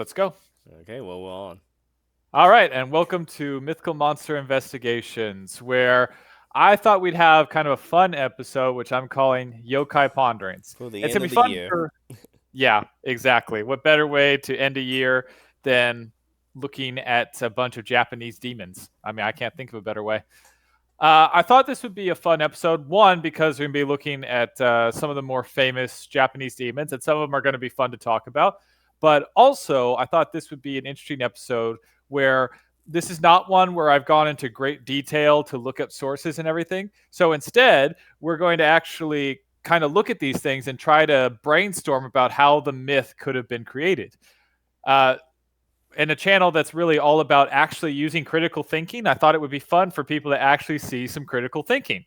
Let's go. Okay, well, we're on. All right, and welcome to Mythical Monster Investigations, where I thought we'd have kind of a fun episode, which I'm calling Yokai Ponderings. For the It's end gonna of be the fun year. for, yeah, exactly. What better way to end a year than looking at a bunch of Japanese demons? I mean, I can't think of a better way. I thought this would be a fun episode. One, because we're going to be looking at some of the more famous Japanese demons, and some of them are going to be fun to talk about. But also, I thought this would be an interesting episode where this is not one where I've gone into great detail to look up sources and everything. So instead, we're going to actually kind of look at these things and try to brainstorm about how the myth could have been created. Uh, in a channel that's really all about actually using critical thinking, I thought it would be fun for people to actually see some critical thinking.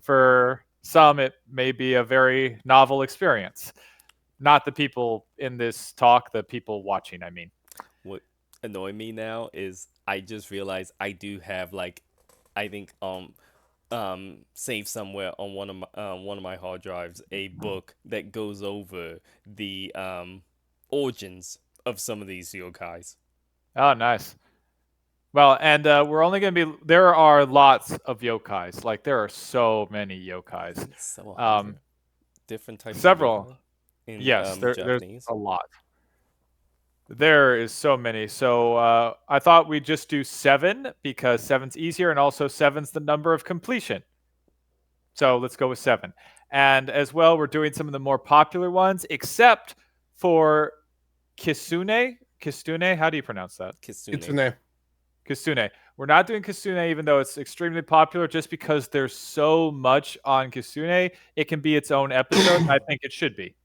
For some, it may be a very novel experience. Not the people in this talk, the people watching, I mean. What annoy me now is I just realized I do have I think saved somewhere on one of my hard drives a book that goes over the origins of some of these yokais. Oh, nice. Well, and we're only going to be. There are lots of yokais. Like, there are so many I yokais. think it's several Um, hundred different types of Several. yokai in Yes, there's Japanese. a lot. There is so many. So I thought we'd just do seven because seven's easier, and also seven's the number of completion. So let's go with seven. And as well, we're doing some of the more popular ones, except for Kisune. Kisune, how do you pronounce that? It's Kitsune. in there. Kisune. We're not doing Kisune, even though it's extremely popular, just because there's so much on Kisune. It can be its own episode. I think it should be.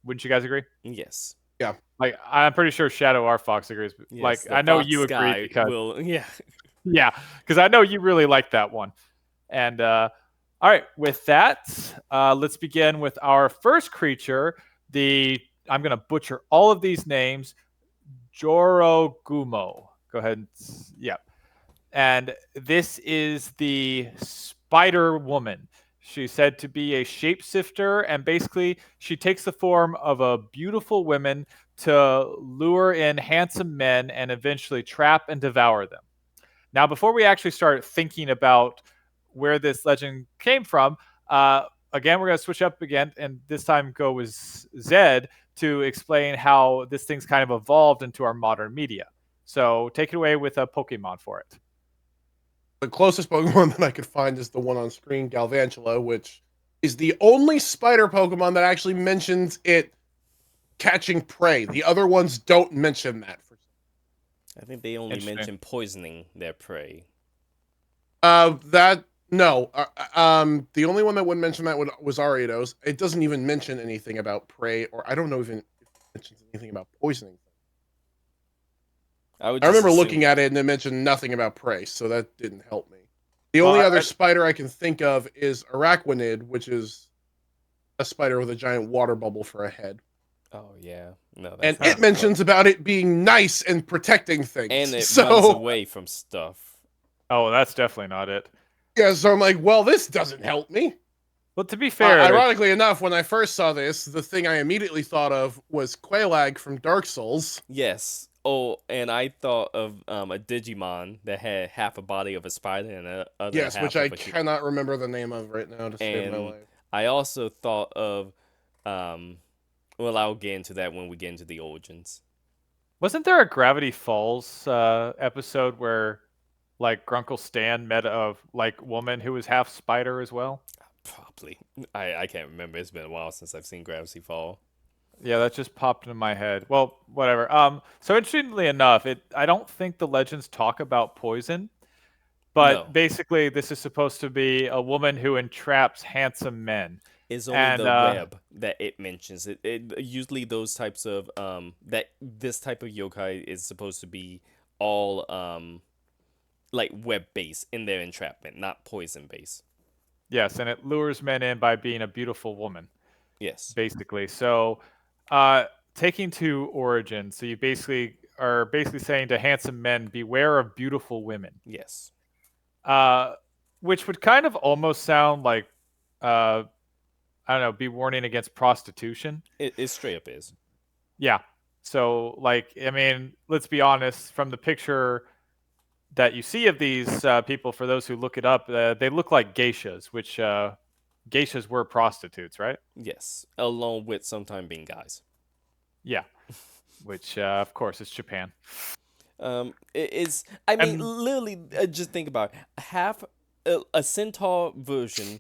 Wouldn't you guys agree? Yes. Yeah. Like, I'm pretty sure Shadow R Fox agrees. Yes, Like, the I know fox you agree guy because will yeah. yeah, because I know you really like that one. And all right, with that, let's begin with our first creature. The I'm gonna butcher all of these names. Jorogumo. Go ahead. Yeah, and this is the Spider Woman. She's said to be a shapeshifter, and basically, she takes the form of a beautiful woman to lure in handsome men and eventually trap and devour them. Now, before we actually start thinking about where this legend came from, again, we're going to switch up again, and this time go with Zed to explain how this thing's kind of evolved into our modern media. So take it away with a Pokemon for it. The closest Pokemon that I could find is the one on screen, Galvantula, which is the only spider Pokemon that actually mentions it catching prey. The other ones don't mention that. I think they only Interesting. mention poisoning their prey. That no. The only one that wouldn't mention that was Ariados. It doesn't even mention anything about prey, or I don't know even if it mentions anything about poisoning. I would I just remember looking assume. at it and it mentioned nothing about prey, so that didn't help me. The Well, only other spider I can think of is Araquanid, which is a spider with a giant water bubble for a head. Oh yeah, no, And that's it not mentions close. about it being nice and protecting And things. it runs So, away from stuff. oh, that's definitely not it. yeah, so I'm like, well, this doesn't help me. Well, to be fair, Ironically enough, when I first saw this, the thing I immediately thought of was Quelaag from Dark Souls. Yes. Oh, and I thought of a Digimon that had half a body of a spider and the other Yes, which half I of a human. cannot remember the name of right now to save my And life. I also thought of, well, I'll get into that when we get into the origins. wasn't there a Gravity Falls episode where like Grunkle Stan met a like woman who was half spider as well? Probably. I can't remember. It's been a while since I've seen Gravity Fall. Yeah, that just popped into my head. Well, whatever. So interestingly enough, I don't think the legends talk about poison, but No, basically this is supposed to be a woman who entraps handsome men. it's only And the web that it mentions. It usually those types of that this type of yokai is supposed to be all like web based in their entrapment, not poison based. yes, and it lures men in by being a beautiful woman, Yes. basically. So, uh, taking to origin, so you basically are basically saying to handsome men, beware of beautiful women. Yes. Uh, which would kind of almost sound like, I don't know, be warning against prostitution. It straight up is. Yeah. So, like, I mean, let's be honest. From the picture that you see of these people, for those who look it up, they look like geishas, which geishas were prostitutes, right? Yes, along with sometime being guys. Yeah, which of course is Japan. It is. I mean, And literally, just think about it. Half a centaur version,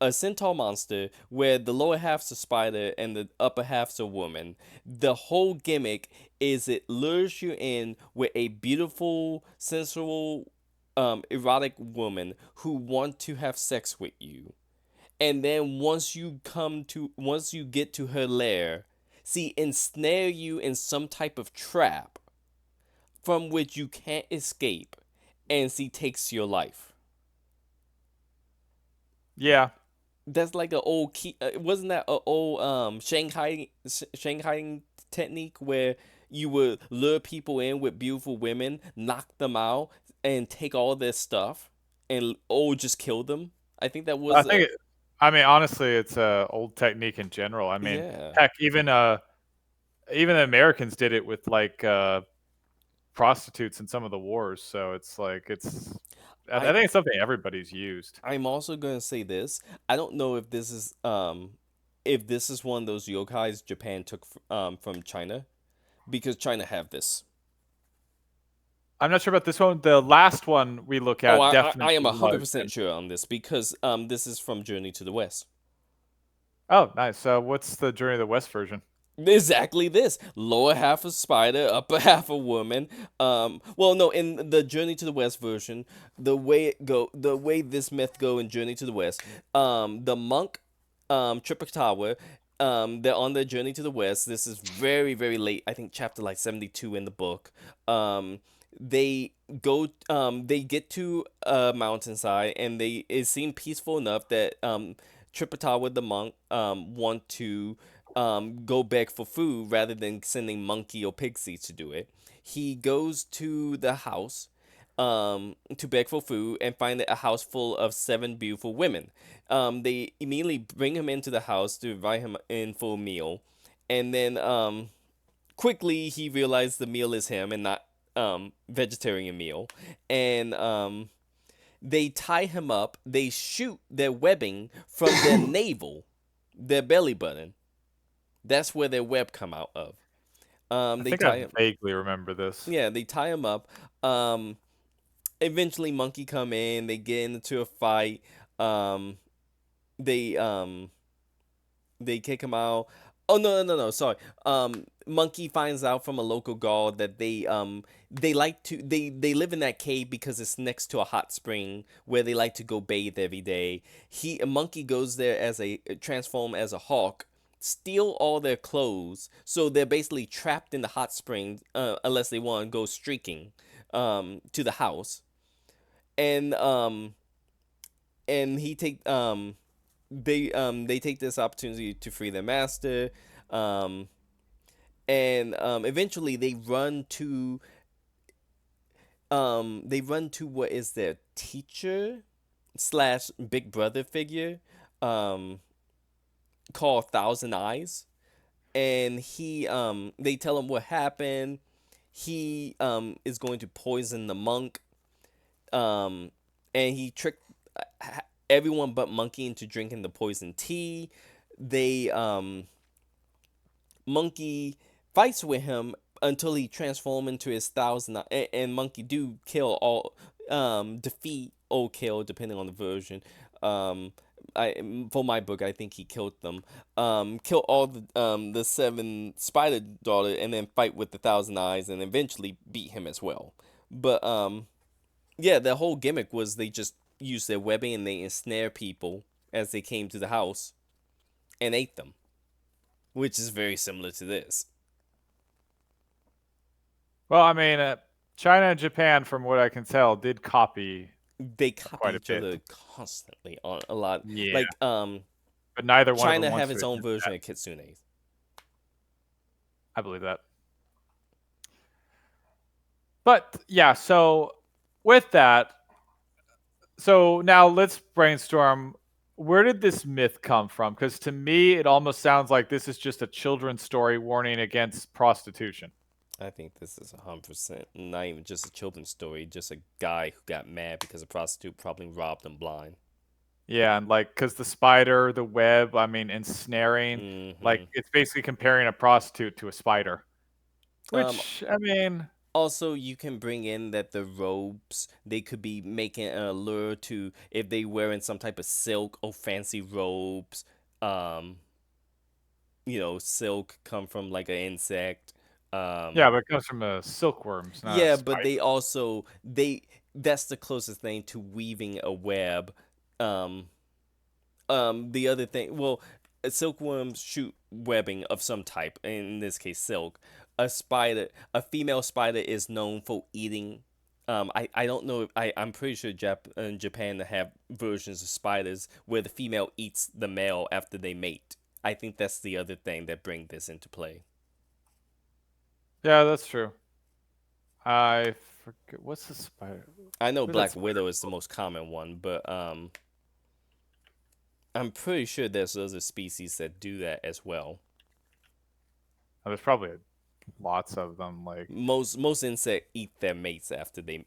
a centaur monster where the lower half's a spider and the upper half's a woman. The whole gimmick is it lures you in with a beautiful, sensual, erotic woman who want to have sex with you. And then once you get to her lair, see, ensnare you in some type of trap from which you can't escape, and she takes your life. yeah, That's like an old key. Wasn't that an old Shanghai technique where you would lure people in with beautiful women, knock them out, and take all their stuff, and just kill them? I think that I was think. I mean, honestly, it's a old technique in general. I mean, yeah. heck, even the Americans did it with like prostitutes in some of the wars. So it's like I I think it's something everybody's used. I'm also gonna say this. I don't know if this is one of those yokais Japan took from China, because China have this. I'm not sure about this one. The last one we look Oh, at I am definitely a hundred was. percent sure on this because this is from Journey to the West. Oh, nice. What's the Journey of the West version? Exactly this. Lower half a spider, upper half a woman. Well, no, in the Journey to the West version, the way this myth go in Journey to the West, the monk, Tripitaka, they're on their journey to the West. This is very, very late. I think chapter like 72 in the book. They they get to a mountainside, and it seemed peaceful enough that Tripitaka the monk want to go beg for food rather than sending Monkey or Pixie to do it. He goes to the house to beg for food and find a house full of seven beautiful women. They immediately bring him into the house to invite him in for a meal, and then quickly he realized the meal is him and not vegetarian meal, and they tie him up. They shoot their webbing from their navel, their belly button. That's where their web come out of. I They think I tie him. vaguely remember this. Yeah, they tie him up. Um, Eventually, Monkey come in. They get into a fight. Um, they they kick him out. Oh, no! Sorry. Monkey finds out from a local guard that they like to they live in that cave because it's next to a hot spring where they like to go bathe every day. A Monkey goes there as a transform as a hawk, steal all their clothes, so they're basically trapped in the hot spring unless they want to go streaking to the house. And he take they take this opportunity to free their master, um, and eventually they run to what is their teacher slash big brother figure, um, called Thousand Eyes, and they tell him what happened. He is going to poison the monk, um, and he tricked everyone but Monkey into drinking the poison tea. They Monkey fights with him until he transforms into his thousand, and Monkey do kill all, defeat or kill depending on the version. For my book, I think he killed them. Kill all the seven spider daughter, and then fight with the Thousand Eyes, and eventually beat him as well. But yeah, the whole gimmick was they just used their webbing and they ensnare people as they came to the house and ate them, which is very similar to this. Well, I mean, China and Japan, from what I can tell, did copy They copy quite a each bit. other constantly on a lot. Yeah, Like but neither one of them China wants have to its own admit version that. of Kitsune. I believe that. But yeah, so with that, so now let's brainstorm. where did this myth come from? Because to me, it almost sounds like this is just a children's story warning against prostitution. I think this is 100% not even just a children's story, just a guy who got mad because a prostitute probably robbed him blind. Yeah, and like, because the spider, the web, I mean, ensnaring, like, Hmm. it's basically comparing a prostitute to a spider. Um, Which, I mean, Also, you can bring in that the robes, they could be making an allure to if they wearing some type of silk or fancy robes. Um, silk come from like an insect. yeah, Um, but it comes from a silkworms, not a yeah, but spider. they also they that's the closest thing to weaving a web. Um, the other thing, well, silkworms shoot webbing of some type, in this case silk. A female spider is known for eating. I don't know if I'm pretty sure Japan have versions of spiders where the female eats the male after they mate. I think that's the other thing that bring this into play. Yeah, that's true. I forget, what's the spider? I know What is that Black spider Widow is the called? most common one, but I'm pretty sure there's other species that do that as well. Oh, there's probably lots of them, like, Most insects eat their mates after they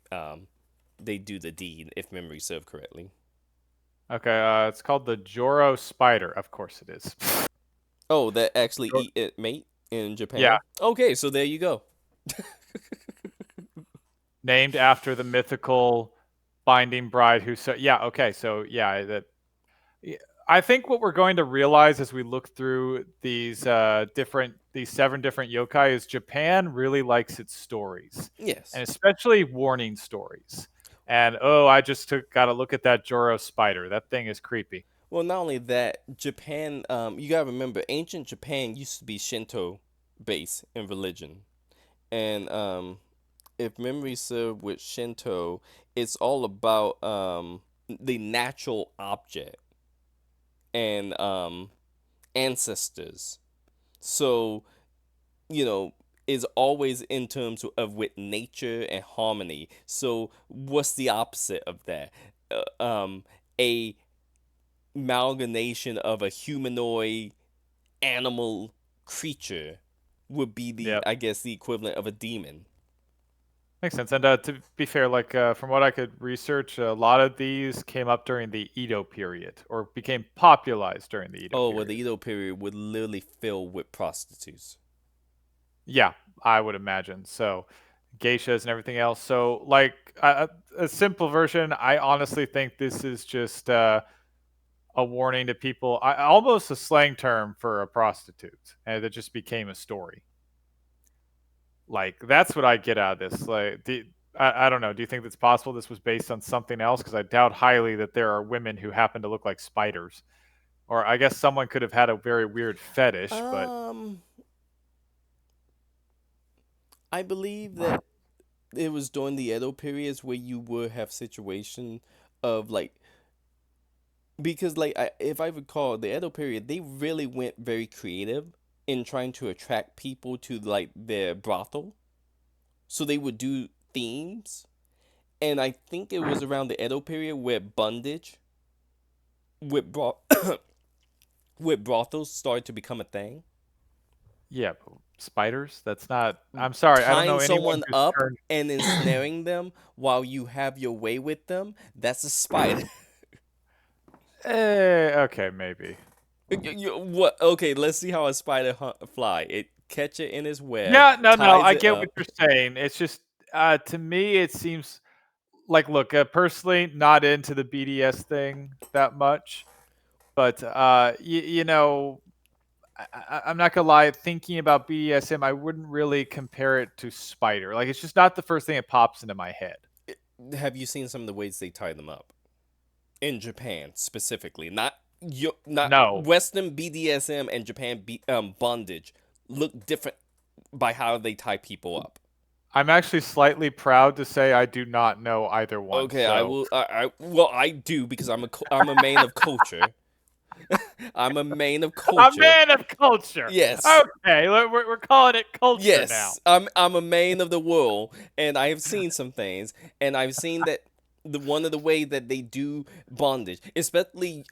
do the deed, if memory serve correctly. okay, it's called the Joro spider. Of course it is. Oh, that actually Jor- eat it mate in Yeah, Japan. Okay, so there you go. named after the mythical binding bride who so yeah, okay, so yeah, that yeah, I think what we're going to realize as we look through these 7 different yokai is Japan really likes its stories, and Yes. especially warning stories. And oh, I just got to look at that Joro spider. That thing is creepy. Well, not only that, Japan. You gotta remember, ancient Japan used to be Shinto based in religion, and if memory serve with Shinto, it's all about the natural object and ancestors. So you know is always in terms of with nature and harmony. So what's the opposite of that? A amalgamation of a humanoid animal creature would be the, Yep, I guess, the equivalent of a demon. makes sense. And to be fair, like from what I could research, a lot of these came up during the Edo period or became popularized during the Edo Oh, well, the period. Edo period would literally fill with prostitutes. Yeah, I would imagine. So, geishas and everything else. So, like a simple version, I honestly think this is just a warning to people, almost a slang term for a prostitute, and that just became a story. Like that's what I get out of this. Like, I don't know. Do you think that's possible? This was based on something else? Because I doubt highly that there are women who happen to look like spiders. Or I guess someone could have had a very weird fetish, but Um, I believe that it was during the Edo periods where you would have situation of like because if I recall the Edo period, they really went very creative in trying to attract people to like their brothel. So they would do themes, and I think it was around the Edo period where bondage with bro- with brothels started to become a thing. yeah, but spiders. That's not. I'm sorry. I don't know Tying anyone someone who's up turned. and ensnaring them while you have your way with them, that's a spider. Okay, maybe. What? Okay, let's see how a spider fly. It catch it in its web, Yeah, no, no, ties I it get what up. you're saying. It's just, to me, it seems like, look, personally, not into the BDS thing that much, but I'm not gonna lie. Thinking about BDSM, I wouldn't really compare it to Spider. Like, it's just not the first thing that pops into my head. Have you seen some of the ways they tie them up in Japan specifically? Not No, Western BDSM and Japan bondage look different by how they tie people up. I'm actually slightly proud to say I do not know either one. Okay, I So will. Well, I do because I'm a man of culture. I'm a man of a culture. man of culture. Yes. Okay, we're calling it culture now. Yes, I'm a man of the world, and I have seen some things, and I've seen that the one of the ways that they do bondage, especially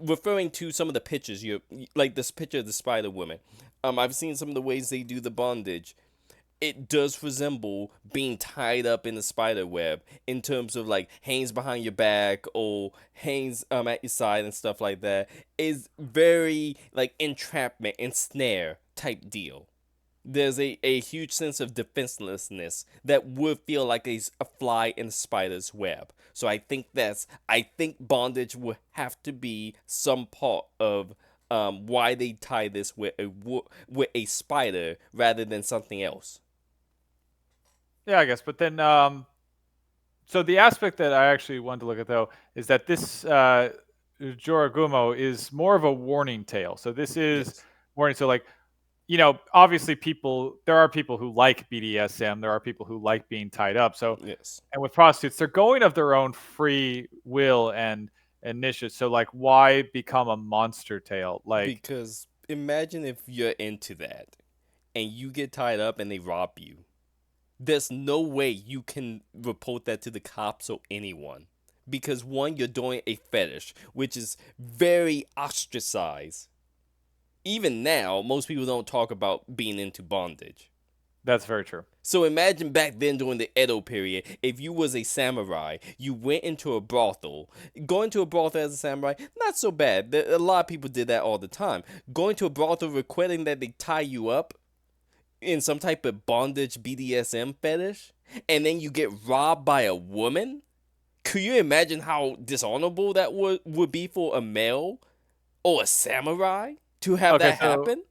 referring to some of the pictures you like this picture of the Spider Woman. I've seen some of the ways they do the bondage. It does resemble being tied up in the spider web in terms of like hangs behind your back or hangs at your side and stuff like that. Is very like entrapment and snare type deal. There's a huge sense of defenselessness that would feel like a fly in a spider's web. So I think bondage would have to be some part of why they tie this with a spider rather than something else. Yeah, I guess. But then, so the aspect that I actually wanted to look at though is that this Joragumo is more of a warning tale. So this is Yes. warning. So like, obviously there are people who like BDSM. There are people who like being tied up. So, Yes. and with prostitutes, they're going of their own free will and initiative. So like, why become a monster tale? Like, Because imagine if you're into that and you get tied up and they rob you. There's no way you can report that to the cops or anyone. Because one, you're doing a fetish, which is very ostracized. Even now, most people don't talk about being into bondage. that's very true. So imagine back then during the Edo period, if you was a samurai, you went into a brothel. Going to a brothel as a samurai, not so bad. A lot of people did that all the time. Going to a brothel requesting that they tie you up in some type of bondage BDSM fetish, and then you get robbed by a woman? Could you imagine how dishonorable that would be for a male or a samurai to have Okay, that so happen?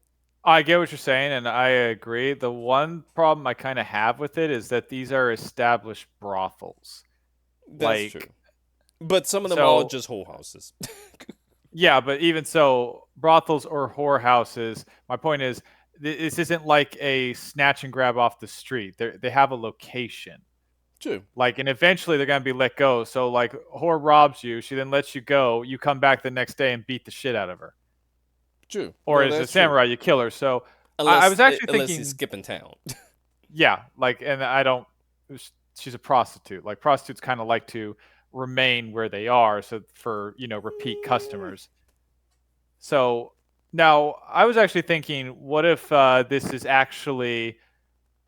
I get what you're saying, and I agree. The one problem I kind of have with it is that these are established brothels. That's true. Like, But some of them are so just whorehouses. yeah, but even so, brothels or whorehouses, my point is, this isn't like a snatch and grab off the street. They have a location. True. Like, and eventually they're gonna be let go. So, like, whore robs you, she then lets you go. You come back the next day and beat the shit out of her. True. Or No, as a that's true. samurai, you kill her. So, I was actually Unless he's thinking, skipping town. yeah, like, and I don't. She's a prostitute. Like prostitutes kind of like to remain where they are, so for repeat customers. So now I was actually thinking, what if this is actually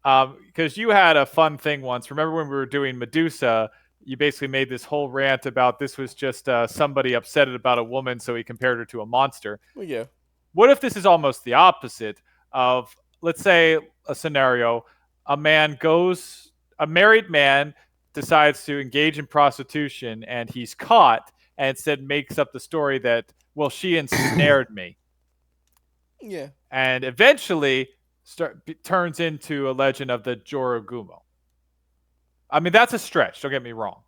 because you had a fun thing once. Remember when we were doing Medusa? You basically made this whole rant about this was just somebody upset about a woman, so he compared her to a monster. Well, yeah. What if this is almost the opposite of, let's say, a scenario: a married man decides to engage in prostitution, and he's caught, and instead makes up the story that, well, she ensnared me, Yeah. and eventually turns into a legend of the Jorogumo. I mean, that's a stretch. Don't get me wrong,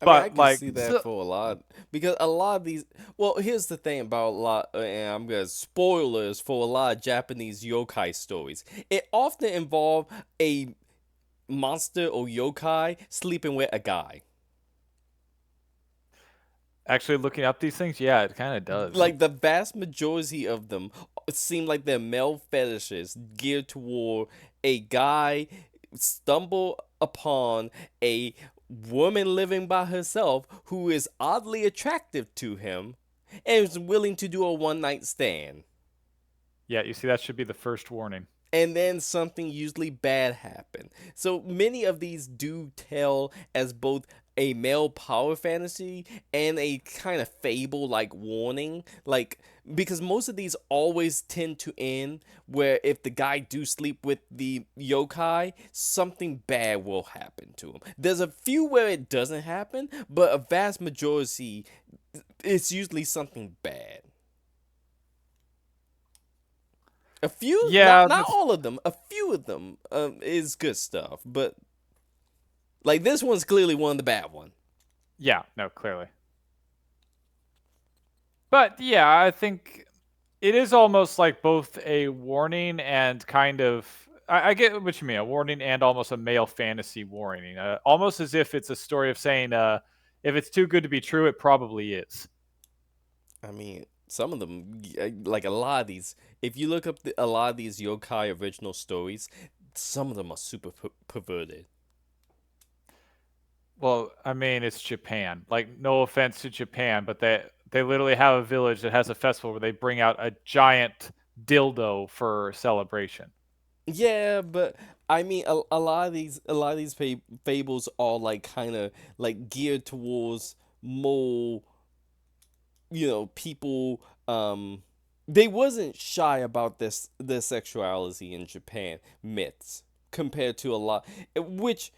I mean, I but could like, see that for a lot because a lot of these. Well, here's the thing about a lot, and I'm gonna spoilers for a lot of Japanese yokai stories. It often involve a monster or yokai sleeping with a guy. actually looking up these things, yeah, it kind of does. Like the vast majority of them seem like they're male fetishes geared toward a guy stumble upon a woman living by herself who is oddly attractive to him and is willing to do a one night stand. Yeah, you see, that should be the first warning. And then something usually bad happen. So many of these do tell as both a male power fantasy and a kind of fable like warning, like because most of these always tend to end where if the guy do sleep with the yokai, something bad will happen to him. There's a few where it doesn't happen, but a vast majority it's usually something bad. A few, Yeah, not that's all of them. A few of them is good stuff, but like this one's clearly one of the bad one. yeah, no, clearly. But yeah, I think it is almost like both a warning and kind of. I get what you mean, a warning and almost a male fantasy warning. Almost as if it's a story of saying, if it's too good to be true, it probably is. I mean, some of them, like a lot of these. If you look up a lot of these yokai original stories, some of them are super perverted. Well, I mean, it's Japan. Like, no offense to Japan, but they literally have a village that has a festival where they bring out a giant dildo for celebration. Yeah, but I mean, a lot of these fables are like kind of like geared towards more, people. They wasn't shy about their sexuality in Japan myths compared to a lot, which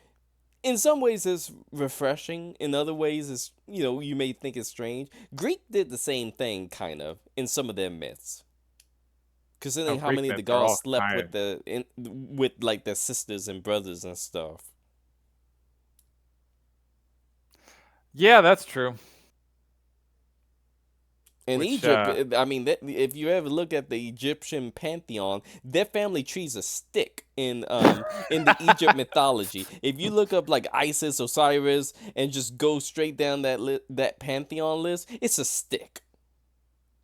in some ways is refreshing. In other ways, is you may think it's strange. Greek did the same thing, kind of, in some of their myths. Oh, Considering how Greek many of the myths are gods all slept kind with of. with like their sisters and brothers and stuff. Yeah, that's true. In Which, Egypt, I mean, if you ever look at the Egyptian pantheon, their family tree's a stick in the Egypt mythology. If you look up like Isis, Osiris, and just go straight down that pantheon list, it's a stick.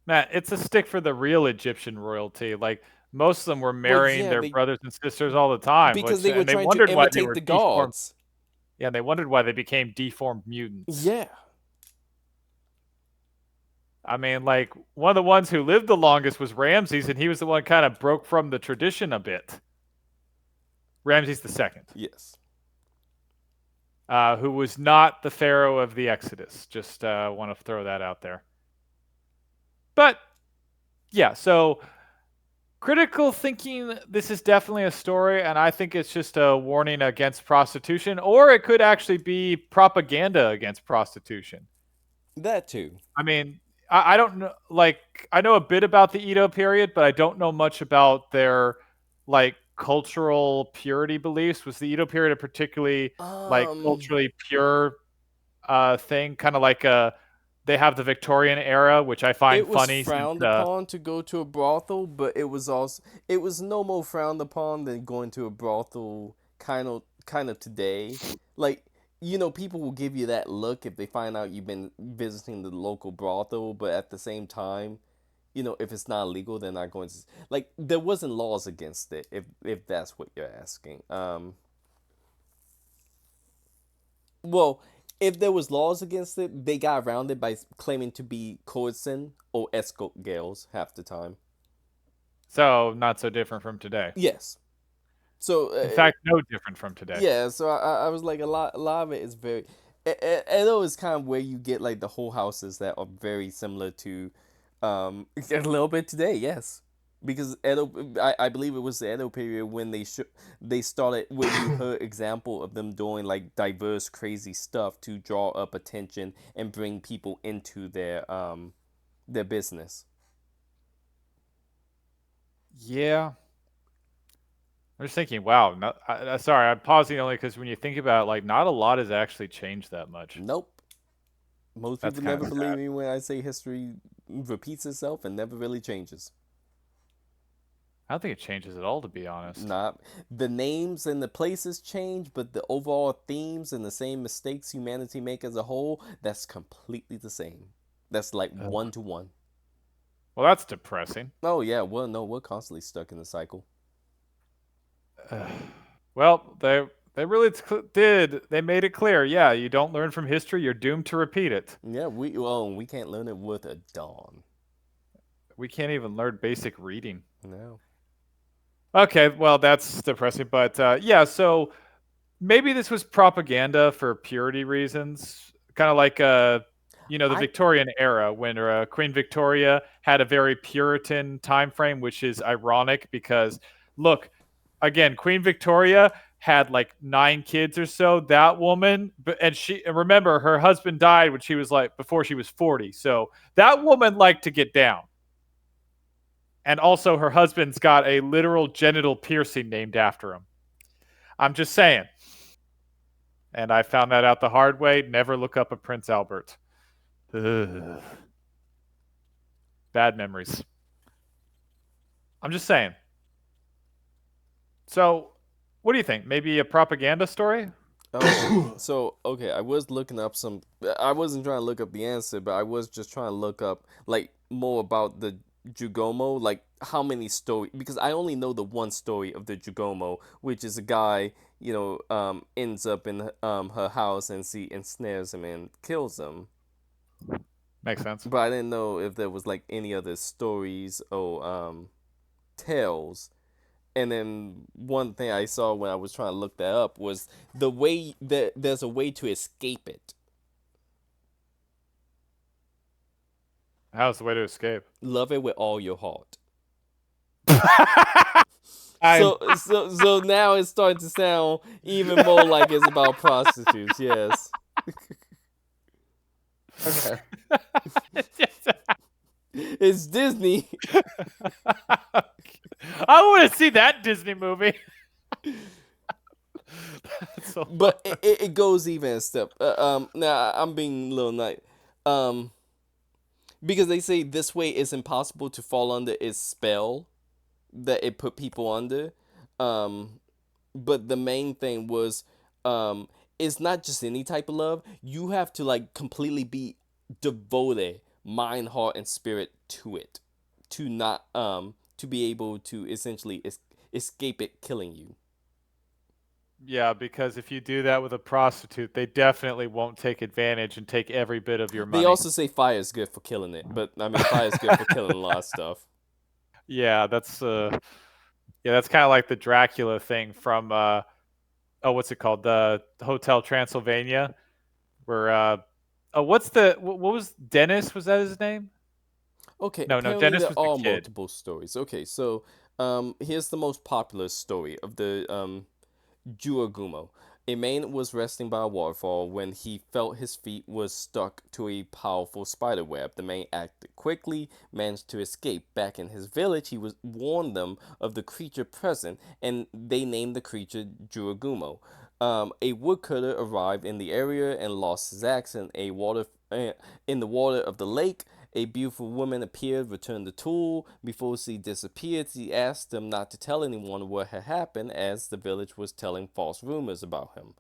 man, it's a stick for the real Egyptian royalty. Like, most of them were Well, marrying yeah, their they brothers and sisters all the time, because which they were and they trying to wondered why they imitate were the deformed. gods. Yeah, and they wondered why they became deformed mutants. Yeah, I mean, like, one of the ones who lived the longest was Ramses, and he was the one kind of broke from the tradition a bit. Ramses II, yes. who was not the pharaoh of the Exodus. Just want to throw that out there. But yeah, so critical thinking, this is definitely a story, and I think it's just a warning against prostitution, or it could actually be propaganda against prostitution. That too. I mean, I don't know. Like, I know a bit about the Edo period, but I don't know much about their like cultural purity beliefs. Was the Edo period a particularly like Um, culturally pure thing? Kind of like they have the Victorian era, which I find it was funny since frowned upon to go to a brothel, but it was no more frowned upon than going to a brothel kind of today. Like, people will give you that look if they find out you've been visiting the local brothel, but at the same time, if it's not legal, they're not going to like there wasn't laws against it if that's what you're asking. Well, if there was laws against it, they got around it by claiming to be courtesan or escort girls half the time. so not so different from today. Yes. So In fact, no different from today. yeah. So I was like a lot of it is very. Edo is kind of where you get like the whole houses that are very similar to, a little bit today. Yes. Because Edo, I believe it was the Edo period when they started where you heard example of them doing like diverse crazy stuff to draw up attention and bring people into their business. Yeah, I'm just thinking. Wow. Not, sorry, I'm pausing only because when you think about it, like, not a lot has actually changed that much. Nope. Most That's people kind never of believe sad. me when I say history repeats itself and never really changes. I don't think it changes at all, to be honest. Not the names and the places change, but the overall themes and the same mistakes humanity make as a whole, that's completely the same. That's like Ugh. 1 to 1. Well, that's depressing. Oh yeah, well no, we're constantly stuck in the cycle. Ugh. Well, they really did. They made it clear. Yeah, you don't learn from history, you're doomed to repeat it. Yeah, we can't learn it with a dawn. We can't even learn basic reading. No. Okay, well, that's depressing. But yeah, so maybe this was propaganda for purity reasons, kind of like the I Victorian era when Queen Victoria had a very Puritan time frame, which is ironic because look, again, Queen Victoria had like 9 kids or so. That woman, and remember her husband died when she was like before she was 40. So that woman liked to get down. And also her husband's got a literal genital piercing named after him. I'm just saying. And I found that out the hard way. Never look up a Prince Albert. Ugh. Bad memories. I'm just saying. So, what do you think? Maybe a propaganda story? Oh, so okay, I was looking up some. I wasn't trying to look up the answer, but I was just trying to look up like more about the Jugomo, like how many story because I only know the one story of the Jugomo, which is a guy, ends up in her house and ensnares him and kills him. Makes sense. But I didn't know if there was like any other stories or tales. And then one thing I saw when I was trying to look that up was the way that there's a way to escape it. How's the way to escape? Love it with all your heart. I'm So now it's starting to sound even more like it's about prostitutes. Yes. okay. It's Disney. I want to see that Disney movie. So But it goes even a step. Now I'm being a little nice. Because they say this way it's impossible to fall under its spell that it put people under. But the main thing was, it's not just any type of love. You have to like completely be devoted, mind, heart, and spirit to it, to not to be able to essentially escape it killing you. yeah, because if you do that with a prostitute, they definitely won't take advantage and take every bit of your money. They also say fire is good for killing it, but I mean fire is good for killing a lot of stuff. Yeah, that's kind of like the Dracula thing from what's it called? The Hotel Transylvania, where what was Dennis? Was that his name? Okay, No, apparently Dennis there was the are kid. multiple stories. Okay, so here's the most popular story of the Juagumo. A man was resting by a waterfall when he felt his feet was stuck to a powerful spider web. The man acted quickly, managed to escape. Back in his village, he was warned them of the creature present, and they named the creature Juagumo. A woodcutter arrived in the area and lost his axe in the water of the lake. A beautiful woman appeared, returned the tool. Before she disappeared, she asked them not to tell anyone what had happened, as the village was telling false rumors about him.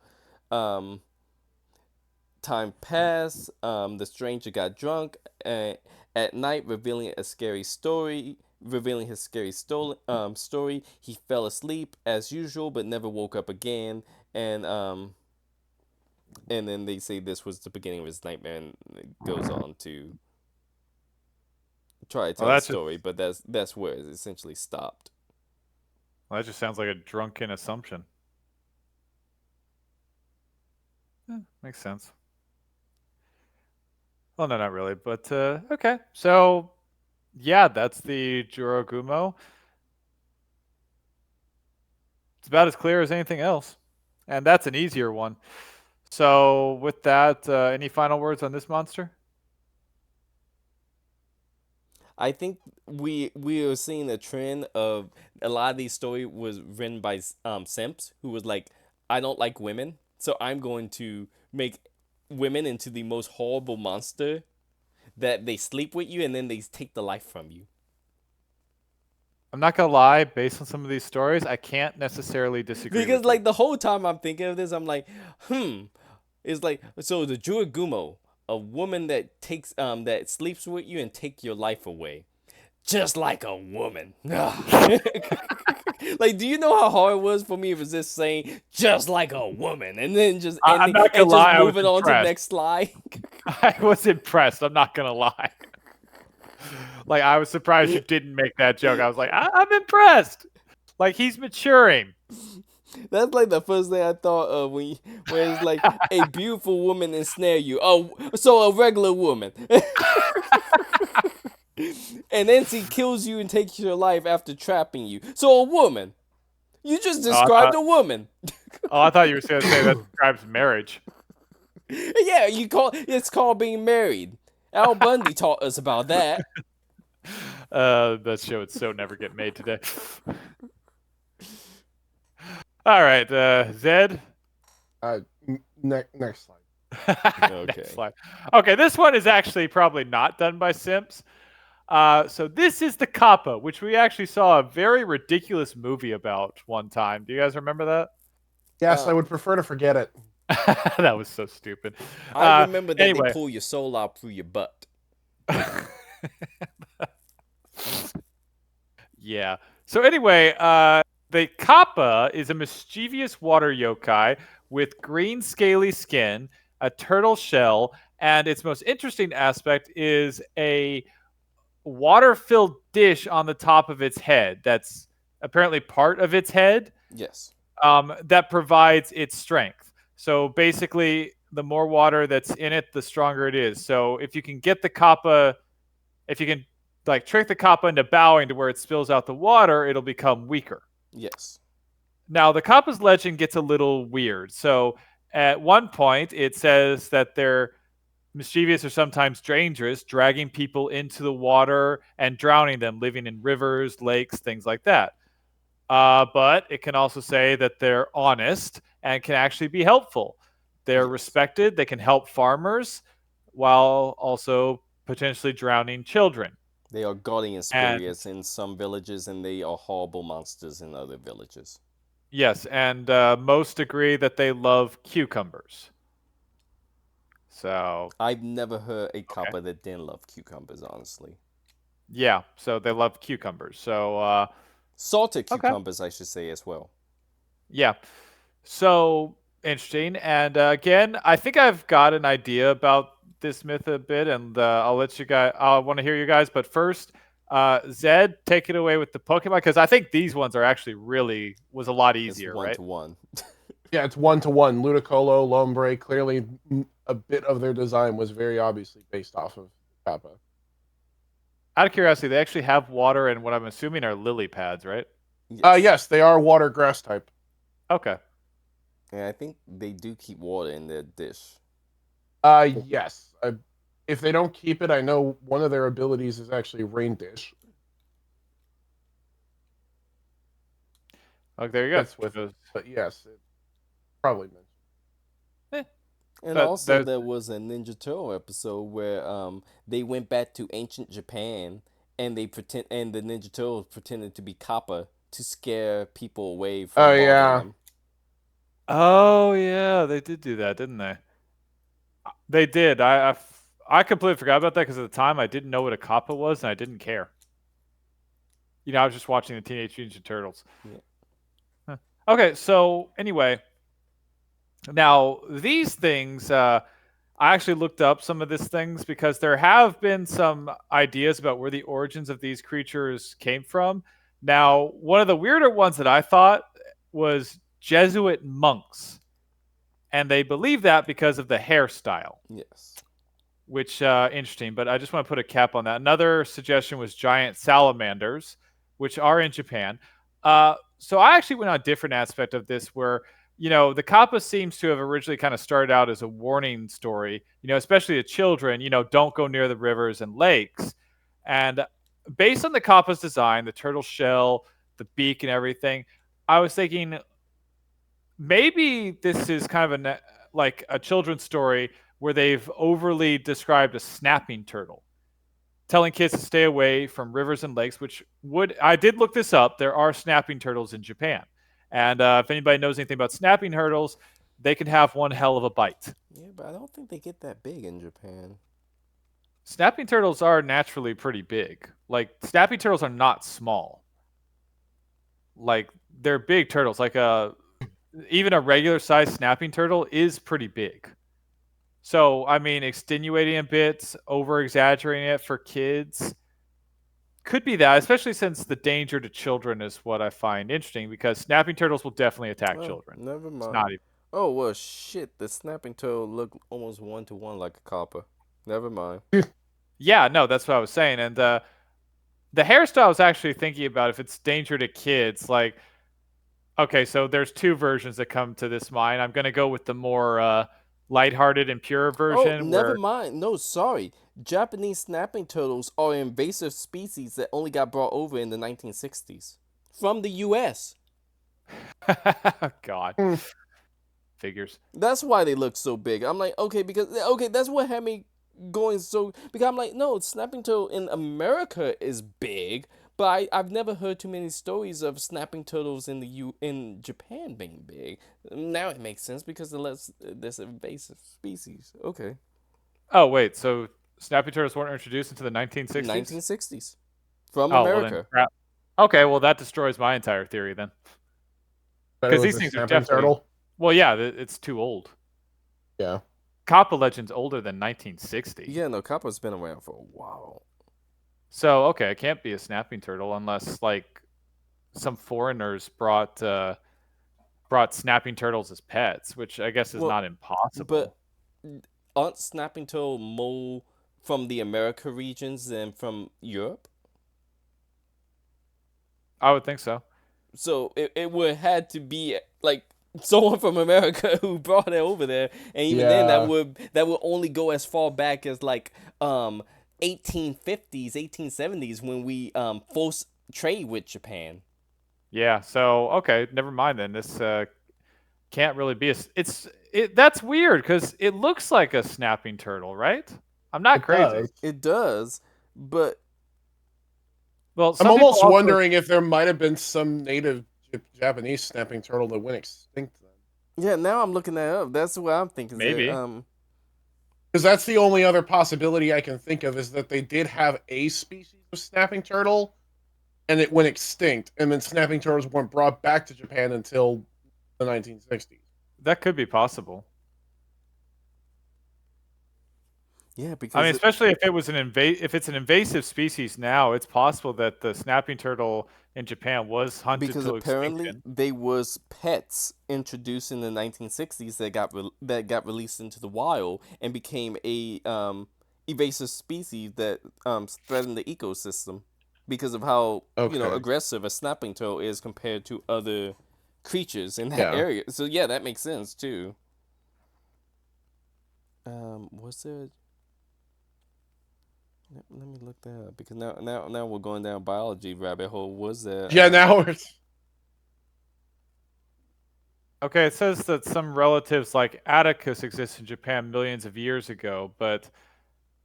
Time passed. The stranger got drunk at night, revealing his scary story. He fell asleep as usual, but never woke up again. And then they say this was the beginning of his nightmare, and it goes on to try to Well, tell a story, but that's where it essentially stopped. that just sounds like a drunken assumption. Makes sense. Well, no, not really, but okay. So, yeah, that's the Jurogumo. It's about as clear as anything else, and that's an easier one. So, with that, any final words on this monster? I think we are seeing a trend of a lot of these story was written by simps who was like, I don't like women, so I'm going to make women into the most horrible monster that they sleep with you and then they take the life from you. I'm not gonna lie. Based on some of these stories, I can't necessarily disagree. Because with like you. the whole time I'm thinking of this, I'm like, it's like, so the Juagumo, a woman that that sleeps with you and take your life away, just like a woman. Like, do you know how hard it was for me to resist saying just like a woman, and then just I'm ending not gonna and just lie. I was moving on to the impressed. next slide? I was impressed. I'm not gonna lie. Like, I was surprised you didn't make that joke. I was like, I'm impressed. Like, he's maturing. That's like the first thing I thought of when it's like a beautiful woman ensnare you. Oh, so a regular woman. And then she kills you and takes your life after trapping you. So a woman. You just described a woman. I thought you were going to say that describes marriage. Yeah, it's called being married. Al Bundy taught us about that. That show would so never get made today. All right, Zed. Next slide. Okay. Next slide. Okay, this one is actually probably not done by simps. So this is the Kappa, which we actually saw a very ridiculous movie about one time. Do you guys remember that? Yes, I would prefer to forget it. That was so stupid. I remember that anyway. they pull your soul out through your butt. Yeah. So anyway, the kappa is a mischievous water yokai with green scaly skin, a turtle shell, and its most interesting aspect is a water-filled dish on the top of its head. That's apparently part of its head Yes. that provides its strength. So basically, the more water that's in it, the stronger it is. So if you can get the kappa, if you can like trick the kappa into bowing to where it spills out the water, it'll become weaker. Yes. Now, the kappa's legend gets a little weird. So at one point, it says that they're mischievous or sometimes dangerous, dragging people into the water and drowning them, living in rivers, lakes, things like that. But it can also say that they're honest and can actually be helpful. They're Yes. respected, they can help farmers while also potentially drowning children. They are guardian And spirits in some villages, and they are horrible monsters in other villages. yes, and most agree that they love cucumbers. So, I've never heard a okay. copper that didn't love cucumbers, honestly. Yeah, so they love cucumbers. So, Salted okay. cucumbers, I should say, as well. Yeah. So interesting. And again, I think I've got an idea about this myth a bit, and I'll let you guys. I want to hear you guys, but first, Zed, take it away with the Pokemon because I think these ones are actually really was a lot It's easier, one right? to one. Yeah, it's 1-to-1. Ludicolo, Lombre, clearly a bit of their design was very obviously based off of Kappa. Out of curiosity, they actually have water and what I'm assuming are lily pads, right? Yes. Yes, they are water grass type. Okay. And I think they do keep water in their dish. Yes. If they don't keep it, I know one of their abilities is actually Rain Dish. Oh, there you go. That's with, Those- but yes, it probably mentioned. eh, And that, also, that, there was a Ninja Turtle episode where they went back to ancient Japan, and the Ninja Turtles pretended to be Kappa to scare people away Oh from bothering yeah, them. oh yeah, they did do that, didn't they? They did. I completely forgot about that because at the time I didn't know what a kappa was and I didn't care. I was just watching the Teenage Mutant Ninja Turtles. Yeah. Huh. Okay, so anyway, now these things, I actually looked up some of these things because there have been some ideas about where the origins of these creatures came from. Now, one of the weirder ones that I thought was Jesuit monks, and they believe that because of the hairstyle. Yes. Which interesting. But I just want to put a cap on that. Another suggestion was giant salamanders, which are in Japan. So I actually went on a different aspect of this, where the kappa seems to have originally kind of started out as a warning story. Especially to children. Don't go near the rivers and lakes. And based on the kappa's design, the turtle shell, the beak, and everything, I was thinking maybe this is kind of like a children's story where they've overly described a snapping turtle, telling kids to stay away from rivers and lakes. Which I did look this up. There are snapping turtles in Japan, and if anybody knows anything about snapping turtles, they can have one hell of a bite. Yeah, but I don't think they get that big in Japan. Snapping turtles are naturally pretty big. Like snapping turtles are not small. Like they're big turtles. Like even a regular sized snapping turtle is pretty big. So, I mean, extenuating a bit, over exaggerating it for kids could be that, especially since the danger to children is what I find interesting because snapping turtles will definitely attack Oh, children. never It's mind. not even. Oh, well, shit. The snapping turtle looked almost one to one like a copper. Never mind. Yeah, no, that's what I was saying. And the hairstyle I was actually thinking about if it's danger to kids. Like, okay, so there's two versions that come to this mind. I'm going to go with the more lighthearted and pure Oh, version never where. mind. No, sorry. Japanese snapping turtles are an invasive species that only got brought over in the 1960s from the US. God. Hmm. Figures. That's why they look so big. I'm like, okay, that's what had me going so, because I'm like, no, snapping turtle in America is big, but I've never heard too many stories of snapping turtles in Japan being big. Now it makes sense because there's invasive species. Okay. Oh, wait. So snapping turtles weren't introduced into the 1960s? 1960s from Oh, well then America. crap. Okay, well that destroys my entire theory then. But it because was these a things are snapping definitely. turtle. Well, yeah, it's too old. Yeah. Kappa Legend's older than 1960. Yeah, no, copper's been around for a while. So okay, it can't be a snapping turtle unless like some foreigners brought snapping turtles as pets, which I guess is Well, not but impossible. aren't snapping turtle more from the America regions than from Europe? I would think so. So it would had to be like someone from America who brought it over there, and even then Yeah. that would only go as far back as like 1850s, 1870s when we forced trade with Japan. Yeah. So okay, never mind then. This can't really be a. That's weird because it looks like a snapping turtle, right? I'm not It crazy. does. It does, but Well, I'm some people almost also wondering if there might have been some native Japanese snapping turtle that went extinct then. yeah, now I'm looking that up. That's what I'm thinking. Is that maybe. Because that's the only other possibility I can think of is that they did have a species of snapping turtle and it went extinct, and then snapping turtles weren't brought back to Japan until the 1960s. That could be possible. yeah, I mean, because especially if it was if it's an invasive species now, it's possible that the snapping turtle in Japan was hunted because to apparently extinction. they was pets introduced in the 1960s that that got released into the wild and became a invasive species that threatened the ecosystem because of how Okay. aggressive a snapping turtle is compared to other creatures in that Yeah. area. So yeah, that makes sense too. Was there? Let me look that up because now we're going down biology rabbit hole. Was there? Yeah, now it's Okay, it says that some relatives like Atticus exist in Japan millions of years ago, but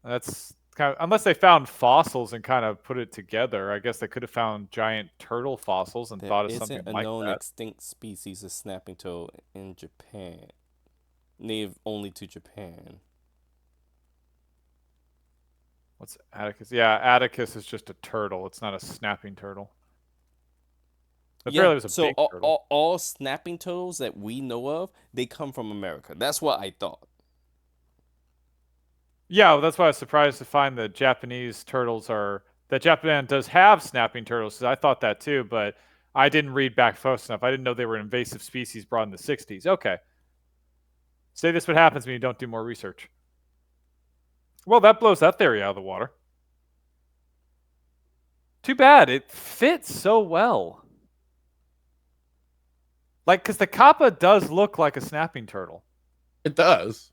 that's kind of, unless they found fossils and kind of put it together. I guess they could have found giant turtle fossils and There thought of isn't something a like known that. extinct species of snapping turtle in Japan, native only to Japan. What's Atticus? Yeah, Atticus is just a turtle. It's not a snapping turtle. Yeah, Apparently, it was a so big turtle. all snapping turtles that we know of, they come from America. That's what I thought. Yeah, well, that's why I was surprised to find that Japanese turtles are that Japan does have snapping turtles. 'Cause I thought that too, but I didn't read back fast enough. I didn't know they were an invasive species brought in the '60s. Okay, say this what happens when you don't do more research. Well, that blows that theory out of the water. Too bad. It fits so well. Like, because the kappa does look like a snapping turtle. it does.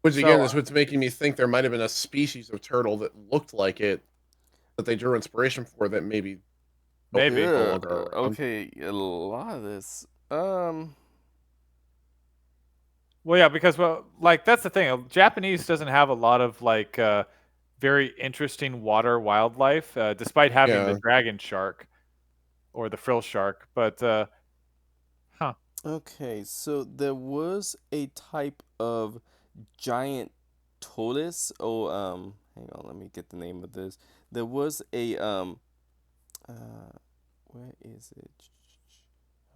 Which again So is what's making me think there might have been a species of turtle that looked like it that they drew inspiration for that maybe maybe. no Yeah, longer around. okay, a lot of this. Well, yeah, because like that's the thing. Japanese doesn't have a lot of like very interesting water wildlife, despite having the Yeah. dragon shark or the frill shark. But huh? Okay, so there was a type of giant tortoise. Oh, hang on, let me get the name of this. There was a uh, where is it?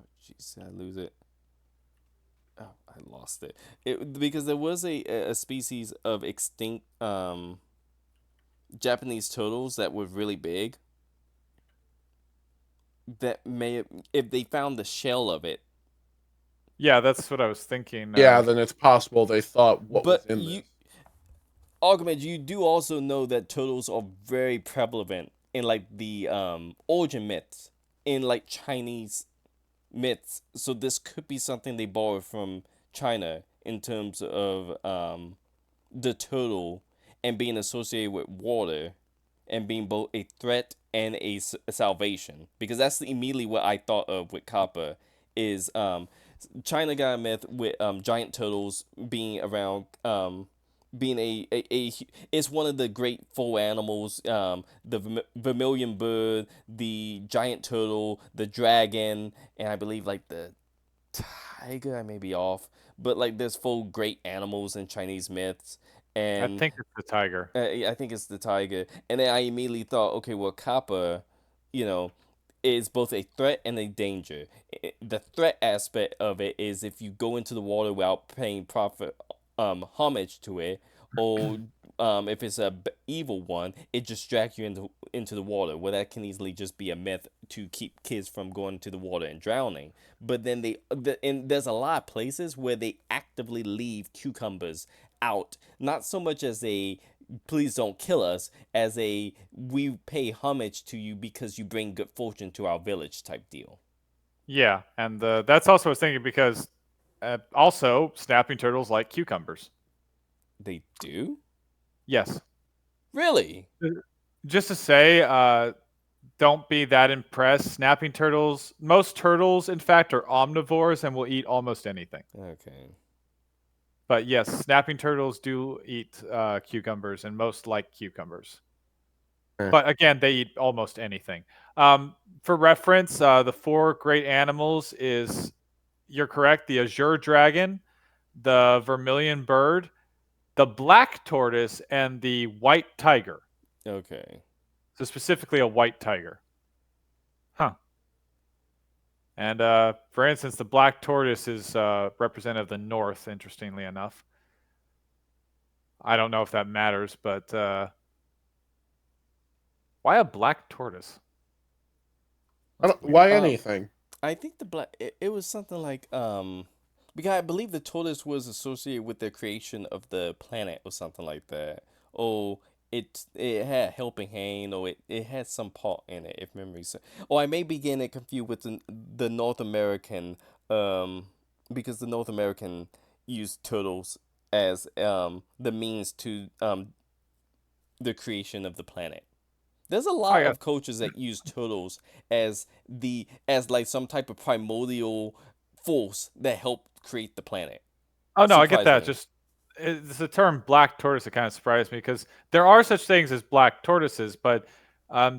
Oh, jeez, did I lose it? Oh, I lost it. It because there was a species of extinct Japanese turtles that were really big. That may if they found the shell of it. Yeah, that's what I was thinking. Yeah, then it's possible they thought what was But in this. Argument, you do also know that turtles are very prevalent in like the origin myths in like Chinese myths. So this could be something they borrowed from China in terms of the turtle and being associated with water and being both a threat and a salvation. Because that's immediately what I thought of with Kappa is China got a myth with giant turtles being around being it's one of the great four animals, the vermilion bird, the giant turtle, the dragon, and I believe like the tiger. I may be off, but like there's four great animals in Chinese myths, I and think it's the tiger. I think it's the tiger. And then I immediately thought, okay, well, Kappa, you know, is both a threat and a danger. The threat aspect of it is if you go into the water without paying proper homage to it, or if it's a evil one, it just drags you into the water. Well, that can easily just be a myth to keep kids from going to the water and drowning. But then and there's a lot of places where they actively leave cucumbers out, not so much as a please don't kill us, as a we pay homage to you because you bring good fortune to our village type deal. Yeah, and that's also what I was thinking because also snapping turtles like cucumbers. They do? Yes. Really? Just to say, don't be that impressed. Snapping turtles, most turtles, in fact, are omnivores and will eat almost anything. Okay. But yes, snapping turtles do eat cucumbers, and most like cucumbers. Eh. But again, they eat almost anything. For reference, the four great animals is, you're correct, the azure dragon, the vermilion bird, the black tortoise, and the white tiger. Okay. So specifically a white tiger. Huh. And for instance, the black tortoise is representative of the north, interestingly enough. I don't know if that matters, but why a black tortoise? I That's don't, weird. why anything? I think the black it was something like because I believe the tortoise was associated with the creation of the planet or something like that. Oh, it had a helping hand, or it had some part in it, if memory serves. Or I may be getting it confused with the North American, because the North American used turtles as the means to the creation of the planet. There's a Oh lot yeah. of cultures that use turtles as like some type of primordial force that helped create the planet. Oh no, I get that. Surprisingly. Just it's the term black tortoise that kind of surprised me because there are such things as black tortoises, but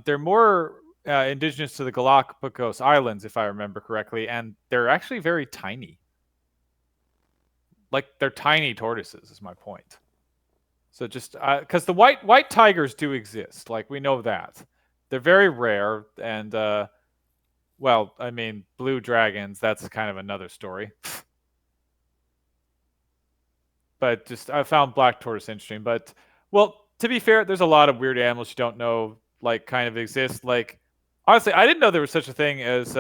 they're more indigenous to the Galapagos Islands, if I remember correctly, and they're actually very tiny. Like they're tiny tortoises, is my point. So just because the white tigers do exist, like we know that they're very rare, and well, I mean, blue dragons. That's kind of another story. But just I found black tortoise interesting. But well, to be fair, there's a lot of weird animals you don't know like kind of exist. Like honestly, I didn't know there was such a thing as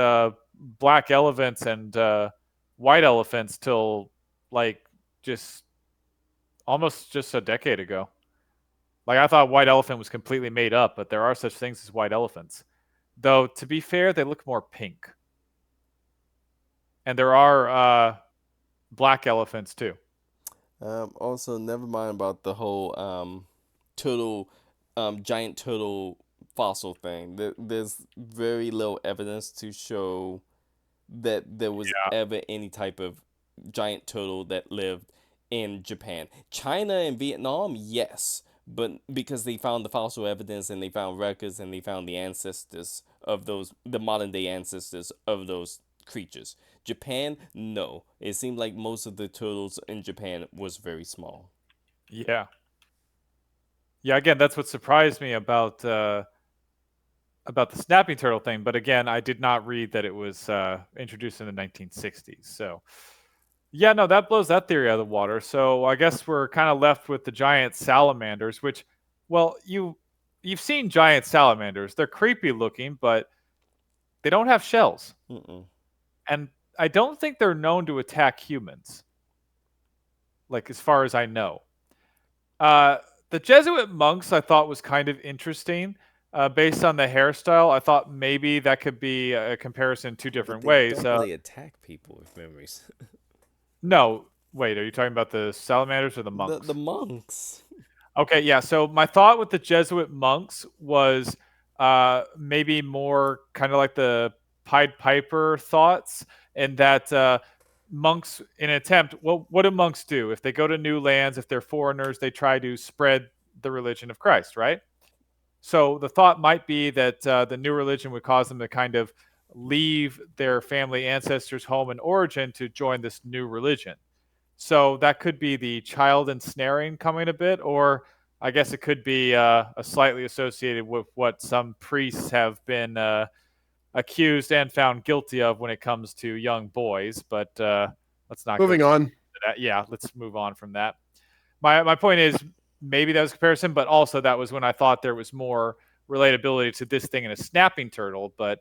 black elephants and white elephants till like just almost just a decade ago. Like I thought white elephant was completely made up, but there are such things as white elephants. Though to be fair, they look more pink, and there are black elephants too. Also, never mind about the whole turtle, giant turtle fossil thing. There's very little evidence to show that there was Yeah. ever any type of giant turtle that lived in Japan. China and Vietnam, yes, but because they found the fossil evidence and they found records and they found the ancestors of those, the modern day ancestors of those creatures. Japan, no. It seemed like most of the turtles in Japan was very small. Yeah. Yeah, again, that's what surprised me about the snapping turtle thing. But again, I did not read that it was introduced in the 1960s. So yeah, no, that blows that theory out of the water. So I guess we're kind of left with the giant salamanders, which, well, you've seen giant salamanders. They're creepy looking, but they don't have shells, Mm-mm. and I don't think they're known to attack humans. Like as far as I know. Uh, the Jesuit monks I thought was kind of interesting. Based on the hairstyle, I thought maybe that could be a comparison two But different they ways. don't really attack people, if memories. No, wait, are you talking about the salamanders or the The monks? monks. Okay, yeah. So my thought with the Jesuit monks was maybe more kind of like the Pied Piper thoughts, and that monks, in an attempt, well, what do monks do? If they go to new lands, if they're foreigners, they try to spread the religion of Christ, right? So the thought might be that the new religion would cause them to kind of leave their family ancestors' home and origin to join this new religion. So that could be the child ensnaring coming a bit, or I guess it could be a slightly associated with what some priests have been accused and found guilty of when it comes to young boys. But let's not go Moving too on. into that. Yeah, let's move on from that. My point is maybe that was a comparison, but also that was when I thought there was more relatability to this thing in a snapping turtle, but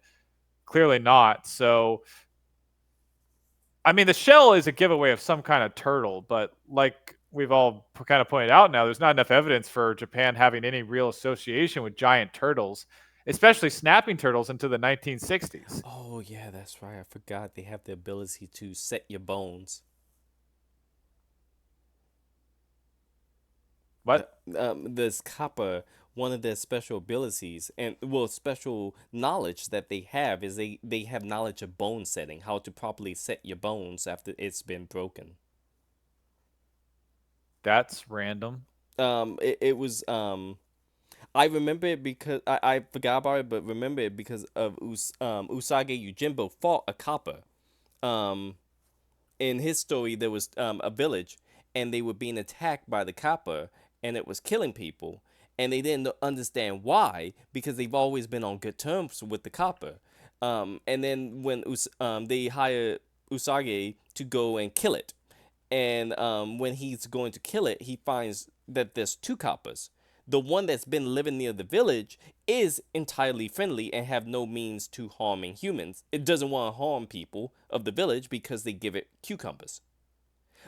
clearly not. So I mean, the shell is a giveaway of some kind of turtle, but like we've all kind of pointed out now, there's not enough evidence for Japan having any real association with giant turtles, especially snapping turtles into the 1960s. Oh yeah, that's right. I forgot they have the ability to set your bones. What? This kappa, one of their special abilities and well, special knowledge that they have is they have knowledge of bone setting, how to properly set your bones after it's been broken. That's random. It was I remember it because I forgot about it, but remember it because of Usagi Yojimbo fought a kappa. Um, in his story, there was a village, and they were being attacked by the kappa, and it was killing people, and they didn't understand why because they've always been on good terms with the kappa. And then when they hired Usagi to go and kill it, and when he's going to kill it, he finds that there's two kappas. The one that's been living near the village is entirely friendly and have no means to harming humans. It doesn't want to harm people of the village because they give it cucumbers.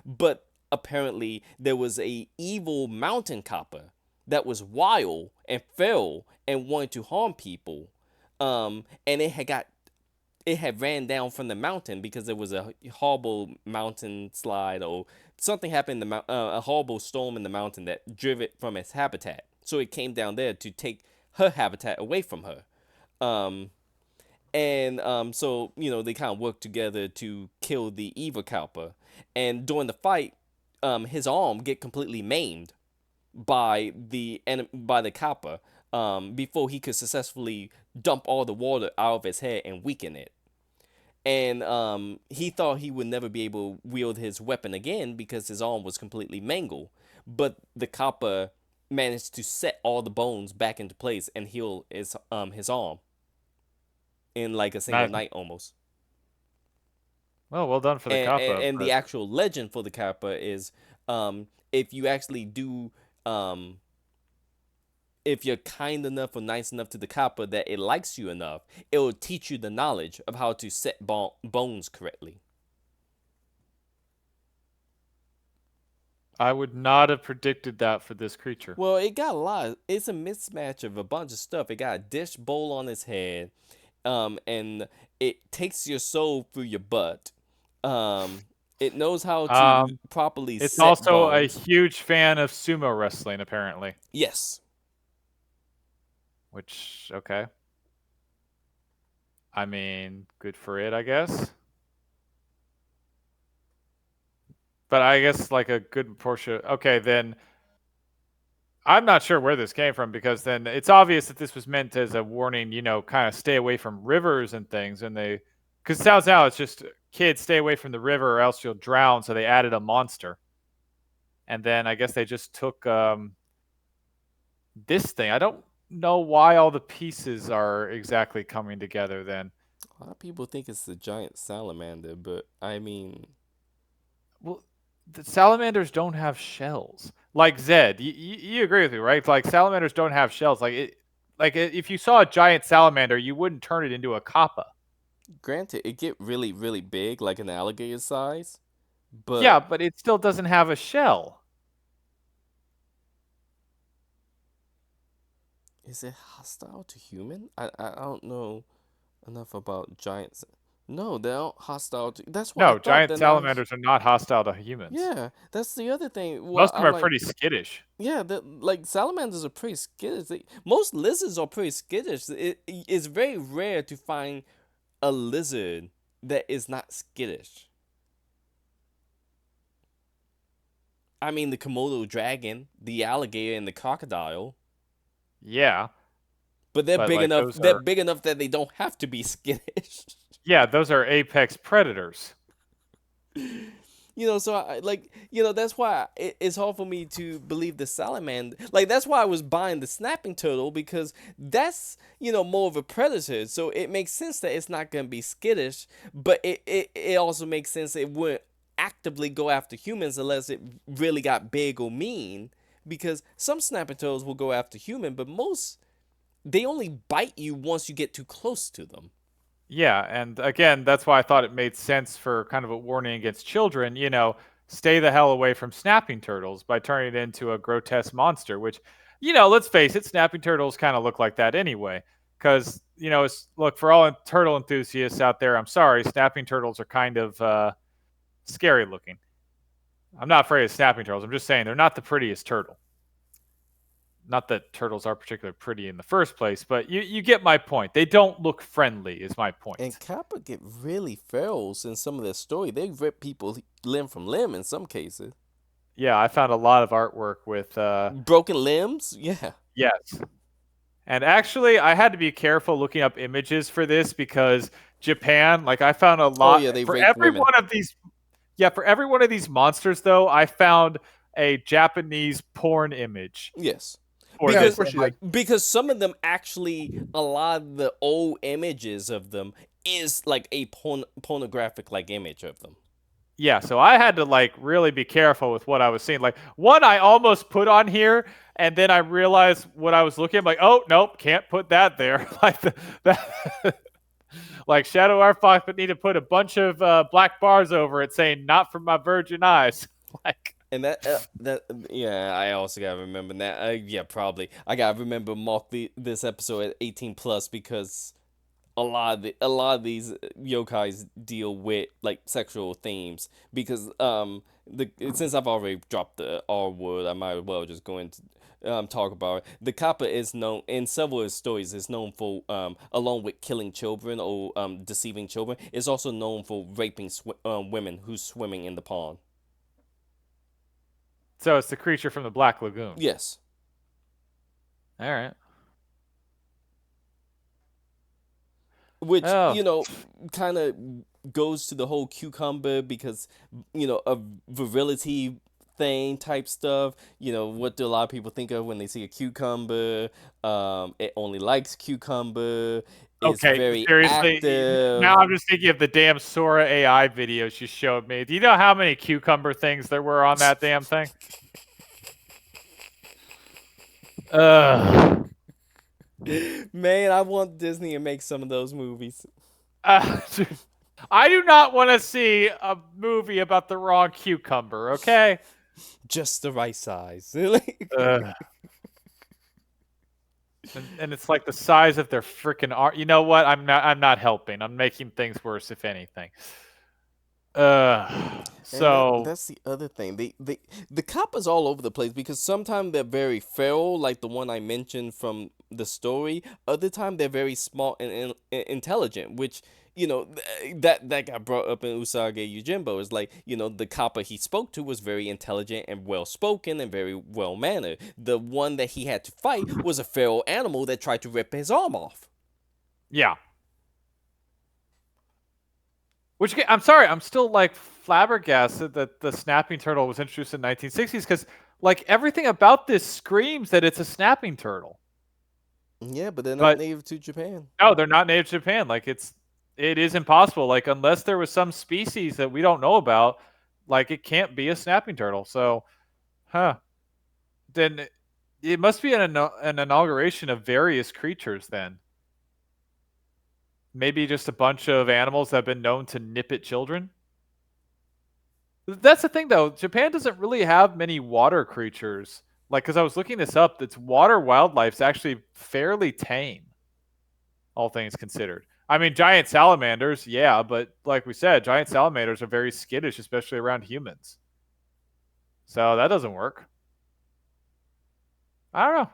But apparently there was a evil mountain kappa that was wild and feral and wanted to harm people. And it had ran down from the mountain because there was a horrible mountain slide or something happened in the a horrible storm in the mountain that drove it from its habitat. So it came down there to take her habitat away from her. Um, so they kind of worked together to kill the evil Kalpa. And during the fight, his arm get completely maimed by the Kappa before he could successfully dump all the water out of his head and weaken it. And he thought he would never be able to wield his weapon again because his arm was completely mangled. But the Kappa managed to set all the bones back into place and heal his arm in like a single Not, night almost. well done for the kappa, And the but actual legend for the Kappa is if you actually do um, if you're kind enough or nice enough to the Kappa that it likes you enough, it will teach you the knowledge of how to set bones correctly. I would not have predicted that for this creature. Well, it got a lot. It's a mismatch of a bunch of stuff. It got a dish bowl on its head, and it takes your soul through your butt. Um, it knows how to Um, properly it's set also a bones. huge fan of sumo wrestling, apparently. Yes. Which, okay. I mean, good for it, I guess. But I guess like a good portion. Okay, then I'm not sure where this came from because then it's obvious that this was meant as a warning, kind of stay away from rivers and things. And because it sounds now it's just kids stay away from the river or else you'll drown. So they added a monster. And then I guess they just took this thing. I don't know why all the pieces are exactly coming together then. A lot of people think it's the giant salamander, but I mean, Well, the salamanders don't have shells. Like Zed, you agree with me, right? Like salamanders don't have shells. If you saw a giant salamander, you wouldn't turn it into a kappa. granted, it get really, really big, like an alligator size, but Yeah, but it still doesn't have a shell. is it hostile to human? I don't know enough about giants. No, they're not hostile to. That's what I No, thought. giant They're not. salamanders are not hostile to humans. Yeah, that's the other thing. Well, Most of them I'm are like, pretty skittish. yeah, like salamanders are pretty skittish. Most lizards are pretty skittish. It's very rare to find a lizard that is not skittish. I mean, the Komodo dragon, the alligator, and the crocodile. Yeah, But they're but big like enough. those They're are big enough that they don't have to be skittish. yeah, those are apex predators. So that's why it's hard for me to believe the salamander. Like, that's why I was buying the snapping turtle, because that's, more of a predator. So it makes sense that it's not going to be skittish, but it also makes sense it wouldn't actively go after humans unless it really got big or mean. Because some snapping turtles will go after human, but most, they only bite you once you get too close to them. Yeah, and again, that's why I thought it made sense for kind of a warning against children, stay the hell away from snapping turtles by turning it into a grotesque monster, which, let's face it, snapping turtles kind of look like that anyway. Because, look, for all turtle enthusiasts out there, I'm sorry, snapping turtles are kind of scary looking. I'm not afraid of snapping turtles. I'm just saying they're not the prettiest turtle. Not that turtles are particularly pretty in the first place, but you get my point. They don't look friendly, is my And point. Kappa get really feral in some of their story. They rip people limb from limb in some cases. Yeah, I found a lot of artwork with Broken limbs? Yeah. yes. And actually, I had to be careful looking up images for this because Japan, like I found a Oh lot yeah, they for rape every women. one of these. Yeah, for every one of these monsters, though, I found a Japanese porn image Yes. for Yeah, of Because this. course And you like, did. some of them actually, a lot of the old images of them is like a pornographic like image of them. yeah, so I had to like really be careful with what I was seeing. Like one I almost put on here, and then I realized what I was looking at. Like, oh nope, can't put that there. Like that, like Shadow Our Fox would need to put a bunch of black bars over it saying "Not for my virgin eyes." Like, And yeah, I also gotta remember that. Yeah, probably I gotta remember mark this episode at 18 plus, because a lot of these yokais deal with like sexual themes, because since I've already dropped the R word, I might as well just go into talk about it. The kappa is known in several of his stories, is known for along with killing children or deceiving children, is also known for raping women who's swimming in the pond. so it's the creature from the Black Lagoon. Yes. All right. Which, Oh, kind of goes to the whole cucumber, because a virility thing type stuff. What do a lot of people think of when they see a cucumber? It only likes cucumber. It's okay. very Seriously, now active. I'm just thinking of the damn Sora AI videos you showed me. Do you know how many cucumber things there were on that damn thing? Ugh. Man, I want Disney to make some of those movies. Uh, I do not want to see a movie about the wrong cucumber. Okay. Just the right size. Ugh. And it's like the size of their freaking arm. You know what? I'm not. I'm not helping. I'm making things worse, if anything. And So that's the other thing. The kappa's all over the place, because sometimes they're very feral, like the one I mentioned from the story. Other time they're very smart and intelligent, which that got brought up in Usage Yojimbo. Is like, the kappa he spoke to was very intelligent and well spoken and very well mannered. The one that he had to fight was a feral animal that tried to rip his arm off. yeah. Which I'm sorry, I'm still like flabbergasted that the snapping turtle was introduced in 1960s because like everything about this screams that it's a snapping turtle. Yeah, but they're not But native to Japan. no, they're not native to Japan. Like it is impossible. Like unless there was some species that we don't know about, like it can't be a snapping turtle. So, huh? Then it must be an inauguration of various creatures. Then maybe just a bunch of animals that have been known to nip at children. That's the thing, though. Japan doesn't really have many water creatures. Like, because I was looking this up, its water wildlife's actually fairly tame, all things considered. I mean, giant salamanders, yeah, but like we said, giant salamanders are very skittish, especially around humans. So that doesn't work. I don't know.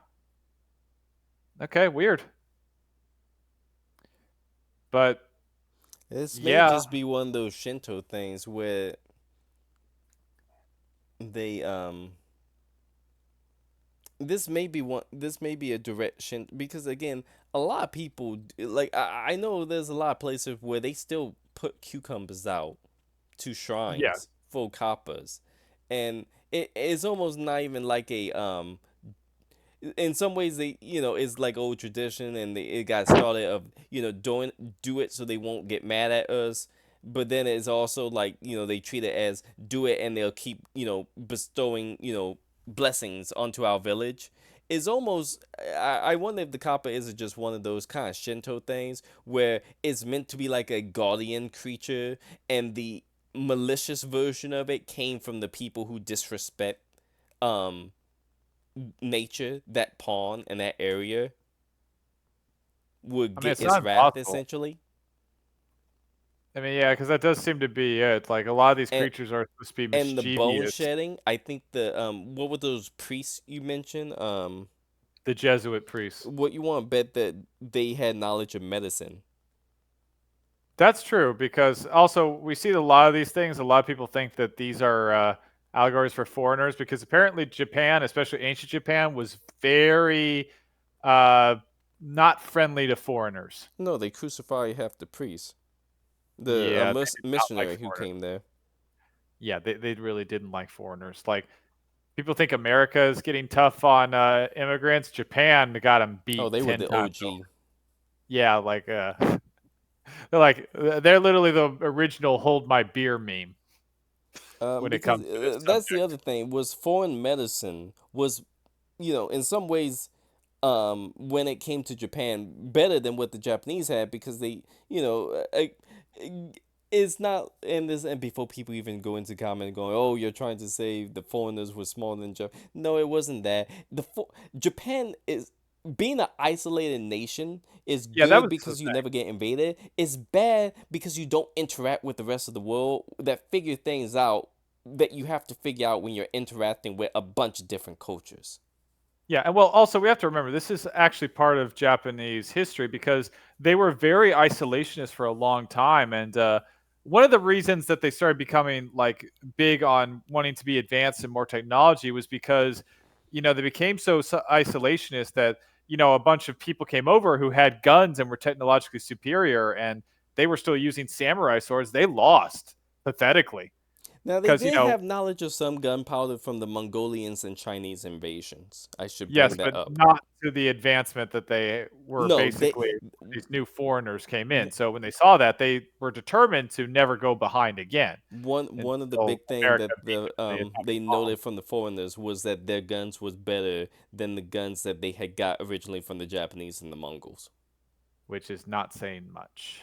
Okay, weird. But This may yeah, just be one of those Shinto things where they this may be a direct Shinto, because again, a lot of people like, I know there's a lot of places where they still put cucumbers out to yeah, shrines. full kappas, and it is almost not even like a in some ways they it's like old tradition and it got started of do it so they won't get mad at us, but then it's also like they treat it as do it and they'll keep bestowing blessings onto our village. It's almost I wonder if the kappa isn't just one of those kind of Shinto things where it's meant to be like a guardian creature, and the malicious version of it came from the people who disrespect um nature, that pawn in that area would I mean, get it's its not wrath impossible. essentially. I mean, yeah, because that does seem to be it. Like a lot of these And creatures are supposed to be the bone mischievous. shedding, I think the what were those priests you mentioned? The Jesuit priests. What you want to bet that they had knowledge of medicine. That's true because also we see a lot of these things. A lot of people think that these are allegories for foreigners because apparently Japan, especially ancient Japan, was very uh, not friendly to foreigners. No, they crucify half the priests. The Yeah, they did not like missionary who foreigners. came there. Yeah, they really didn't like foreigners. Like people think America is getting tough on immigrants. Japan got them Oh, beat they were 10 the times over. OG. Yeah, like they're literally the original "hold my beer" meme when it Because comes to this that's the subject. other thing was foreign medicine was in some ways when it came to Japan better than what the Japanese had because they it's not in this, and before people even go into comment going, oh, you're trying to say the foreigners were smaller than Japan. No, it wasn't that. Japan is being an isolated nation is Yeah, that good was the because you thing. never get invaded. It's bad because you don't interact with the rest of the world that figure things out that you have to figure out when you're interacting with a bunch of different cultures. Yeah, and well, also we have to remember this is actually part of Japanese history because they were very isolationist for a long time, and one of the reasons that they started becoming like big on wanting to be advanced in more technology was because they became so isolationist that a bunch of people came over who had guns and were technologically superior, and they were still using samurai swords. They lost pathetically Now, they because did have knowledge of some gunpowder from the Mongolians and Chinese invasions. I should yes, bring that but up. not to the advancement that they were No, basically these new foreigners came in. So when they saw that, they were determined to never go behind again one of the until big thing America that beat them with the atomic they bomb, noted from the foreigners was that their guns was better than the guns that they had got originally from the Japanese and the Mongols. which is not saying much.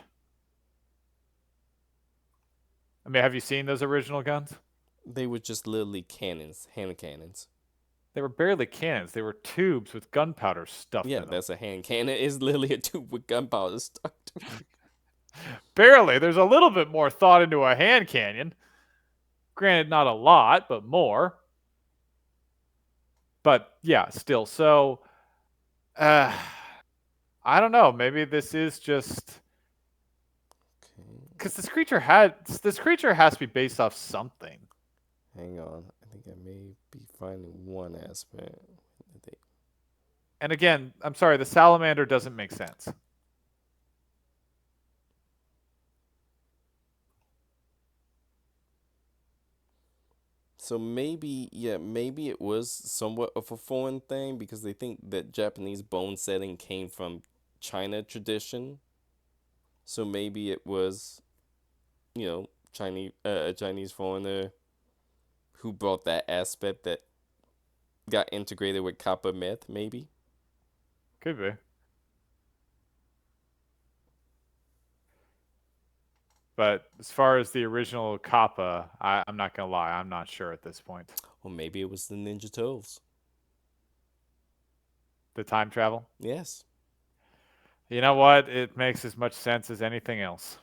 I mean, have you seen those original guns? They were just literally cannons, hand cannons. They were barely cannons. They were tubes with gunpowder stuffed Yeah, in them. that's a hand cannon. It's literally a tube with gunpowder stuck to it. Barely. There's a little bit more thought into a hand cannon. Granted, not a lot, but more. But yeah, still. So, uh, I don't know. Maybe this is just Okay, because this creature has to be based off something. hang on. I think I may be finding one aspect. And again, I'm sorry, the salamander doesn't make sense. So maybe, yeah, maybe it was somewhat of a foreign thing because they think that Japanese bone setting came from China tradition. So maybe it was, a Chinese foreigner who brought that aspect that got integrated with Kappa myth, maybe. Could be. But as far as the original Kappa, I'm not gonna lie, I'm not sure at this point. Or maybe it was the Ninja Turtles. The time travel. Yes. You know what? It makes as much sense as anything else.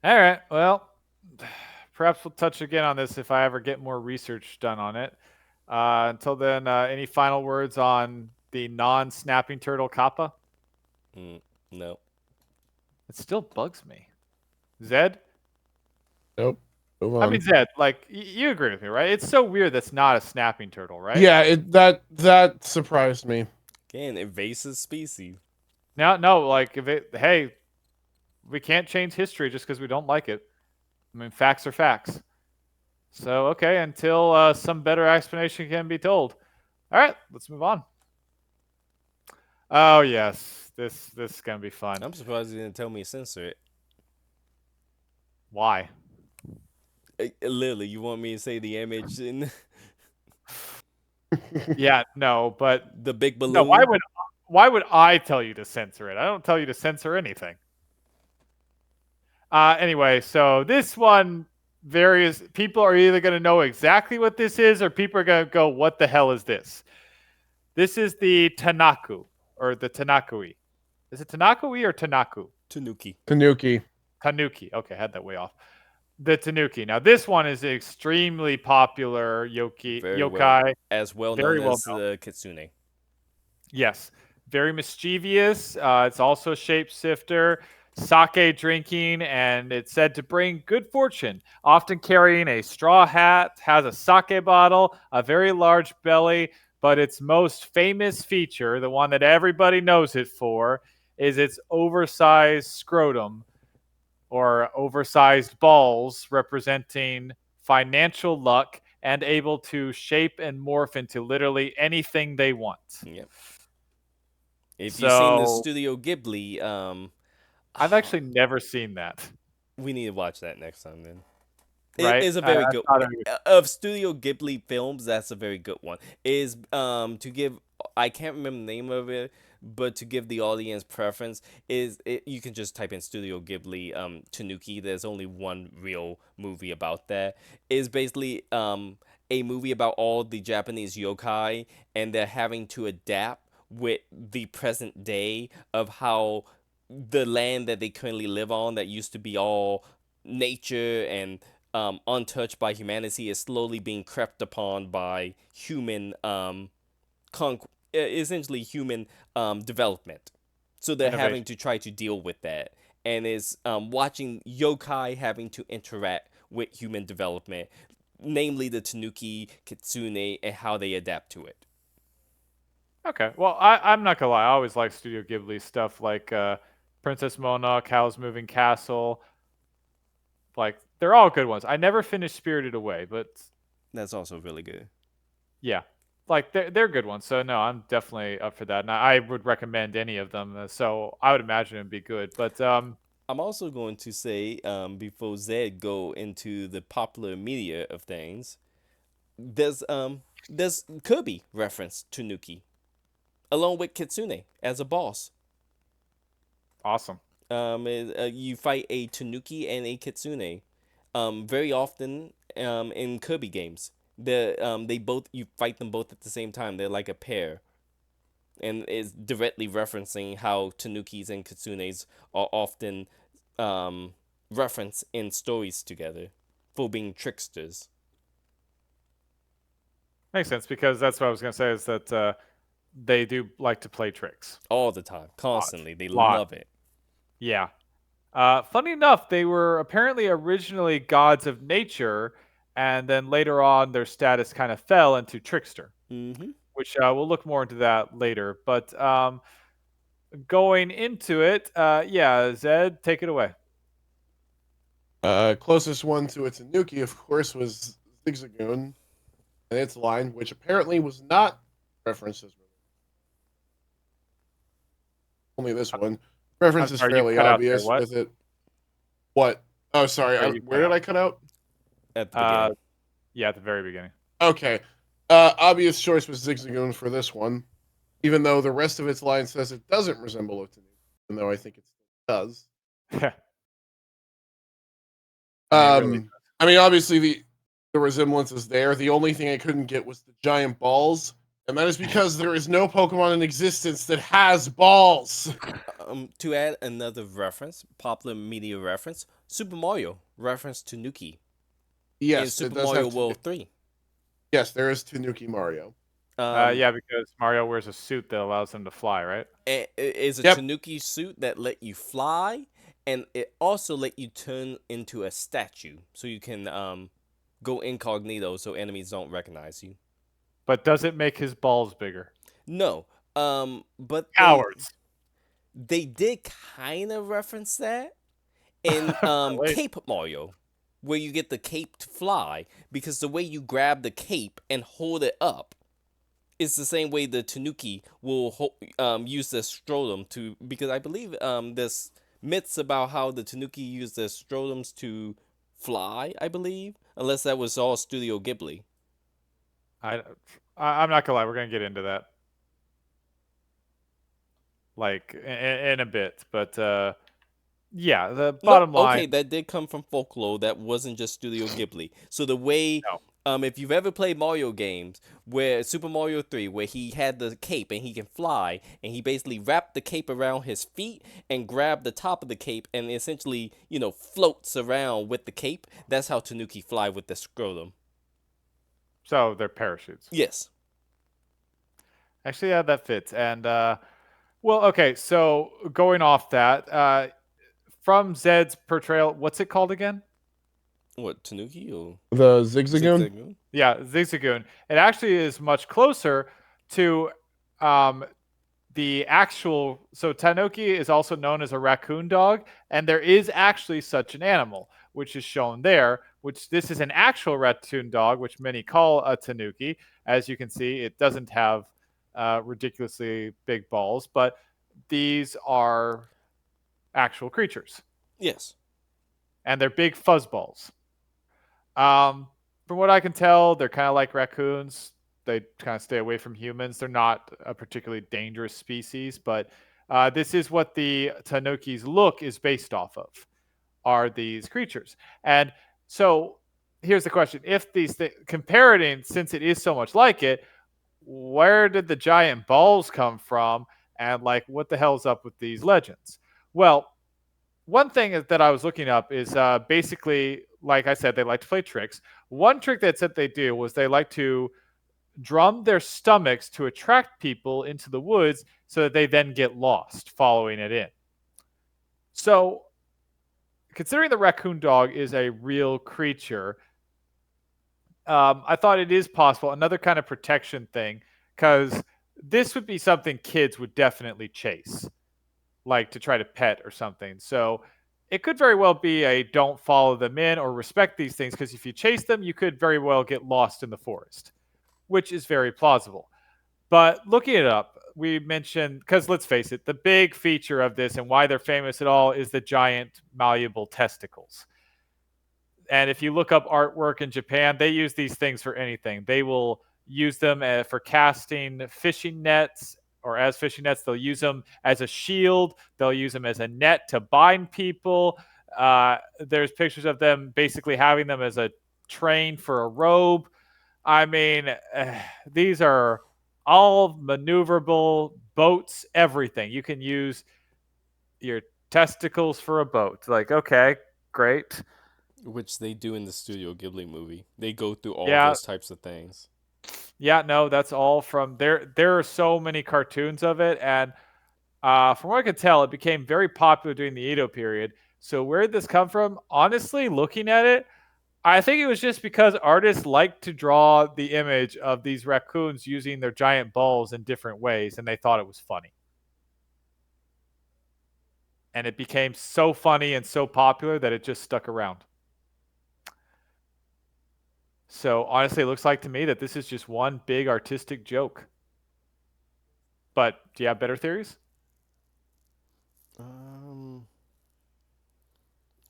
All right. Well, perhaps we'll touch again on this if I ever get more research done on it. Until then, any final words on the non-snapping turtle Kappa? Mm, no. It still bugs me. Zed? Nope. Move I mean, on. Zed, like, you agree with me, right? It's so weird that's not a snapping turtle, right? Yeah, that surprised me. Again, invasive species. No, like, hey, we can't change history just because we don't like it. I mean, facts are facts. So, okay, until some better explanation can be told. All right, let's move on. Oh yes, this is gonna be fun. I'm surprised you didn't tell me to censor it. Why? Literally, you want me to say the image in Yeah, no, but the big no. balloon? Why would I tell you to censor it? I don't tell you to censor anything. Anyway, so this one, various people are either going to know exactly what this is, or people are going to go, "What the hell is this?" This is the Tanaku or the Tanakui. Is it Tanakui or Tanaku? Tanuki. Tanuki. Tanuki. Okay, I had that way off. The Tanuki. Now, this one is extremely popular Very well, yokai, as well very known well as known. Kitsune. Yes, very mischievous. It's also a shapeshifter, sake drinking, and it's said to bring good fortune. Often carrying a straw hat, has a sake bottle, a very large belly, but its most famous feature, the one that everybody knows it for, is its oversized scrotum or oversized balls representing financial luck and able to shape and morph into literally anything they want. Yep. If you've seen the So Studio Ghibli, I've actually never seen that. we need to watch that next time. Then it Right? is a I very good thought it was, of Studio Ghibli films. That's a very good one. Is to give I can't remember the name of it, but to give the audience preference is you can just type in Studio Ghibli Tanuki. There's only one real movie about that. Is basically a movie about all the Japanese yokai and they're having to adapt with the present day of how the land that they currently live on that used to be all nature and untouched by humanity is slowly being crept upon by human essentially human development. So they're having innovation. to try to deal with that, and is watching yokai having to interact with human development, namely the Tanuki, Kitsune, and how they adapt to it. Okay. Well, I'm not gonna lie. I always like Studio Ghibli stuff like Princess Mononoke, Howl's Moving Castle. Like they're all good ones. I never finished Spirited Away, but That's also really good. yeah, like they're good ones. So no, I'm definitely up for that, and I would recommend any of them. So I would imagine it'd be good. But I'm also going to say, before Zed go into the popular media of things, there's Kirby reference to Nuki, along with Kitsune as a boss. awesome. You fight a Tanuki and a Kitsune, very often in Kirby games. They both you fight them both at the same time. They're like a pair, and is directly referencing how Tanukis and Kitsunes are often referenced in stories together for being tricksters Makes sense because that's what I was gonna say is that they do like to play tricks. all the time, Lot. constantly. They Lot. love it. Yeah. Funny enough, they were apparently originally gods of nature, and then later on, their status kind of fell into trickster, Mm-hmm. which we'll look more into that later. But going into it, yeah, Zed, take it away. Closest one to a Tanuki, of course, was Zigzagoon and its line, which apparently was not referenced as only this I- one. I'm Reference is sorry, you sorry, you fairly cut out there. obvious What? with it. What? Oh, I'm sorry. sorry, you Where cut did out. I cut out? At the Uh, beginning. yeah, at the very beginning. Okay. Obvious choice was Zigzagoon for this one, even though the rest of its line says it doesn't resemble a Tanuki, even though I think it still does. I mean, it really. I mean, obviously the resemblance is there. The only thing I couldn't get was the giant balls, and that is because there is no Pokemon in existence that has balls. To add another reference, popular media reference, Super Mario reference to Nuki in Yes, it Super does Mario have World 3. Yes, there is Tanuki Mario. Um, Yeah, because Mario wears a suit that allows him to fly, right? it is a Yep. Tanuki suit that let you fly, and it also let you turn into a statue, so you can go incognito, so enemies don't recognize you. But does it make his balls bigger? No, but Cowards. they did kind of reference that in Really? Cape Mario. where you get the cape to fly, because the way you grab the cape and hold it up is the same way the Tanuki will use their scrotum to, because I believe there's myths about how the Tanuki use their scrotums to fly, I believe, unless that was all Studio Ghibli. I, I'm not gonna lie, we're gonna get into that like in a bit, but yeah, the No, bottom line, okay, that did come from folklore. That wasn't just Studio Ghibli. So the way, no. if you've ever played Mario games, where Super Mario 3, where he had the cape and he can fly, and he basically wrapped the cape around his feet and grabbed the top of the cape and essentially, floats around with the cape. That's how Tanuki fly with the scrotum. So they're parachutes. Yes. Actually, yeah, that fits. And well, okay, so going off that, from Zed's portrayal, what's it called again? What, Tanuki or The Zigzagoon? Zigzagoon? Yeah, Zigzagoon. It actually is much closer to um, the actual. So Tanuki is also known as a raccoon dog, and there is actually such an animal, which is shown there. Which this is an actual raccoon dog, which many call a Tanuki. As you can see, it doesn't have ridiculously big balls, but these are actual creatures, Yes. and they're big fuzzballs. Um, from what I can tell, they're kind of like raccoons. They kind of stay away from humans. They're not a particularly dangerous species, but this is what the Tanuki's look is based off of. Are these creatures? And so here's the question: if these comparing, since it is so much like it, where did the giant balls come from? And like, what the hell's up with these legends? Well, one thing that I was looking up is basically, like I said, they like to play tricks. One trick that said they do was they like to drum their stomachs to attract people into the woods so that they then get lost following it in. So, considering the raccoon dog is a real creature, I thought it is possible, another kind of protection thing, because this would be something kids would definitely chase, like to try to pet or something. So it could very well be a don't follow them in or respect these things, because if you chase them, you could very well get lost in the forest, which is very plausible. But looking it up, we mentioned, because let's face it, the big feature of this and why they're famous at all is the giant malleable testicles. And if you look up artwork in Japan, they use these things for anything. They will use them for casting fishing nets or as fishing nets. They'll use them as a shield. They'll use them as a net to bind people. There's pictures of them basically having them as a train for a robe. I mean, these are all maneuverable boats, everything. You can use your testicles for a boat. Like, okay, great. Which they do in the Studio Ghibli movie. They go through all Yeah, those types of things. yeah, no, that's all from there. There are so many cartoons of it, and from what I could tell, it became very popular during the Edo period. So where did this come from? Honestly, looking at it, I think it was just because artists like to draw the image of these raccoons using their giant balls in different ways, and they thought it was funny. And it became so funny and so popular that it just stuck around. So honestly, it looks like to me that this is just one big artistic joke. But do you have better theories? Um,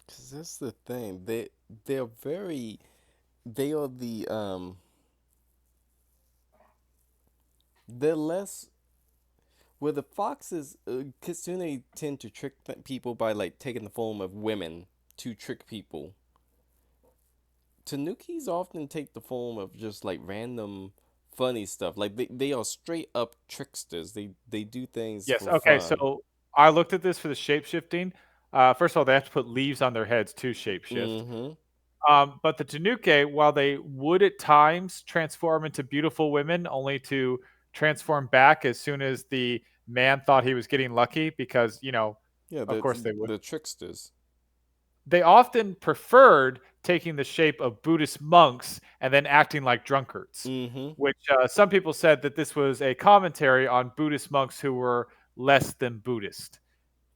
cause that's the thing. They're very they are they're less, where the foxes, Kitsune tend to trick people by like taking the form of women to trick people. Tanukis often take the form of just like random funny stuff. Like they are straight up tricksters. They do things Yes. for Okay. fun. So I looked at this for the shape shifting. First of all, they have to put leaves on their heads to shapeshift. Mm-hmm. But the Tanuki, while they would at times transform into beautiful women, only to transform back as soon as the man thought he was getting lucky, because, Yeah, of course they would. the tricksters. They often preferred taking the shape of Buddhist monks and then acting like drunkards, Mm-hmm. which some people said that this was a commentary on Buddhist monks who were less than Buddhist,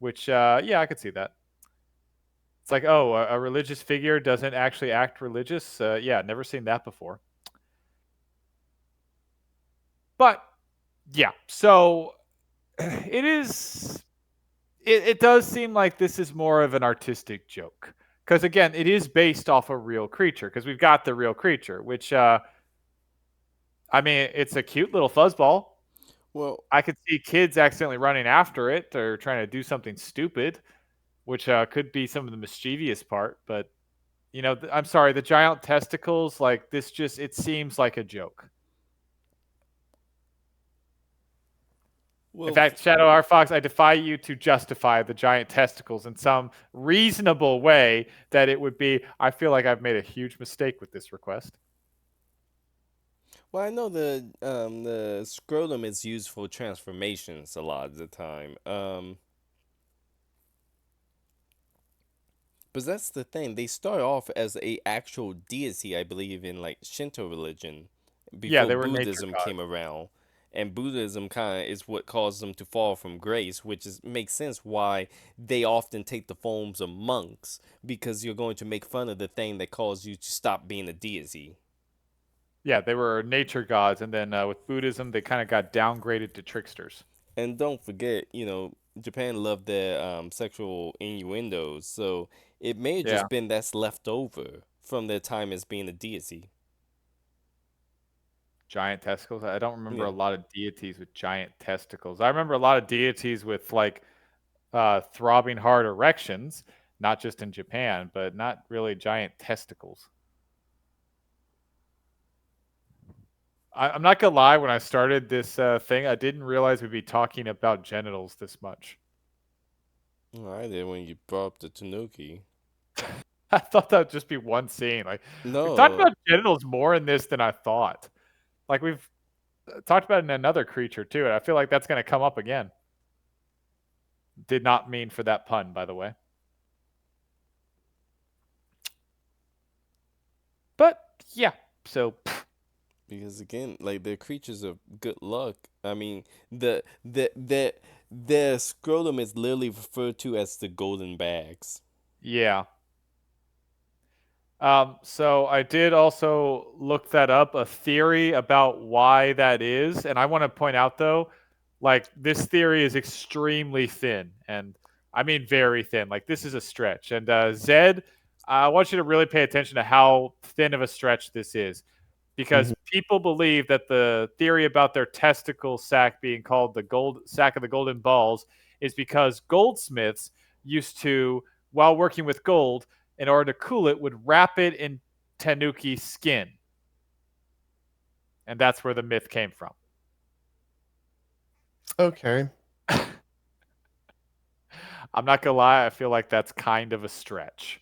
which, yeah, I could see that. It's like, oh, a religious figure doesn't actually act religious. Yeah, never seen that before. But yeah, so it is. It does seem like this is more of an artistic joke because again, it is based off a real creature because we've got the real creature, which I mean, it's a cute little fuzzball. Well, I could see kids accidentally running after it or trying to do something stupid, which could be some of the mischievous part. But I'm sorry, the giant testicles, like this, just it seems like a joke. In well, fact, Shadow R Fox, I defy you to justify the giant testicles in some reasonable way that it would be. I feel like I've made a huge mistake with this request. well, I know the scrotum is used for transformations a lot of the time. But that's the thing. They start off as a actual deity, I believe, in like Shinto religion, Yeah, before they were nature Buddhism came gods. around. And Buddhism kind of is what caused them to fall from grace, which is makes sense why they often take the forms of monks because you're going to make fun of the thing that caused you to stop being a deity. Yeah, they were nature gods, and then with Buddhism, they kind of got downgraded to tricksters. And don't forget, Japan loved their sexual innuendos, so it may have Yeah, just been that's left over from their time as being a deity. giant testicles. I don't remember a Yeah. lot of deities with giant testicles. I remember a lot of deities with like throbbing hard erections, not just in Japan, but not really giant testicles. I'm not gonna lie. When I started this thing, I didn't realize we'd be talking about genitals this much. Oh, I did when you brought up the Tanuki. I thought that would just be one scene. Like we've talked No, about genitals more in this than I thought. Like we've talked about it in another creature too, and I feel like that's gonna come up again. Did not mean for that pun, by the way. But yeah, so because again, like they're creatures of good luck. I mean, the scrotum is literally referred to as the golden bags. yeah. So I did also look that up, a theory about why that is, and I want to point out though, like this theory is extremely thin, and I mean very thin. Like this is a stretch, and Zed, I want you to really pay attention to how thin of a stretch this is, because Mhm. people believe that the theory about their testicle sac being called the gold sack of the golden balls is because goldsmiths used to, while working with gold, in order to cool it, would wrap it in tanuki skin, and that's where the myth came from. Okay, I'm not gonna lie, I feel like that's kind of a stretch,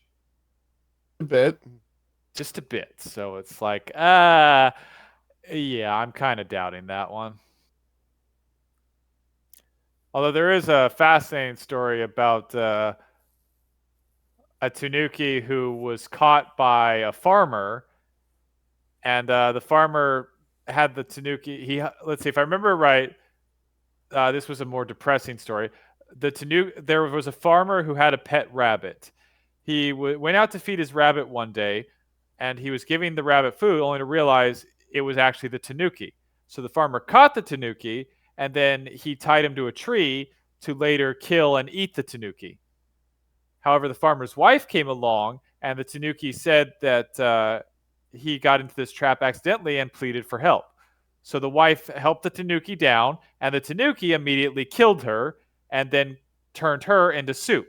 a bit. just a bit. So it's like, yeah, I'm kind of doubting that one. Although there is a fascinating story about a tanuki who was caught by a farmer, and the farmer had the tanuki. He let's see if I remember right. This was a more depressing story. There was a farmer who had a pet rabbit. He went out to feed his rabbit one day, and he was giving the rabbit food, only to realize it was actually the tanuki. So the farmer caught the tanuki, and then he tied him to a tree to later kill and eat the tanuki. However, the farmer's wife came along, and the tanuki said that he got into this trap accidentally and pleaded for help. So the wife helped the tanuki down, and the tanuki immediately killed her and then turned her into soup,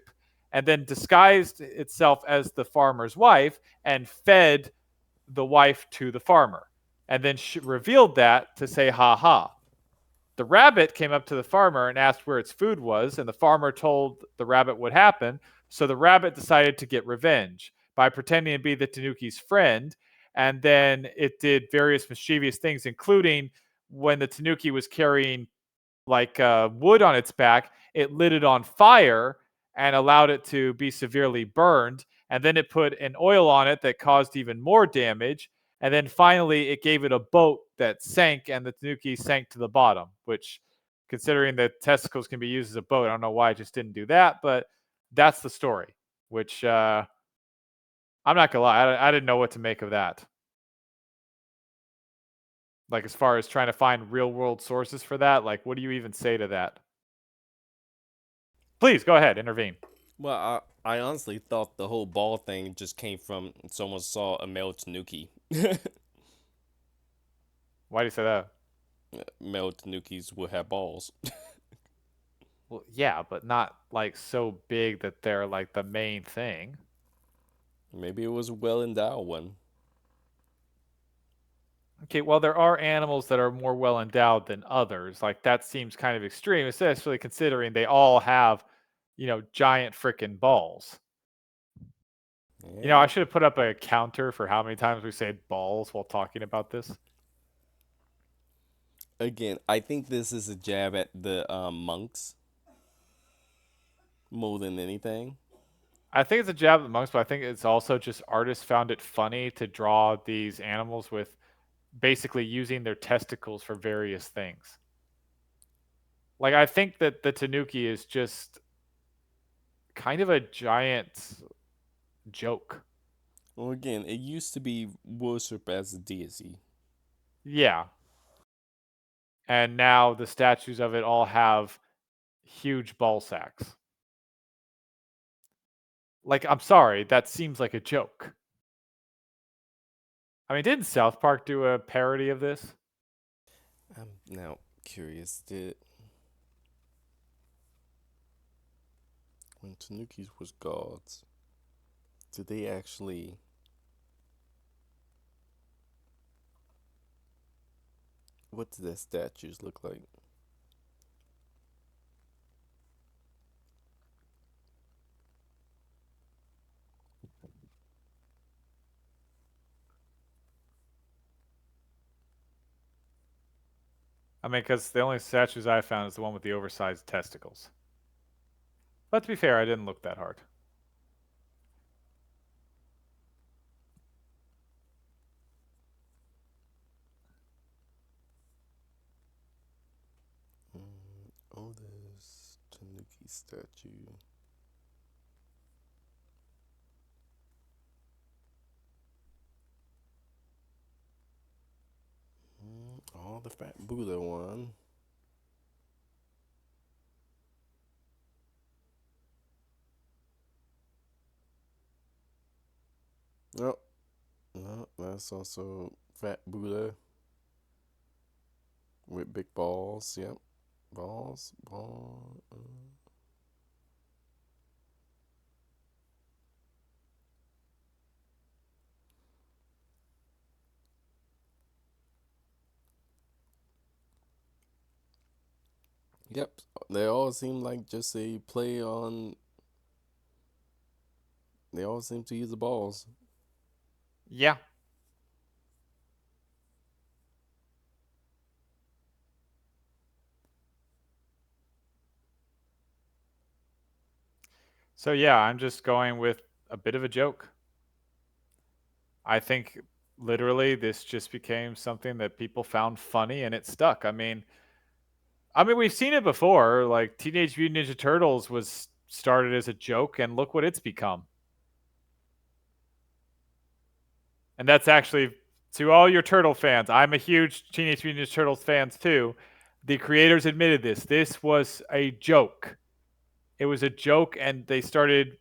and then disguised itself as the farmer's wife and fed the wife to the farmer, and then revealed that to say, ha ha. The rabbit came up to the farmer and asked where its food was, and the farmer told the rabbit what happened. So the rabbit decided to get revenge by pretending to be the tanuki's friend, and then it did various mischievous things, including when the tanuki was carrying like wood on its back, it lit it on fire and allowed it to be severely burned. And then it put an oil on it that caused even more damage. And then finally, it gave it a boat that sank, and the tanuki sank to the bottom. Which, considering that testicles can be used as a boat, I don't know why it just didn't do that, but that's the story. which I'm not gonna lie, I didn't know what to make of that. Like as far as trying to find real world sources for that, like what do you even say to that? Please go ahead, intervene. Well, I honestly thought the whole ball thing just came from someone saw a male tanuki. Why do you say that? Male tanukis will have balls. Well, yeah, but not like so big that they're like the main thing. Maybe it was a well endowed one. Okay, well, there are animals that are more well endowed than others. Like that seems kind of extreme, especially considering they all have, giant freaking balls. Yeah. I should have put up a counter for how many times we say balls while talking about this. Again, I think this is a jab at the monks more than anything. I think it's a jab at the monks, but I think it's also just artists found it funny to draw these animals with basically using their testicles for various things. Like I think that the tanuki is just kind of a giant joke. Well, again, it used to be worshipped as a deity. Yeah. And now the statues of it all have huge ball sacks. Like, I'm sorry, that seems like a joke. I mean, didn't South Park do a parody of this? I'm now curious. Did when tanukis was gods, did they actually? What did their statues look like? I mean, because the only statues I found is the one with the oversized testicles. But to be fair, I didn't look that hard. Oldest tanuki statue. Oh, the fat Buddha one. No, no, that's also fat Buddha with big balls. Yep, balls, ball. Yep, they all seem like just a play on. They all seem to use the balls. Yeah. So, yeah, I'm just going with a bit of a joke. I think literally this just became something that people found funny and it stuck. I mean, we've seen it before. Like Teenage Mutant Ninja Turtles was started as a joke, and look what it's become. And that's actually to all your turtle fans. I'm a huge Teenage Mutant Ninja Turtles fans too. The creators admitted this. This was a joke. It was a joke, and they started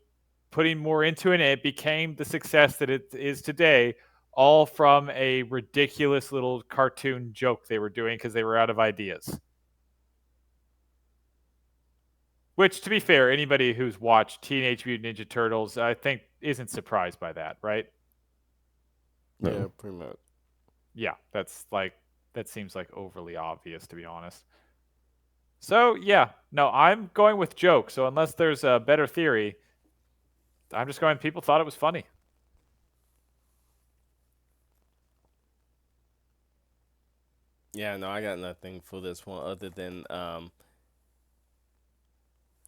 putting more into it, and it became the success that it is today. All from a ridiculous little cartoon joke they were doing because they were out of ideas. Which, to be fair, anybody who's watched Teenage Mutant Ninja Turtles, I think, isn't surprised by that, right? Yeah, No. pretty much. Yeah, that seems like overly obvious, to be honest. So, yeah, no, I'm going with joke. So, unless there's a better theory, I'm just going, people thought it was funny. Yeah, no, I got nothing for this one other than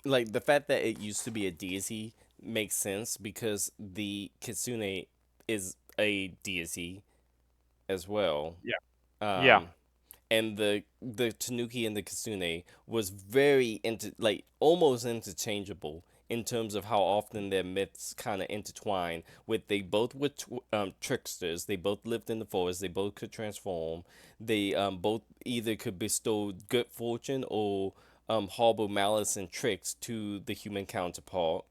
like the fact that it used to be a deity makes sense because the kitsune is a deity as well. Yeah. Yeah. Um, and the tanuki and the kitsune was very into like almost interchangeable in terms of how often their myths kind of intertwine. With they both were tricksters. They both lived in the forest. They both could transform. They both either could bestow good fortune or horrible malice and tricks to the human counterpart.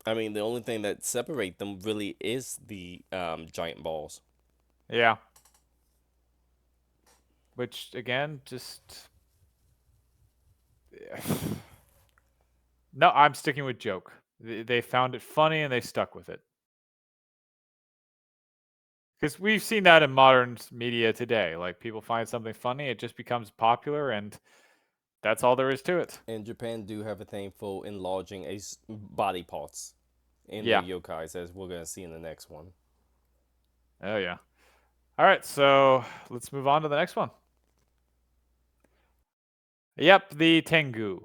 I mean, the only thing that separate them really is the giant balls. Yeah. Which again, just no. I'm sticking with joke. They found it funny and they stuck with it. Because we've seen that in modern media today. Like people find something funny, it just becomes popular, and that's all there is to it. And Japan do have a thing for enlarging body parts in their Yeah. yokais, as we're gonna see in the next one. Oh yeah. All right, so let's move on to the next one. Yep, the Tengu.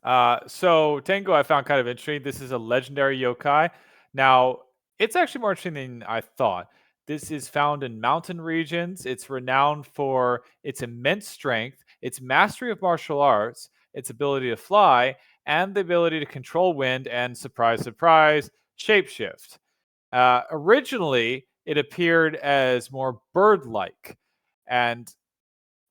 So Tengu I found kind of interesting. This is a legendary yokai. Now, it's actually more interesting than I thought. This is found in mountain regions. It's renowned for its immense strength, its mastery of martial arts, its ability to fly, and the ability to control wind and surprise, surprise, shapeshift. Originally, it appeared as more bird-like, and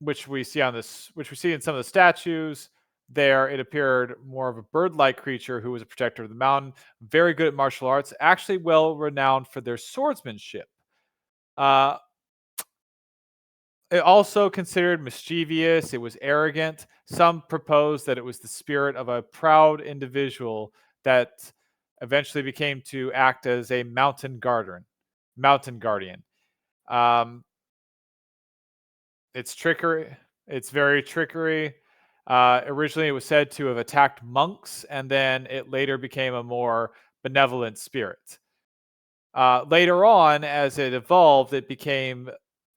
which we see in some of the statues. There, it appeared more of a bird-like creature who was a protector of the mountain, very good at martial arts, actually well renowned for their swordsmanship. Uh, it also considered mischievous. It was arrogant. Some proposed that it was the spirit of a proud individual that eventually became to act as a mountain guardian. Mountain guardian. Um, It's trickery. It's very trickery. Originally, it was said to have attacked monks, and then it later became a more benevolent spirit. Later on, as it evolved, it became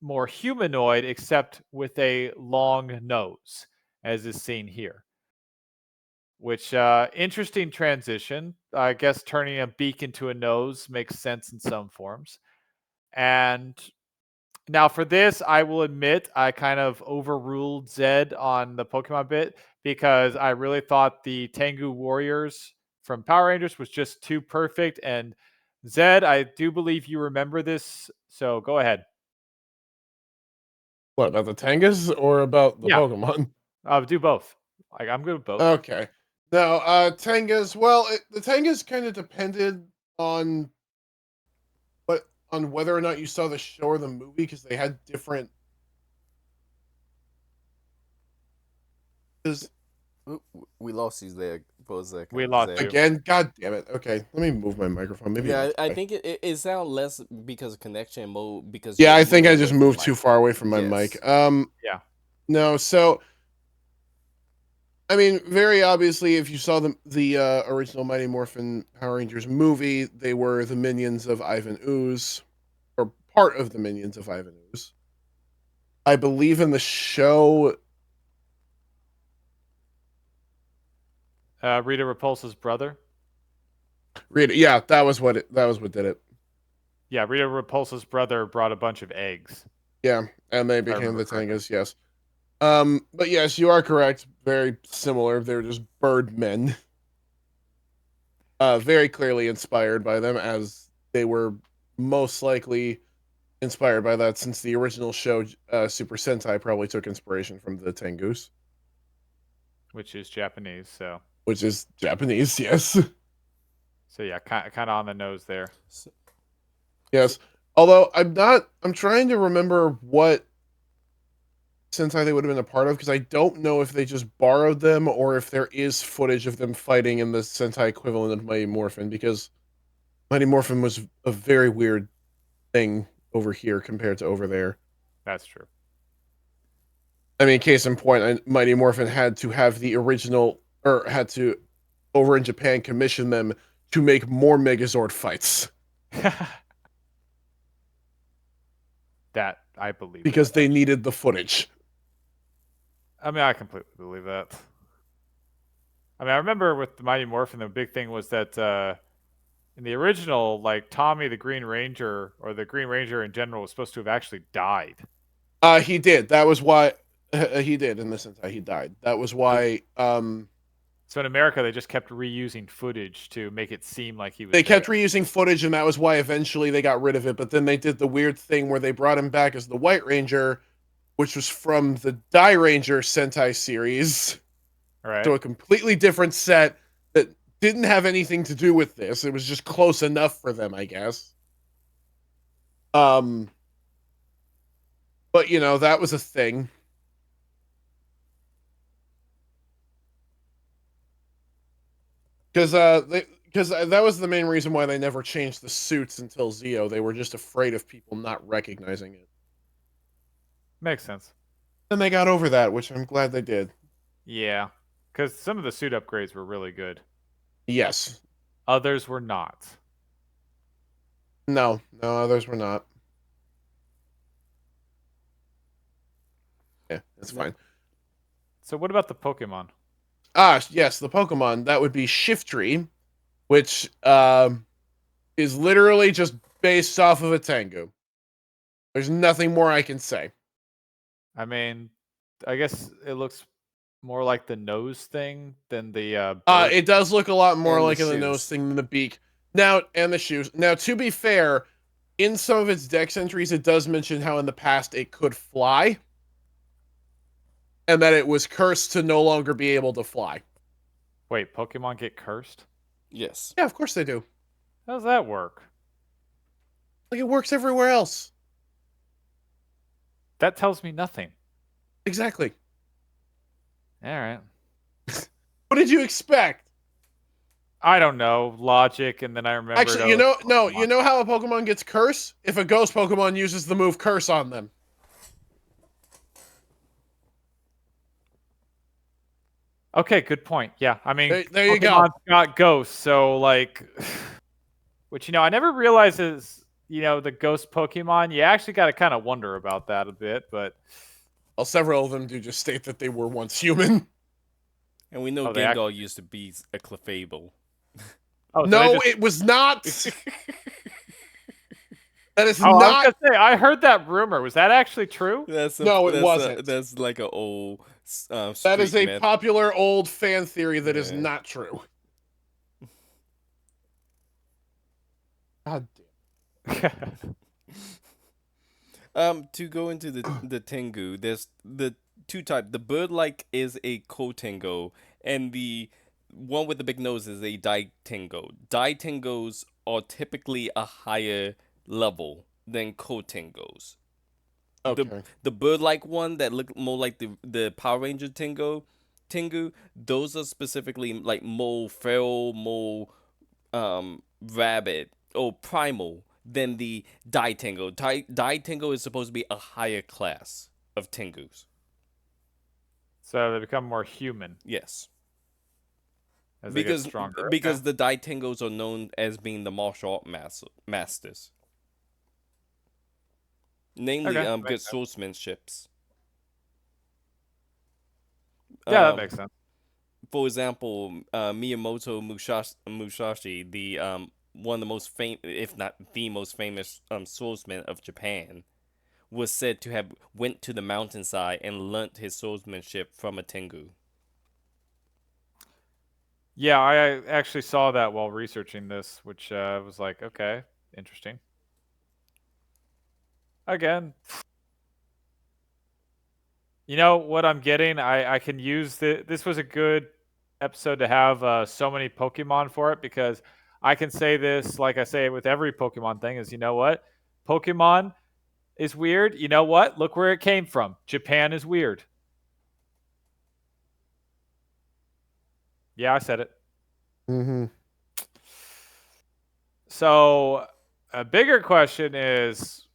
more humanoid, except with a long nose, as is seen here. Which interesting transition. I guess turning a beak into a nose makes sense in some forms. And now, for this, I will admit I kind of overruled Zed on the Pokemon bit because I really thought the Tengu Warriors from Power Rangers was just too perfect. And Zed, I do believe you remember this, so go ahead. What about the Tangas or about the Yeah, Pokemon? do both. I'm good with both. Okay. Now, Tangas. Well, the Tangas kind of depended on on whether or not you saw the show or the movie because they had different. Because We lost you there for a We second, lost Zed. you. again, god damn it. Okay, let me move my microphone. Maybe Yeah, that's I why. think it sounds less because of connection mode because Yeah, you're I think moving I away just from the moved too mic. far away from my mic. Yes. Yeah. No. So, I mean, very obviously, if you saw the original Mighty Morphin Power Rangers movie, they were the minions of Ivan Ooze, or part of the minions of Ivan Ooze. I believe in the show. Rita Repulsa's brother. Read it. Yeah, that was what did it. Yeah, Rita Repulsa's brother brought a bunch of eggs, Yeah, and they if I became remember the correctly. Tangas. Yes. But yes, you are correct. Very similar. They're just bird men. Very clearly inspired by them, as they were most likely inspired by that, since the original show, Super Sentai, probably took inspiration from the Tengus, Which is Japanese, which is Japanese. Yes, so yeah, kind of on the nose there. So, so yes. Although I'm not, I'm trying to remember what Sentai they would have been a part of because I don't know if they just borrowed them or if there is footage of them fighting in the Sentai equivalent of Mighty Morphin because Mighty Morphin was a very weird thing over here compared to over there. That's true. I mean, case in point, Mighty Morphin had to have the original, or had to, over in Japan, commission them to make more Megazord fights That I believe because that. they needed the footage. I mean, I completely believe that. I mean, I remember with the Mighty Morphin, the big thing was that in the original, like Tommy the Green Ranger or the Green Ranger in general was supposed to have actually died. He did. That was why. He did in the Sentai. He died. That was why So in America, they just kept reusing footage to make it seem like he was they there. kept reusing footage, and that was why eventually they got rid of it. But then they did the weird thing where they brought him back as the White Ranger, which was from the Die Ranger Sentai series. All right. So a completely different set that didn't have anything to do with this. It was just close enough for them, I guess. Um, but that was a thing. Because that was the main reason why they never changed the suits until Zeo. They were just afraid of people not recognizing it. Makes sense. And they got over that, which I'm glad they did. Yeah, because some of the suit upgrades were really good. Yes. Others were not. No, others were not. Yeah, that's fine. So what about the Pokemon? Yes, the Pokemon. That would be Shiftry, which is literally just based off of a Tengu. There's nothing more I can say. I mean, I guess it looks more like the nose thing than the It does look a lot more And the like the nose shoes. thing than the beak. Now, and the shoes. Now, to be fair, in some of its dex entries, it does mention how in the past it could fly, and that it was cursed to no longer be able to fly. Wait, Pokemon get cursed? Yes. Yeah, of course they do. How does that work? Like it works everywhere else. That tells me nothing. Exactly. All right. What did you expect? I don't know logic, and then I remembered. Actually, you know how a Pokemon gets curse? If a ghost Pokemon uses the move curse on them. Okay, good point. Yeah, I mean, There you go. Pokemon's got ghosts, so like, which I never realized is the ghost Pokemon. You actually got to kind of wonder about that a bit, but Well, several of them do just state that they were once human. And we know Oh, they Gengar used to be a Clefable. oh, so No, just, it was not. That is oh, I was not. gonna say I heard that rumor. Was that actually true? No, it wasn't. That's like an old That is street a myth. popular old fan theory that is Yeah. not true. God damn. To go into the Tengu, there's the two type. The bird-like is a Kotengo, and the one with the big nose is a Daitengo. Daitengos are typically a higher level than Kotengos. The Okay. the bird-like one that look more like the Power Ranger Tengu, those are specifically like more feral, more rabid or primal than the Daitengo. Daitengo is supposed to be a higher class of Tengus. So they become more human Yes. as they get Because stronger. because Okay. the Daitengos are known as being the martial art masters. Namely, Okay, good makes sense. swordsmanships. Yeah, that makes sense. For example, Miyamoto Musashi, the one of the most famous, if not the most famous, swordsman of Japan, was said to have went to the mountainside and learnt his swordsmanship from a Tengu. Yeah, I actually saw that while researching this, which was like, okay, interesting. Again, you know what I'm getting? I can use this was a good episode to have so many Pokemon for it because I can say this like I say with every Pokemon thing is you know what? Pokemon is weird. You know what? Look where it came from. Japan is weird. Yeah, I said it. Mm-hmm. So a bigger question is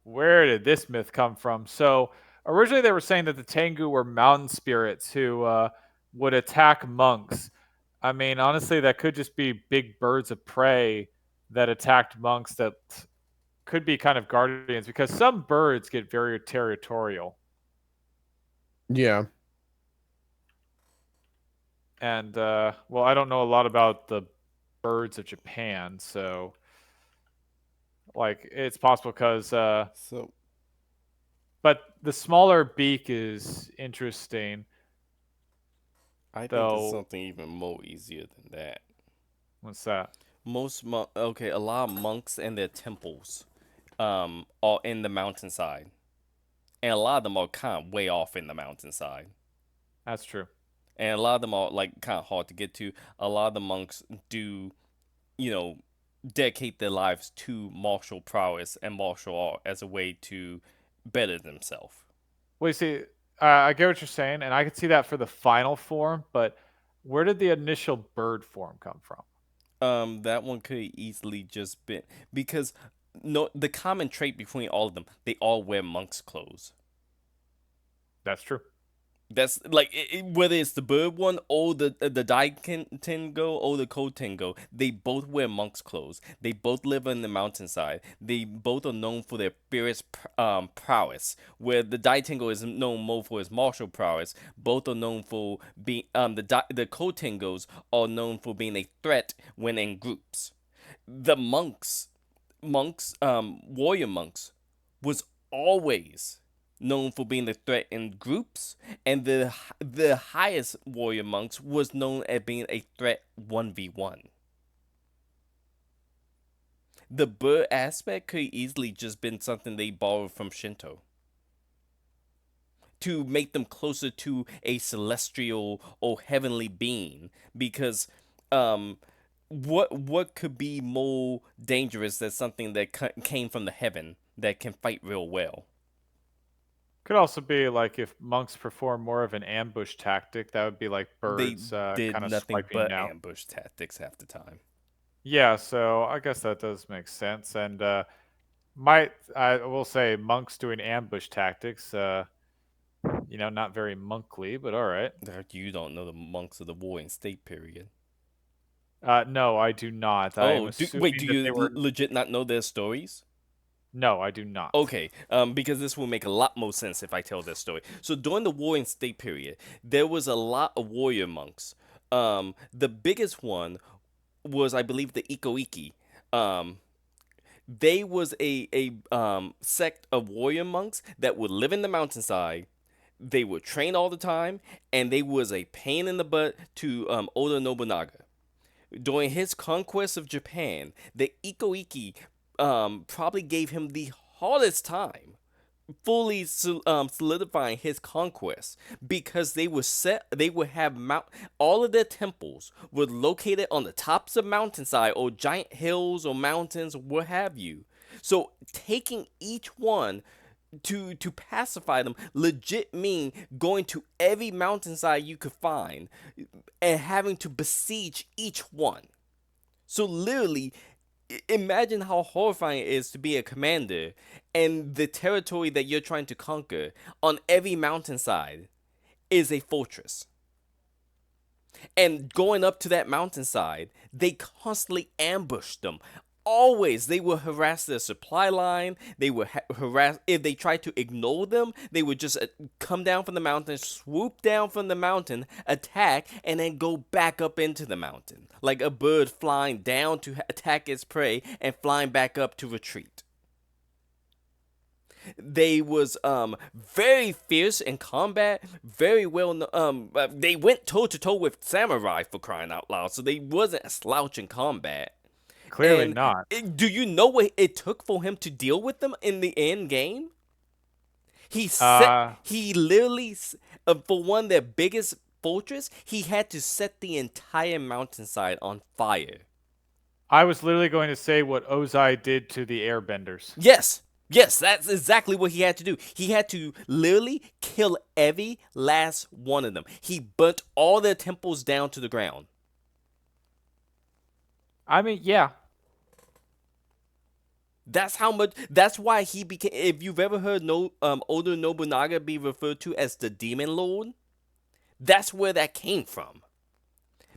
where did this myth come from? So originally they were saying that the Tengu were mountain spirits who would attack monks. I mean, honestly, that could just be big birds of prey that attacked monks that could be kind of guardians because some birds get very territorial. Yeah. And well, I don't know a lot about the birds of Japan, so like it's possible because So But the smaller beak is interesting, I think it's though. something even more easier than that. What's that? Okay, a lot of monks and their temples, are in the mountainside, and a lot of them are kind of way off in the mountainside, That's true. and a lot of them are like kind of hard to get to. A lot of the monks do, you know, dedicate their lives to martial prowess and martial art as a way to better themselves. Well, you see, I get what you're saying, and I could see that for the final form, but where did the initial bird form come from? That one could easily just been because no, the common trait between all of them, they all wear monk's clothes. That's true. That's like whether it's the bird one or the Daikintingo or the Kotengo, they both wear monk's clothes. They both live in the mountainside. They both are known for their fierce prowess. Where the Daitingo is known more for his martial prowess, both are known for being the Kotengos are known for being a threat when in groups. The warrior monks was always known for being a threat in groups, and the highest warrior monks was known as being a threat 1v1. The bird aspect could easily just been something they borrowed from Shinto to make them closer to a celestial or heavenly being, because um what could be more dangerous than something that came from the heaven that can fight real well? Could also be like if monks perform more of an ambush tactic, that would be like They birds did kind of nothing swiping but out. ambush tactics half the time. Yeah, so I guess that does make sense. And might I will say monks doing ambush tactics, not very monkly, but all right. You don't know the monks of the Warring State period. No, I do not. I am Oh, wait, assuming do that you they were. legit not know their stories? No, I do not. Okay, because this will make a lot more sense if I tell this story. So during the Warring State period, there was a lot of warrior monks. The biggest one was, I believe, the Ikoiki. Um, they was a sect of warrior monks that would live in the mountainside. They would train all the time, and they was a pain in the butt to Oda Nobunaga. During his conquest of Japan, the Ikoiki probably gave him the hardest time fully solidifying his conquest, because they would have all of their temples were located on the tops of mountainside or giant hills or mountains, what have you. So taking each one to pacify them legit mean going to every mountainside you could find and having to besiege each one. So literally, imagine how horrifying it is to be a commander and the territory that you're trying to conquer on every mountainside is a fortress. And going up to that mountainside, they constantly ambush them. Always, they would harass their supply line. They would harass. If they tried to ignore them, they would just come down from the mountain, swoop down from the mountain, attack, and then go back up into the mountain. Like a bird flying down to attack its prey and flying back up to retreat. They was very fierce in combat, very well. They went toe to toe with samurai, for crying out loud. So they wasn't a slouch in combat. Clearly And not. do you know what it took for him to deal with them in the end game? Uh, He literally, for one of their biggest fortress, he had to set the entire mountainside on fire. I was literally going to say what Ozai did to the Airbenders. Yes, yes, that's exactly what he had to do. He had to literally kill every last one of them. He burnt all their temples down to the ground. I mean, yeah. That's how much. That's why he became. If you've ever heard Oda Nobunaga be referred to as the Demon Lord, that's where that came from.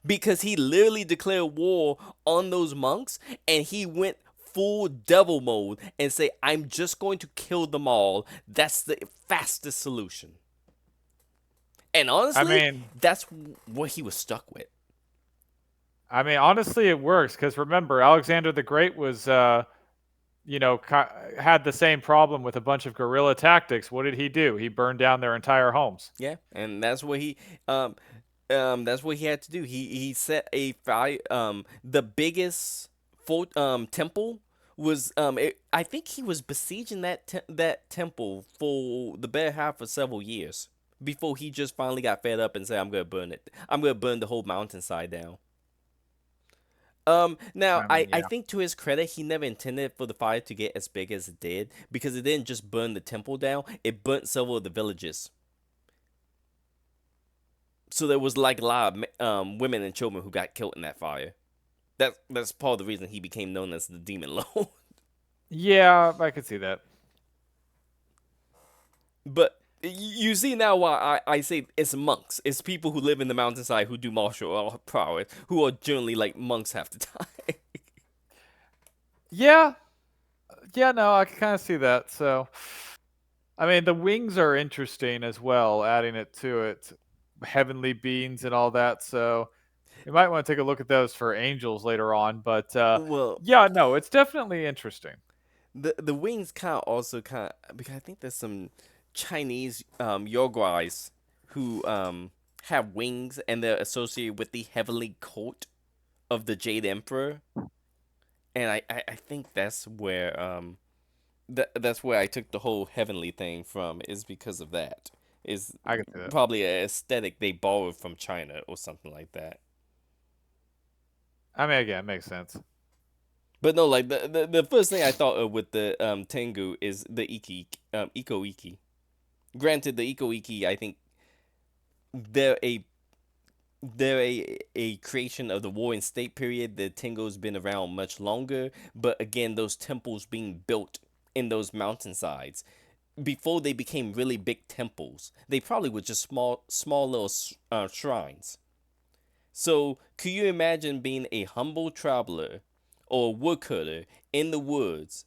Because he literally declared war on those monks, and he went full devil mode and say, "I'm just going to kill them all. That's the fastest solution." And I honestly, mean, that's what he was stuck with. honestly, it works because remember, Alexander the Great was had the same problem with a bunch of guerrilla tactics. What did he do? He burned down their entire homes. Yeah, and um that's what he had to do. He set a fire. The biggest temple was I think he was besieging that temple for the better half of several years before he just finally got fed up and said, "I'm gonna burn it. I'm gonna burn the whole mountainside down." Now I I mean, I yeah, think to his credit, he never intended for the fire to get as big as it did because it didn't just burn the temple down; it burnt several of the villages. So there was like a lot of women and children who got killed in that fire. That's part of the reason he became known as the Demon Lord. yeah, I could see that. But you see now why I say it's monks. It's people who live in the mountainside who do martial prowess, who are generally like monks half the time. Yeah, yeah, no, I can kind of see that. So, I mean, the wings are interesting as well, adding it to it, heavenly beings and all that. So, you might want to take a look at those for angels later on. But Well, yeah, no, it's definitely interesting. the wings kind of because I think there's some Chinese yogais who have wings and they're associated with the heavenly court of the Jade Emperor, and I think that's where I took the whole heavenly thing from is because of that. Is I can see that. probably an aesthetic they borrowed from China or something like that. I mean, again, it makes sense. But no, like the first thing I thought of with the Tengu is the Iko Iki. Granted, the Iko Iki, I think they're a they're a creation of the War and State period. The Tengu's been around much longer, but again, those temples being built in those mountainsides before they became really big temples, they probably were just small little shrines. So, could you imagine being a humble traveler or a woodcutter in the woods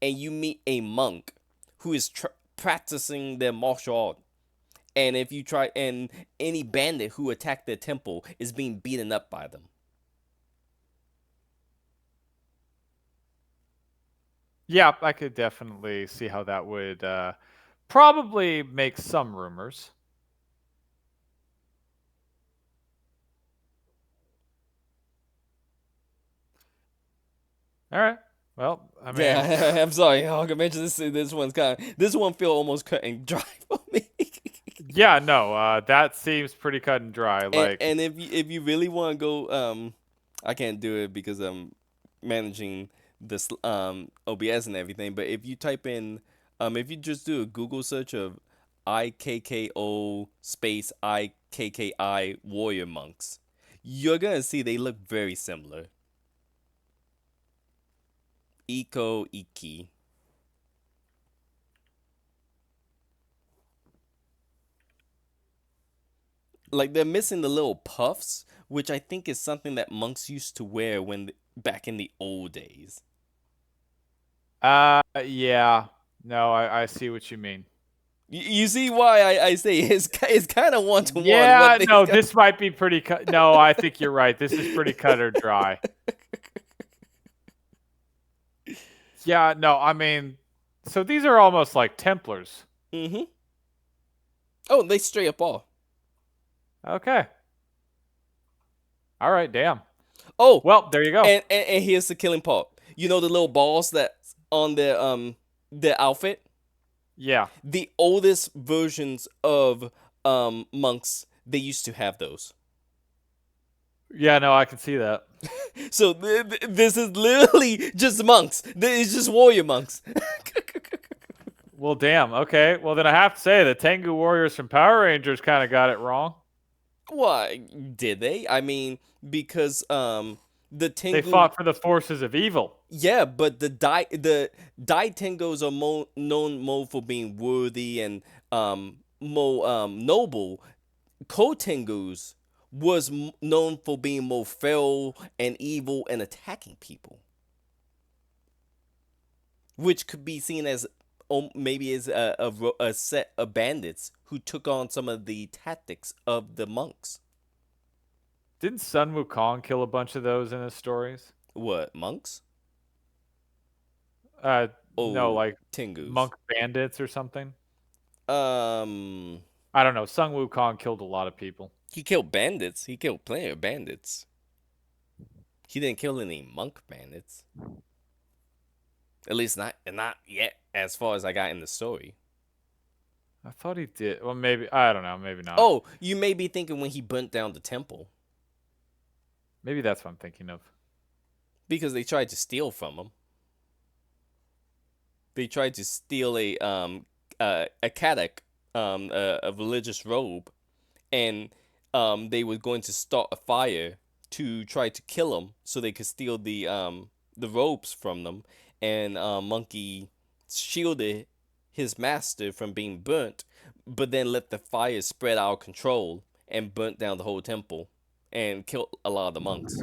and you meet a monk who is practicing their martial art? And if you try, and any bandit who attacked their temple is being beaten up by them. Yeah, I could definitely see how that would probably make some rumors. All right. Well, I mean, Yeah, I'm sorry. I can mention this one feel almost cut and dry for me. yeah, no, that seems pretty cut and dry. and Like, and if you really want to go, I can't do it because I'm managing this OBS and everything. But if you type in, if you just do a Google search of IKKO space IKKI warrior monks, you're gonna see they look very similar. Iko Iki. Like they're missing the little puffs, which I think is something that monks used to wear back in the old days. yeah, no, I see what you mean. You see why I say it's kind of one to one what Yeah, they no, got. this might be pretty cut. No, I think you're right. This is pretty cut or dry. Yeah, no, I mean, so these are almost like Templars. Mm-hmm. Oh, they straight up are. Okay. All right, damn. Oh, Well, there you go. and here's the killing part. You know the little balls that's on their outfit. Yeah. The oldest versions of monks they used to have those. Yeah, no, I can see that. So this is literally just monks. It's just warrior monks. Well, damn. Okay. Well, then I have to say the Tengu Warriors from Power Rangers kind of got it wrong. Why did they? I mean, because the They Tengu, fought for the forces of evil. yeah, but the Dai Tengos are known more for being worthy and more noble. Ko Tengus was known for being more feral and evil and attacking people, which could be seen as maybe as a set of bandits who took on some of the tactics of the monks. Didn't Sun Wukong kill a bunch of those in his stories? What monks? No, Oh, like Tengus. monk bandits or something. Um, I don't know. Sun Wukong killed a lot of people. he killed bandits. He killed plenty of bandits. He didn't kill any monk bandits. At least not yet, as far as I got in the story. I thought he did. Well, maybe I don't know. Maybe not. Oh, you may be thinking when he burnt down the temple Maybe that's what I'm thinking of. because they tried to steal from him. They tried to steal a kadak, a religious robe, and they were going to start a fire to try to kill him so they could steal the robes from them. And Monkey shielded his master from being burnt, but then let the fire spread out of control and burnt down the whole temple and killed a lot of the monks.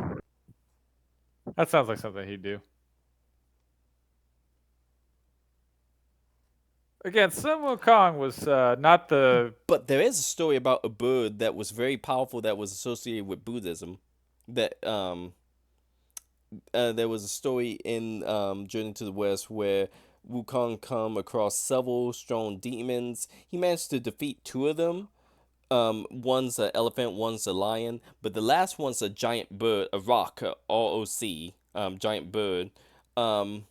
That sounds like something he'd do. Again, Sun Wukong was not the. But there is a story about a bird that was very powerful that was associated with Buddhism. That there was a story in Journey to the West where Wukong come across several strong demons. He managed to defeat two of them. One's an elephant, one's a lion, but the last one's a giant bird, a roc, ROC, giant bird. Um,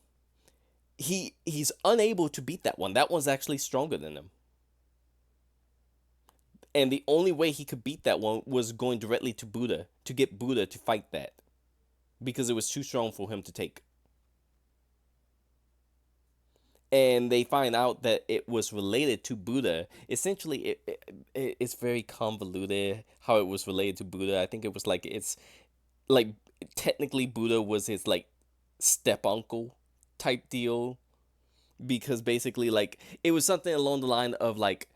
he's unable to beat that one. That one's actually stronger than him. And the only way he could beat that one was going directly to Buddha to get Buddha to fight that because it was too strong for him to take. And they find out that it was related to Buddha. Essentially, it's very convoluted how it was related to Buddha. I think it was like it's like technically Buddha was his like step uncle type deal because basically like it was something along the line of like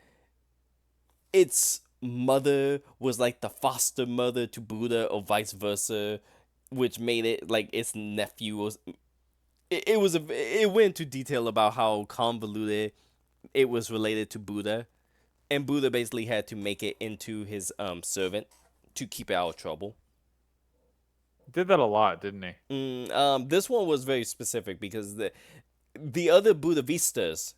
its mother was like the foster mother to Buddha or vice versa, which made it like its nephew was. It went into detail about how convoluted it was related to Buddha, and Buddha basically had to make it into his servant to keep it out of trouble. Did that a lot, didn't he? This one was very specific because the other Buddha Vistas,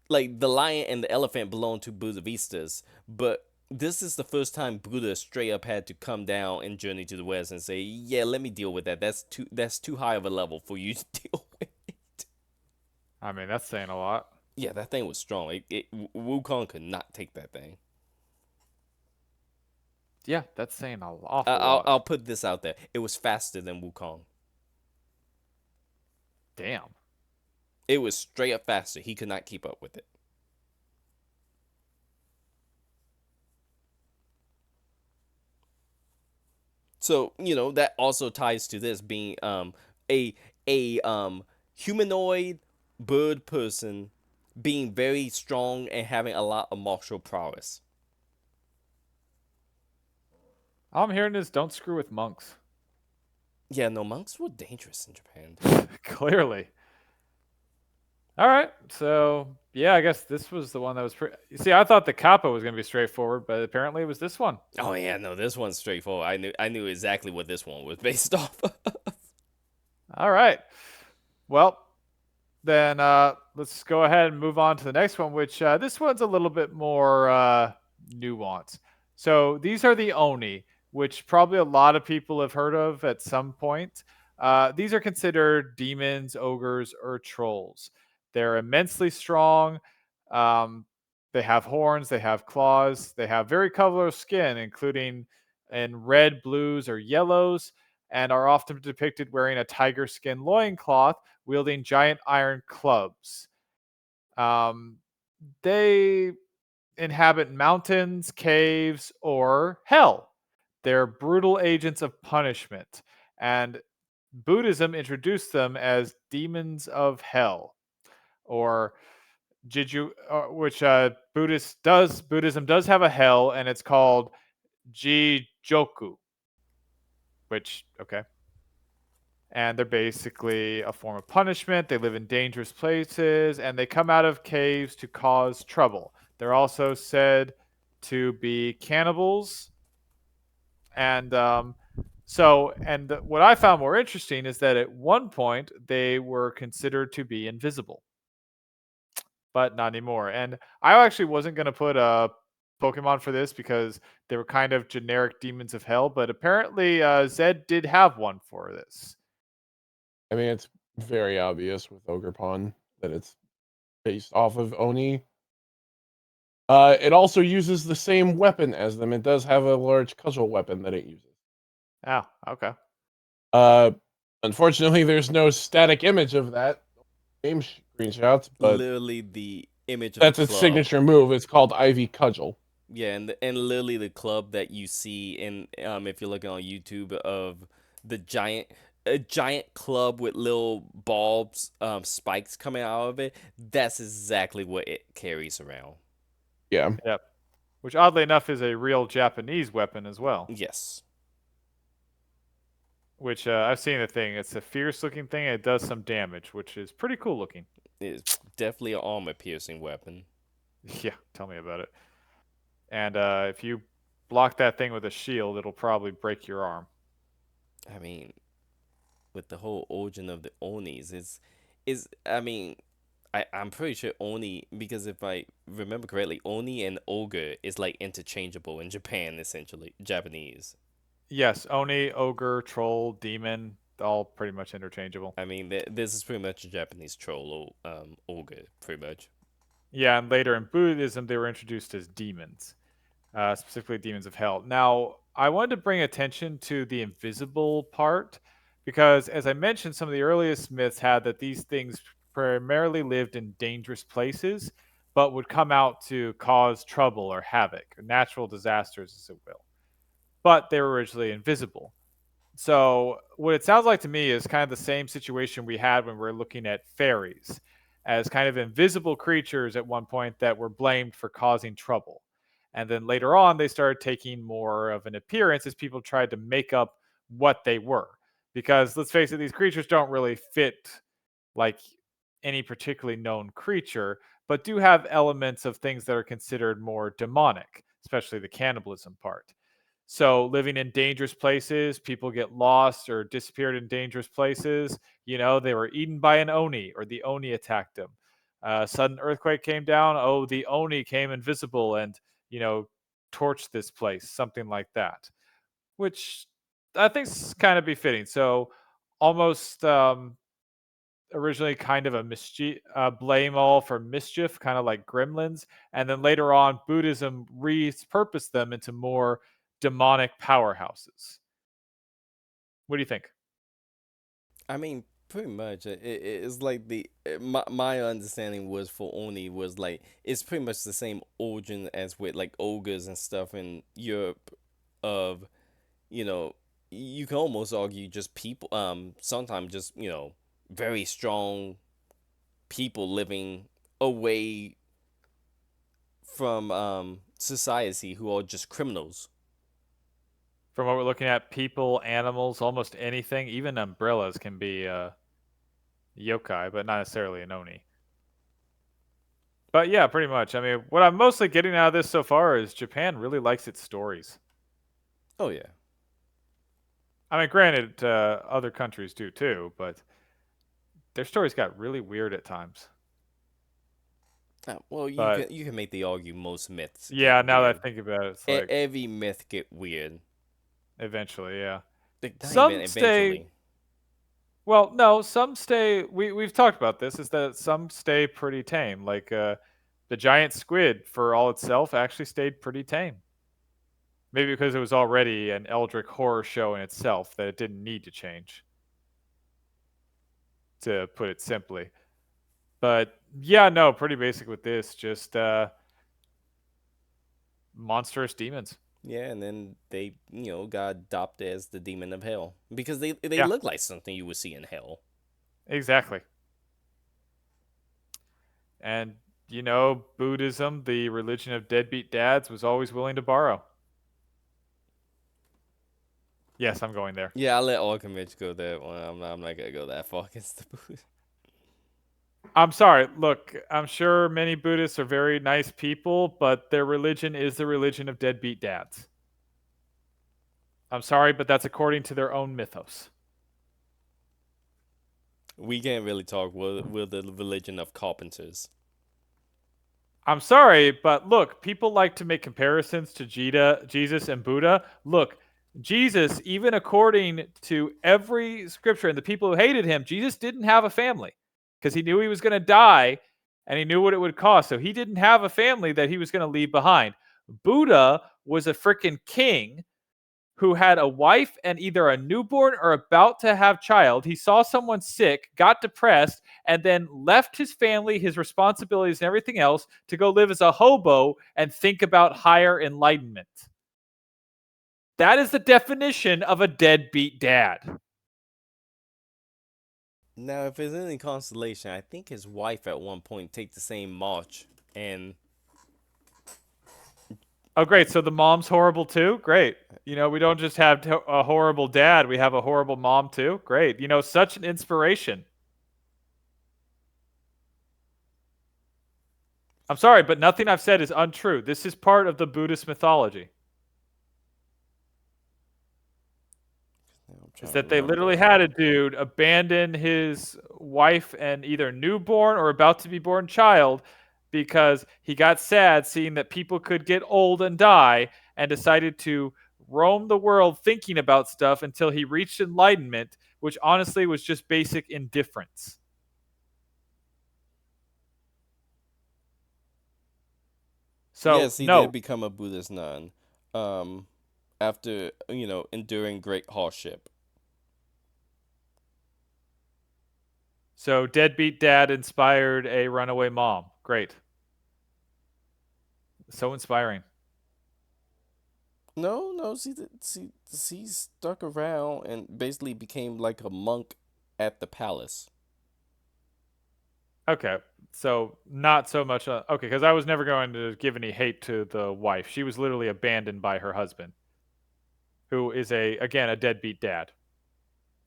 like the lion and the elephant, belong to Buddha Vistas, but this is the first time Buddha straight up had to come down and Journey to the West and say, "Yeah, let me deal with that. That's too high of a level for you to deal with." I mean, that's saying a lot. Yeah, that thing was strong. Wukong could not take that thing. Yeah, that's saying an awful lot. I'll put this out there. It was faster than Wukong. Damn. It was straight up faster. He could not keep up with it. So, that also ties to this being a humanoid bird person being very strong and having a lot of martial prowess. All I'm hearing is don't screw with monks. Yeah, no, monks were dangerous in Japan. Clearly. All right. So, yeah, I guess this was the one that was You see, I thought the Kappa was going to be straightforward, but apparently it was this one. Oh yeah, no, this one's straightforward. I knew exactly what this one was based off of. All right. Well, then let's go ahead and move on to the next one, which this one's a little bit more nuanced. So these are the Oni, which probably a lot of people have heard of at some point. These are considered demons, ogres, or trolls. They're immensely strong. Um, they have horns, they have claws, they have very colorful skin, including in red, blues, or yellows, and are often depicted wearing a tiger skin loincloth, wielding giant iron clubs. Um, they inhabit mountains, caves, or hell. They're brutal agents of punishment, and Buddhism introduced them as demons of hell, or Jiju, which Buddhism does have a hell, and it's called Jijoku, which okay. And they're basically a form of punishment. They live in dangerous places, and they come out of caves to cause trouble. They're also said to be cannibals, and So, and what I found more interesting is that at one point they were considered to be invisible, but not anymore. And I actually wasn't going to put a Pokemon for this because they were kind of generic demons of hell, but apparently Zed did have one for this. I mean, it's very obvious with Ogerpon that it's based off of Oni. It also uses the same weapon as them. It does have a large cudgel weapon that it uses. Oh, okay. Uh, Unfortunately, there's no static image of that game screenshots, but Literally the image of the that's its club. signature move. It's called Ivy Cudgel. Yeah, and literally the club that you see in if you're looking on YouTube of the giant a giant club with little bulbs spikes coming out of it. That's exactly what it carries around. Yeah. Yep. Which oddly enough is a real Japanese weapon as well. Yes, Which I've seen the thing. It's a fierce looking thing and it does some damage, which is pretty cool looking. it's definitely an armor piercing weapon. Yeah, tell me about it. And if you block that thing with a shield, it'll probably break your arm. I mean, with the whole origin of the Onis is I mean I'm pretty sure Oni, because if I remember correctly, Oni and Ogre is like interchangeable in Japan, essentially Japanese. Yes, Oni, Ogre, Troll, Demon, all pretty much interchangeable. I mean, this is pretty much a Japanese troll, Ogre, pretty much. Yeah, and later in Buddhism, they were introduced as demons, specifically demons of hell. Now, I wanted to bring attention to the invisible part because, as I mentioned, some of the earliest myths had that these things primarily lived in dangerous places, but would come out to cause trouble or havoc, or natural disasters, as it will. But they were originally invisible. So what it sounds like to me is kind of the same situation we had when we were looking at fairies as kind of invisible creatures at one point that were blamed for causing trouble. And then later on, they started taking more of an appearance as people tried to make up what they were. Because let's face it, these creatures don't really fit like any particularly known creature, but do have elements of things that are considered more demonic, especially the cannibalism part. So, living in dangerous places, people get lost or disappeared in dangerous places. You know, they were eaten by an Oni or the Oni attacked them. Sudden earthquake came down. Oh, the Oni came invisible and, you know, torched this place, something like that, which I think is kind of befitting. So, almost originally kind of a mischief blame all for mischief, kind of like gremlins, and then later on Buddhism repurposed them into more demonic powerhouses. What do you think? I mean, pretty much. It's like my understanding was for Oni was like it's pretty much the same origin as with like ogres and stuff in Europe. Of you know, you can almost argue just people. Sometimes just very strong people living away from society who are just criminals. From what we're looking at, people, animals, almost anything, even umbrellas can be yokai, but not necessarily an oni. But yeah, pretty much. I mean, what I'm mostly getting out of this so far is Japan really likes its stories. Oh yeah. I mean, granted, other countries do too, but their stories got really weird at times. Well, But you can make the argument most myths yeah, get now that I weird. think about it, it's like Every myth get weird. eventually, yeah. Like, not even Some stay. eventually. Well, no, some stay. We've talked about this. Is that some stay pretty tame? Like the giant squid, for all itself, actually stayed pretty tame. Maybe because it was already an eldritch horror show in itself that it didn't need to change. To put it simply, but yeah, no, pretty basic with this. Just monstrous demons. Yeah, and then they got adopted as the demon of hell because they Yeah, look like something you would see in hell. exactly. And you know, Buddhism, the religion of deadbeat dads, was always willing to borrow. Yes, I'm going there. Yeah, I'll let Alchemist go there. I'm not gonna go that far against the Buddha. I'm sorry. Look, I'm sure many Buddhists are very nice people, but their religion is the religion of deadbeat dads. I'm sorry, but that's according to their own mythos. We can't really talk with the religion of carpenters. I'm sorry, but look, people like to make comparisons to Jesus and Buddha. Look, Jesus, even according to every scripture and the people who hated him, Jesus didn't have a family because he knew he was going to die and he knew what it would cost. So he didn't have a family that he was going to leave behind. Buddha was a freaking king who had a wife and either a newborn or about to have child. He saw someone sick, got depressed, and then left his family, his responsibilities, and everything else to go live as a hobo and think about higher enlightenment. That is the definition of a deadbeat dad. Now, if there's any consolation, I think his wife at one point take the same march, and Oh, great. So the mom's horrible too? Great. We don't just have a horrible dad, we have a horrible mom too. Great. Such an inspiration. I'm sorry, but nothing I've said is untrue. This is part of the Buddhist mythology. I'm Is trying to that they literally remember. had a dude abandon his wife and either newborn or about to be born child because he got sad seeing that people could get old and die and decided to roam the world thinking about stuff until he reached enlightenment, which honestly was just basic indifference. So, Yes, he did no. become a Buddhist nun, um, after enduring great hardship. So, deadbeat dad inspired a runaway mom. Great. So inspiring. No, no, he stuck around and basically became like a monk at the palace. Okay. So not so much. Okay, because I was never going to give any hate to the wife. She was literally abandoned by her husband, who is a deadbeat dad.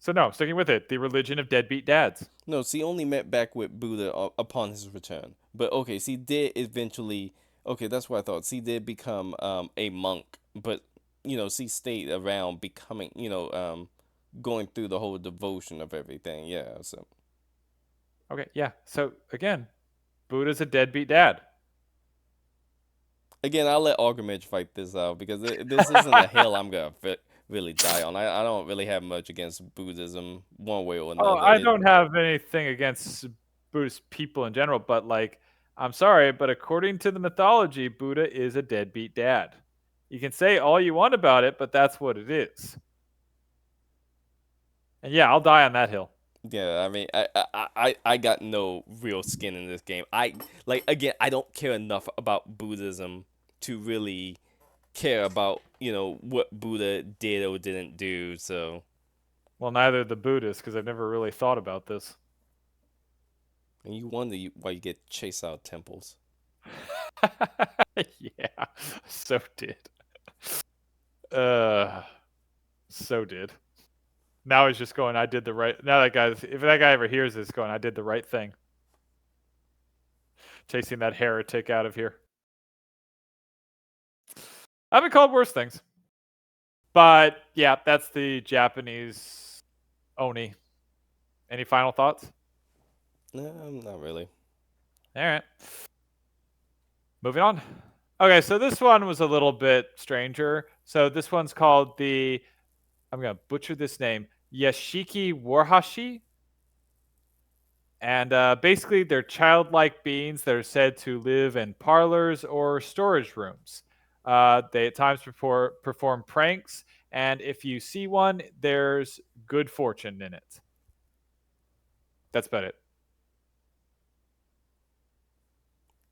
So no, sticking with it, the religion of deadbeat dads. No, see, only met back with Buddha upon his return. But okay, see, did eventually. Okay, that's what I thought. See, did become a monk, but see, stayed around becoming going through the whole devotion of everything. Yeah, so Okay, yeah. So again, Buddha's a deadbeat dad. again, I'll let Argument fight this out because this isn't a hill I'm gonna really die on. I don't really have much against Buddhism one way or Oh, another. I It don't have anything against Buddhist people in general, but I'm sorry, but according to the mythology, Buddha is a deadbeat dad. You can say all you want about it, but that's what it is. And yeah, I'll die on that hill. Yeah, I mean, I got no real skin in this game. I like again, I don't care enough about Buddhism to really care about what Buddha did or didn't do. So, Well, neither the Buddhists, because I've never really thought about this. and you wonder why you get chased out of temples. Yeah, so did. Uh, so did. Now he's just going, I did the right. Now that guy, if that guy ever hears this, going, I did the right thing. Chasing that heretic out of here. I've been called worse things. But yeah, that's the Japanese Oni. Any final thoughts? Not really. All right. Moving on. Okay, so this one was a little bit stranger. So this one's called I'm going to butcher this name, Yashiki Warhashi. And basically, they're childlike beings that are said to live in parlors or storage rooms. They at times perform pranks, and if you see one, there's good fortune in it. That's about it.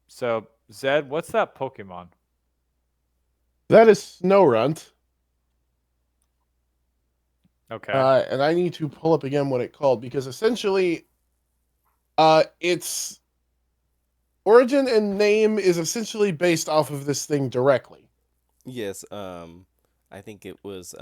So, Zed, what's that Pokemon? That is Snorunt. Okay. And I need to pull up again what it called because essentially, its origin and name is essentially based off of this thing directly. Yes, I think it was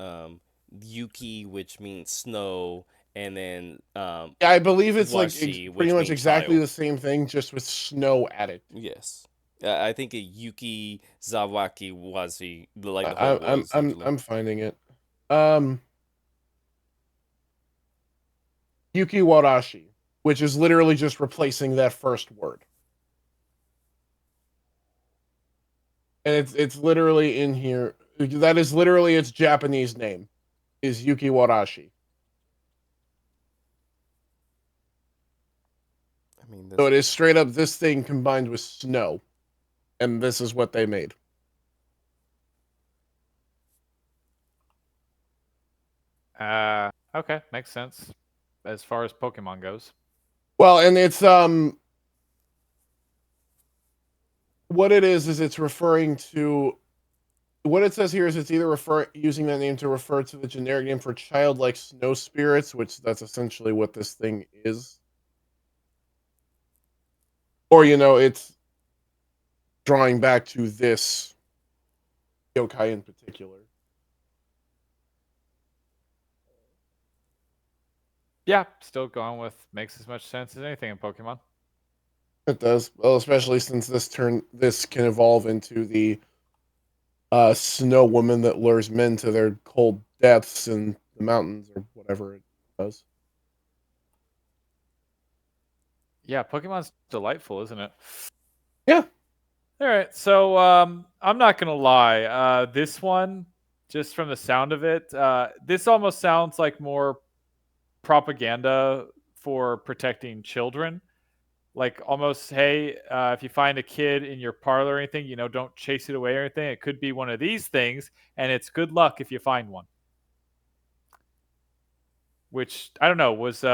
Yuki, which means snow, and then Yeah, I believe it's like Washi, pretty which much means exactly child. the same thing, just with snow added. Yes. I think a Yuki Zawaki Washi, like the I, whole I'm word I'm I'm essentially. I'm finding it. Um, Yuki Warashi, which is literally just replacing that first word. And it's literally in here. That is literally its Japanese name, is Yuki Warashi. I mean, So that's it is straight up this thing combined with snow, and this is what they made. Okay, makes sense as far as Pokemon goes. Well, and it's what it is it's referring to what it says here is it's either refer using that name to refer to the generic name for childlike snow spirits, which that's essentially what this thing is, or it's drawing back to this yokai in particular. Yeah, still going with makes as much sense as anything in Pokemon. It does, well, especially since this can evolve into the snow woman that lures men to their cold deaths in the mountains or whatever it does. Yeah, Pokemon's delightful, isn't it? Yeah, All right, so I'm not gonna lie. This one, just from the sound of it, this almost sounds like more propaganda for protecting children. Like almost, hey, if you find a kid in your parlor or anything, don't chase it away or anything. It could be one of these things, and it's good luck if you find one. Which I don't know was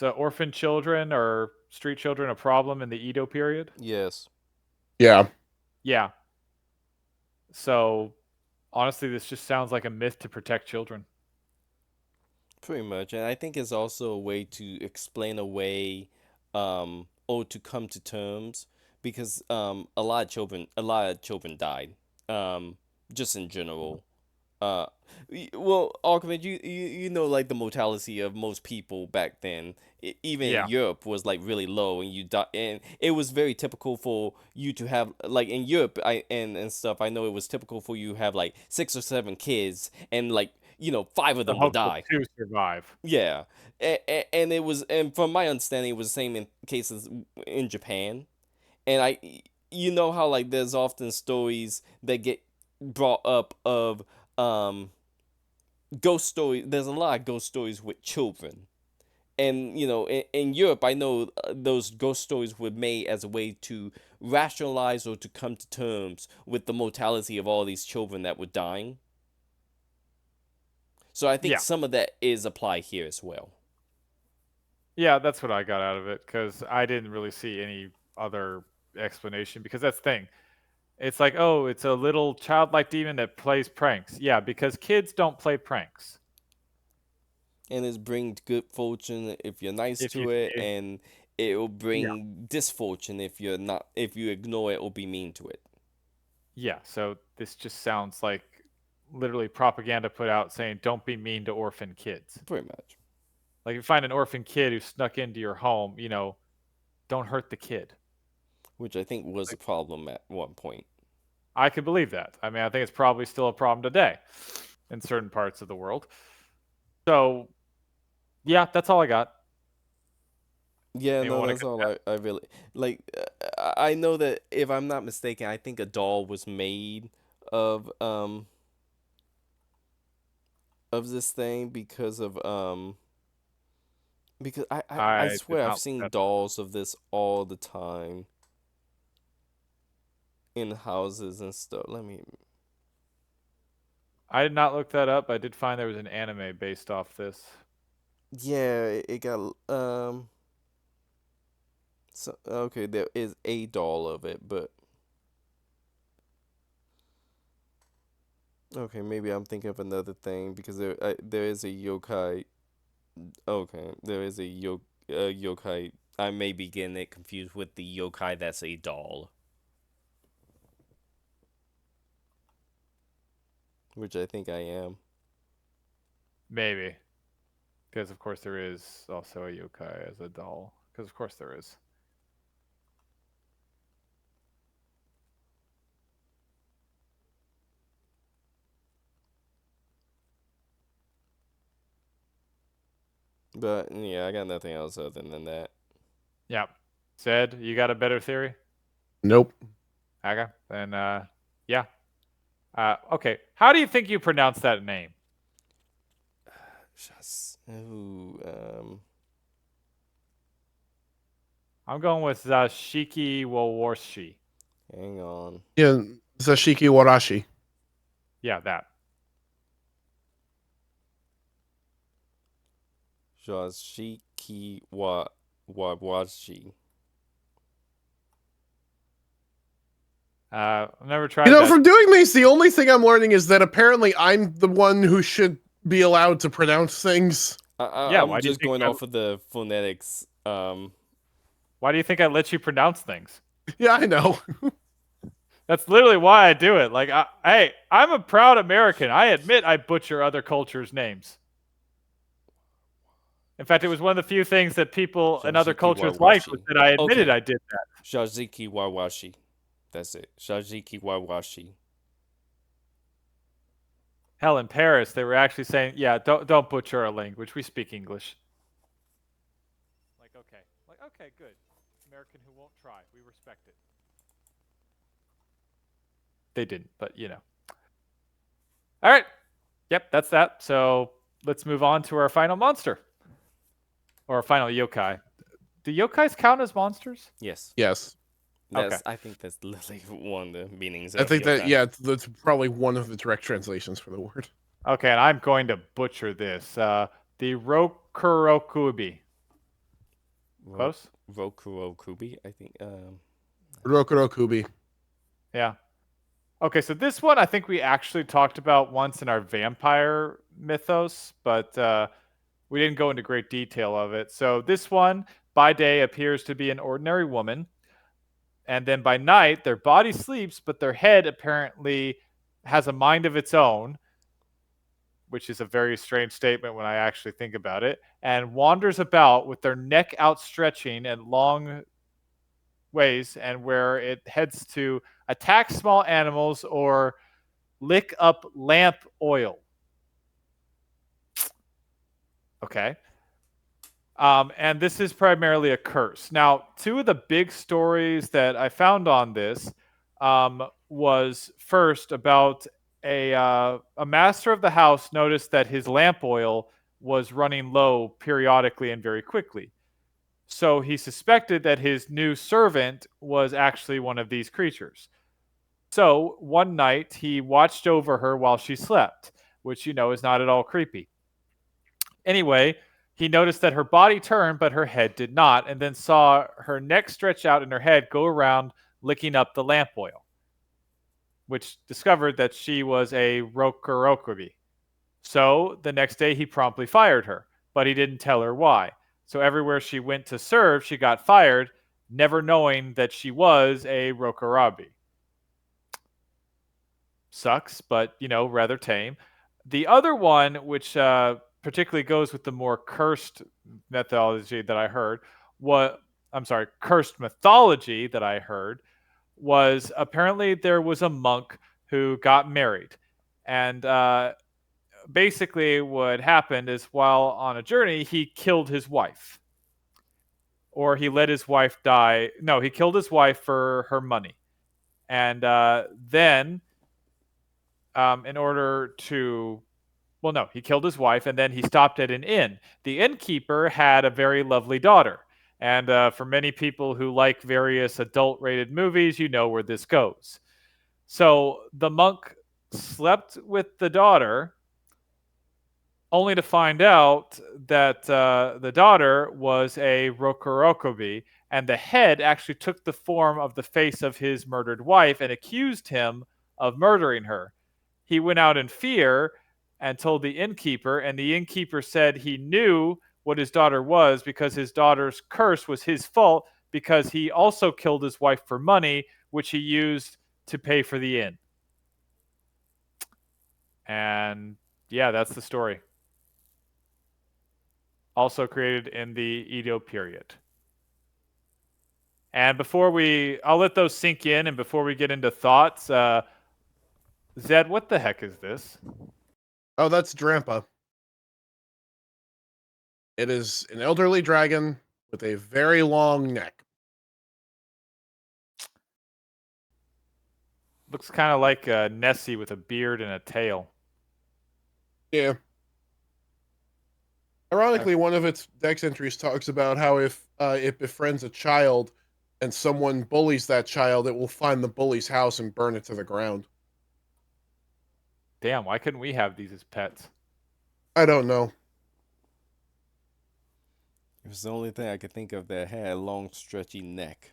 orphan children or street children a problem in the Edo period? yes, yeah. Yeah. So honestly, this just sounds like a myth to protect children. pretty much. And I think it's also a way to explain away, or to come to terms, because a lot of children died, um, just in general. Uh, well, Archimede, you know, like the mortality of most people back then, even in Yeah, Europe, was like really low, and you die, and it was very typical for you to have like in Europe, and stuff. I know it was typical for you to have like 6 or 7 kids, and like five of the them would hopes of die. two survive. Yeah, and it was, and from my understanding, it was the same in cases in Japan, and you know how like there's often stories that get brought up of um ghost stories. There's a lot of ghost stories with children, and in Europe, I know those ghost stories were made as a way to rationalize or to come to terms with the mortality of all these children that were dying. So I think Yeah, some of that is applied here as well. yeah, that's what I got out of it because I didn't really see any other explanation. Because that's the thing. It's like, oh, it's a little childlike demon that plays pranks. Yeah, because kids don't play pranks. And it brings good fortune if you're nice If you, to it, if, and it will yeah, bring disfortune if you're not, if you ignore it or be mean to it. yeah. So this just sounds like literally propaganda put out saying, don't be mean to orphan kids. Pretty much. Like if you find an orphan kid who snuck into your home, don't hurt the kid. Which I think was a Like problem at one point. I could believe that. I mean, I think it's probably still a problem today in certain parts of the world. So yeah, that's all I got. Yeah, Anyone no, want to that's all I really like. I know that if I'm not mistaken, I think a doll was made of um of this thing because I I did swear I've not look seen that up. dolls of this all the time in houses and stuff. Let me. I did not look that up. I did find there was an anime based off this. Yeah, it got so okay, there is a doll of it, but okay, maybe I'm thinking of another thing because there is a yokai. Okay, there is a yokai. I may be getting it confused with the yokai that's a doll, which I think I am. Maybe. Because of course there is also a yokai as a doll. Because of course there is. But yeah, I got nothing else other than that. Yeah. Zed, you got a better theory? Nope. Okay. Then, yeah. Okay. How do you think you pronounce that name? Ooh, I'm going with Shiki Wawarshi. hang on. Yeah, Zashiki Warashi. Yeah, that. Jashiki Wawashi. I've never tried that. From doing these, the only thing I'm learning is that apparently I'm the one who should be allowed to pronounce things. Yeah, I'm just going off of the phonetics. Why do you think I let you pronounce things? Yeah, I know. That's literally why I do it. Like, hey, I'm a proud American. I admit I butcher other cultures' names. In fact, it was one of the few things that people in other Jashiki cultures liked was Wawashi. that I admitted Okay. I did that. Shajiki Wawashi. That's it. Shajiki Wawashi. Hell, in Paris, they were actually saying, "Yeah, don't butcher our language. We speak English." Like okay, good. American who won't try. We respect it. They didn't, but you know. All right. Yep, that's that. So let's move on to our final monster or our final yokai. Do yokais count as monsters? Yes. Yes. Okay. I think that's literally one of the meanings I of think that, yokai. yeah, that's probably one of the direct translations for the word. Okay, and I'm going to butcher this. The Rokurokubi. Close? Rokuro Kubi, I think. Rokuro Kubi. Yeah. Okay, so this one I think we actually talked about once in our vampire mythos, but we didn't go into great detail of it. So this one, by day, appears to be an ordinary woman, and then by night, their body sleeps, but their head apparently has a mind of its own, which is a very strange statement when I actually think about it, and wanders about with their neck outstretching and long ways, and where it heads to attack small animals or lick up lamp oil. Okay. And this is primarily a curse. Now, two of the big stories that I found on this was first about a master of the house noticed that his lamp oil was running low periodically and very quickly. So he suspected that his new servant was actually one of these creatures. So one night he watched over her while she slept, which you know is not at all creepy. Anyway, he noticed that her body turned, but her head did not, and then saw her neck stretch out and her head go around licking up the lamp oil, which discovered that she was a Rokurokubi. So the next day he promptly fired her, but he didn't tell her why. So everywhere she went to serve, she got fired, never knowing that she was a Rokurokubi. Sucks, but you know, rather tame. The other one, which particularly goes with the more cursed methodology that I heard, what I'm sorry, cursed mythology that I heard was apparently there was a monk who got married, and basically what happened is while on a journey he killed his wife, or he let his wife die. No, he killed his wife for her money, and then in order to well, no, he killed his wife and then he stopped at an inn. The innkeeper had a very lovely daughter. And for many people who like various adult rated movies, you know where this goes. So the monk slept with the daughter only to find out that the daughter was a Rokurokubi, and the head actually took the form of the face of his murdered wife and accused him of murdering her. He went out in fear and told the innkeeper, and the innkeeper said he knew what his daughter was because his daughter's curse was his fault because he also killed his wife for money, which he used to pay for the inn. And yeah, that's the story. Also created in the Edo period. And I'll let those sink in, and before we get into thoughts, Zed, what the heck is this? Oh, that's Drampa. It is an elderly dragon with a very long neck. Looks kind of like Nessie with a beard and a tail. Yeah. Uh, Ironically, one of its dex entries talks about how if it befriends a child and someone bullies that child, it will find the bully's house and burn it to the ground. Damn, why couldn't we have these as pets? I don't know. It was the only thing I could think of that had a long, stretchy neck.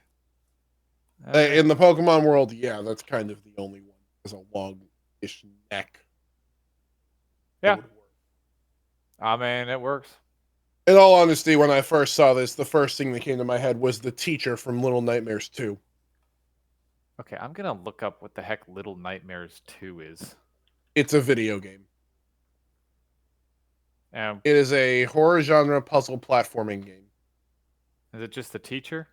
In the Pokemon world, yeah, that's kind of the only one. Has a long-ish neck that Yeah, would work. I mean, it works. In all honesty, when I first saw this, the first thing that came to my head was the teacher from Little Nightmares 2. Okay, I'm gonna look up what the heck Little Nightmares 2 is. It's a video game. And It is a horror genre puzzle platforming game. is it just the teacher?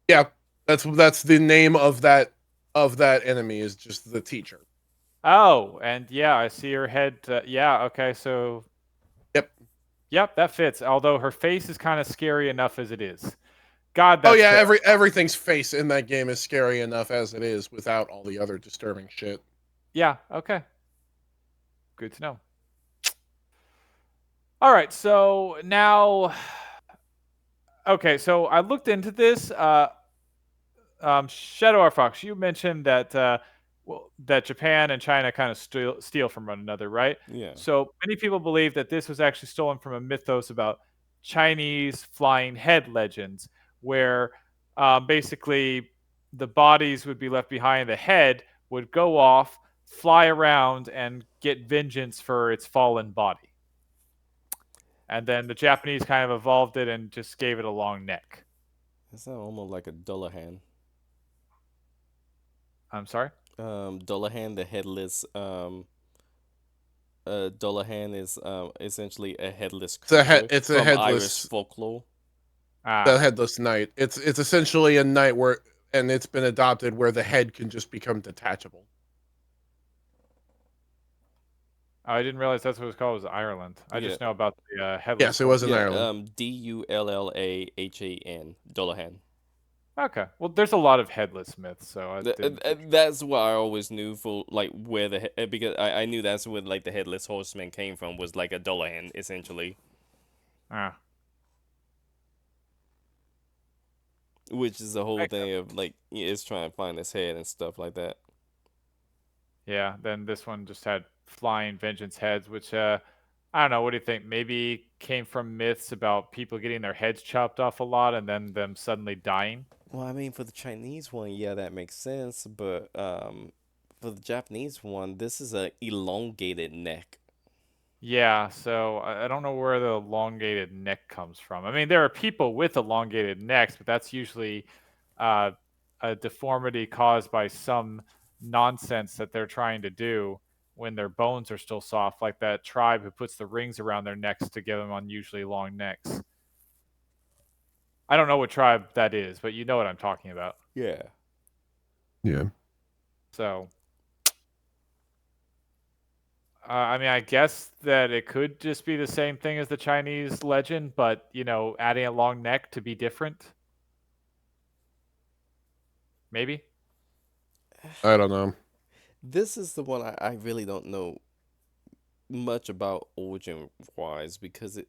Yeah, that's the name of that enemy is just the teacher. Oh, and yeah, I see her head. Yeah, okay, so Yep. yep, that fits. Although her face is kind of scary enough as it is. God, Oh that's yeah, terrible. everything's face in that game is scary enough as it is without all the other disturbing shit. Yeah, okay, good to know. All right, so now, okay, so I looked into this. Shadow R Fox, you mentioned that well, that Japan and China kind of steal from one another, right? Yeah. So many people believe that this was actually stolen from a mythos about Chinese flying head legends, where basically the bodies would be left behind, the head would go off, fly around, and get vengeance for its fallen body. And then the Japanese kind of evolved it and just gave it a long neck. That sounds almost like a Dullahan. I'm sorry. Dullahan, the headless. Dullahan is essentially a headless creature It's a from Irish headless folklore. the Ah, headless knight. It's essentially a knight where and it's been adopted where the head can just become detachable. oh, I didn't realize that's what it was called. Was Ireland. I Yeah. just know about the headless Yes, it one. was in Yeah. Ireland. Dullahan. Dullahan. Okay. Well, there's a lot of headless myths, so I didn't think. That's what I always knew for like where because I knew that's where like the headless horseman came from was like a Dullahan essentially, Ah, which is the whole makes sense. thing of like it's trying to find his head and stuff like that. Yeah. Then this one just had flying vengeance heads, which I don't know. What do you think? Maybe came from myths about people getting their heads chopped off a lot and then them suddenly dying. Well, I mean, for the Chinese one, yeah, that makes sense, but for the Japanese one, this is a elongated neck. Yeah, so I don't know where the elongated neck comes from. I mean, there are people with elongated necks, but that's usually uh, a deformity caused by some nonsense that they're trying to do when their bones are still soft, like that tribe who puts the rings around their necks to give them unusually long necks. I don't know what tribe that is, but you know what I'm talking about. Yeah. Yeah. So, I mean, I guess that it could just be the same thing as the Chinese legend, but adding a long neck to be different. Maybe. I don't know. This is the one I really don't know much about origin wise because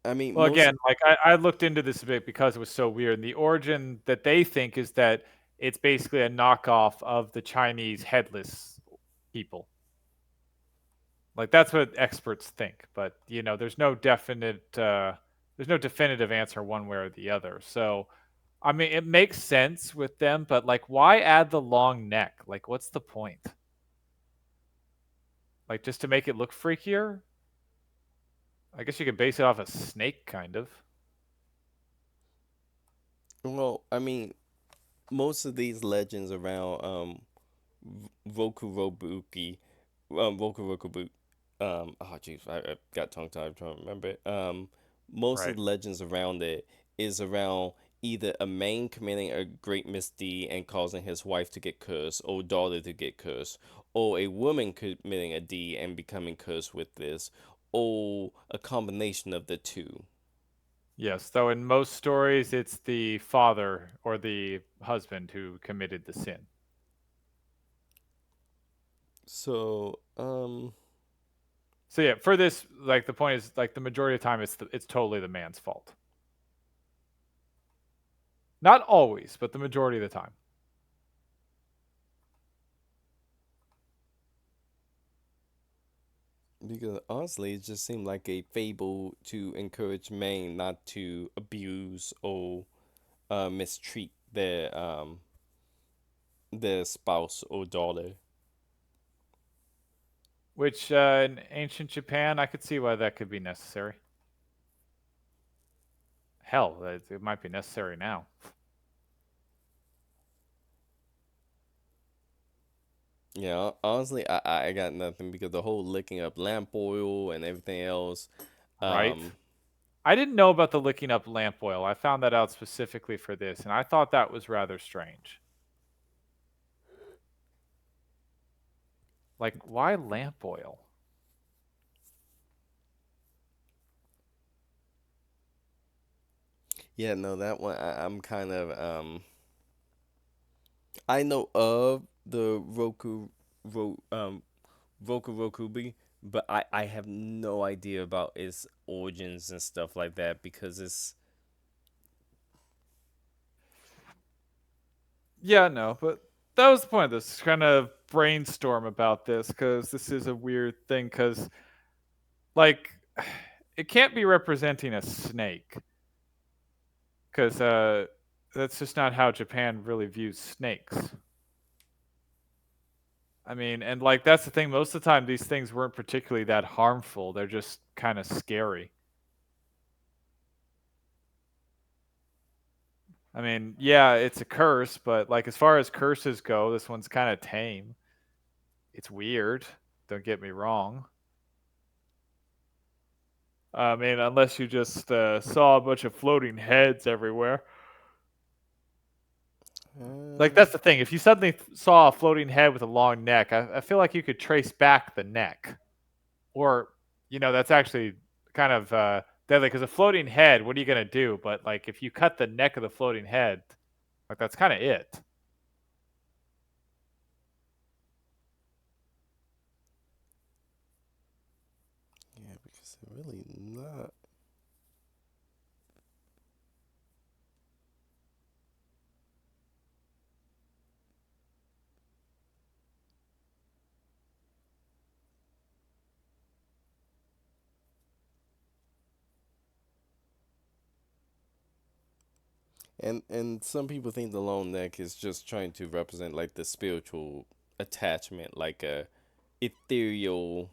I mean, Well, most. again, like I looked into this a bit because it was so weird. And the origin that they think is that it's basically a knockoff of the Chinese headless people. Like that's what experts think, but there's no definitive answer one way or the other. So, I mean, it makes sense with them, but like, why add the long neck? Like, what's the point? Like, just to make it look freakier? I guess you could base it off a snake, kind of. Well, I mean, most of these legends around Rokurobuki, Rokurokubu, oh jeez, I got tongue tied trying to remember it. Most of Right. the legends around it is around either a man committing a great misdeed and causing his wife to get cursed or daughter to get cursed, or a woman committing a deed and becoming cursed with this, or a combination of the two. Yes, though in most stories it's the father or the husband who committed the sin. So, So yeah, for this, like the point is, like the majority of the time, it's totally the man's fault. Not always, but the majority of the time. because honestly, it just seemed like a fable to encourage men not to abuse or mistreat their spouse or daughter. Which in ancient Japan, I could see why that could be necessary. Hell, it might be necessary now. Yeah, honestly, I got nothing because the whole licking up lamp oil and everything else. Right? Um, I didn't know about the licking up lamp oil. I found that out specifically for this, and I thought that was rather strange. Like, why lamp oil? yeah, no, that one I'm kind of I know of the Rokubi, but I have no idea about its origins and stuff like that because it's Yeah, no, but that was the point of this kind of brainstorm about this because this is a weird thing because, like, it can't be representing a snake because that's just not how Japan really views snakes. I mean, and like that's the thing. Most of the time, these things weren't particularly that harmful. They're just kind of scary. I mean, yeah, it's a curse, but like as far as curses go, this one's kind of tame. It's weird. Don't get me wrong. I mean, unless you just saw a bunch of floating heads everywhere. Like uh, that's the thing. If you suddenly saw a floating head with a long neck, I feel like you could trace back the neck. Or, that's actually kind of deadly because a floating head. What are you gonna do? But like, if you cut the neck of the floating head, like that's kind of it. yeah, because they're really not. And some people think the long neck is just trying to represent like the spiritual attachment, like a ethereal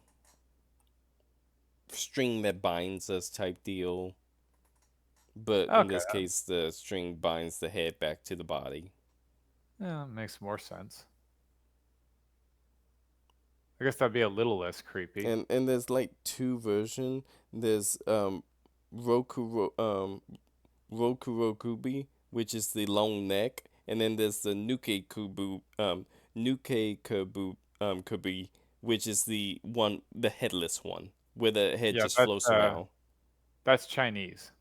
string that binds us type deal. But in Okay, this case, the string binds the head back to the body. yeah, makes more sense. I guess that'd be a little less creepy. And there's like two version. There's Rokurokubi, which is the long neck, and then there's the Nuke Kubu Kubi, which is the headless one, where the head Yeah, just floats around. that's Chinese.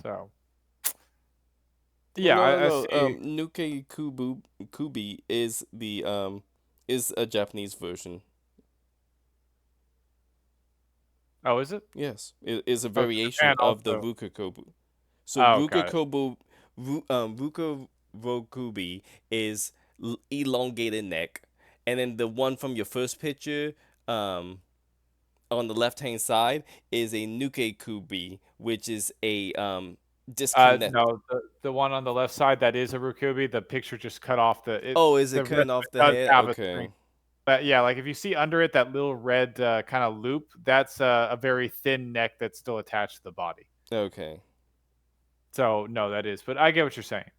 So Well, yeah, no, I no, no. see. Nuke Kubi is a Japanese version. Oh, is it? Yes, it is a Oh, so variation Japan of the also. Rukakobu. So Oh, got it. Rukarokubi is elongated neck, and then the one from your first picture, um, on the left hand side is a Nuke Kubi, which is a disconnect. No, the one on the left side that is a Rukubi. The picture just cut off Oh, is it the rest cutting of off it the does head? have a string. Okay, But yeah, like if you see under it that little red kind of loop, that's a very thin neck that's still attached to the body. okay. So no, that is. But I get what you're saying.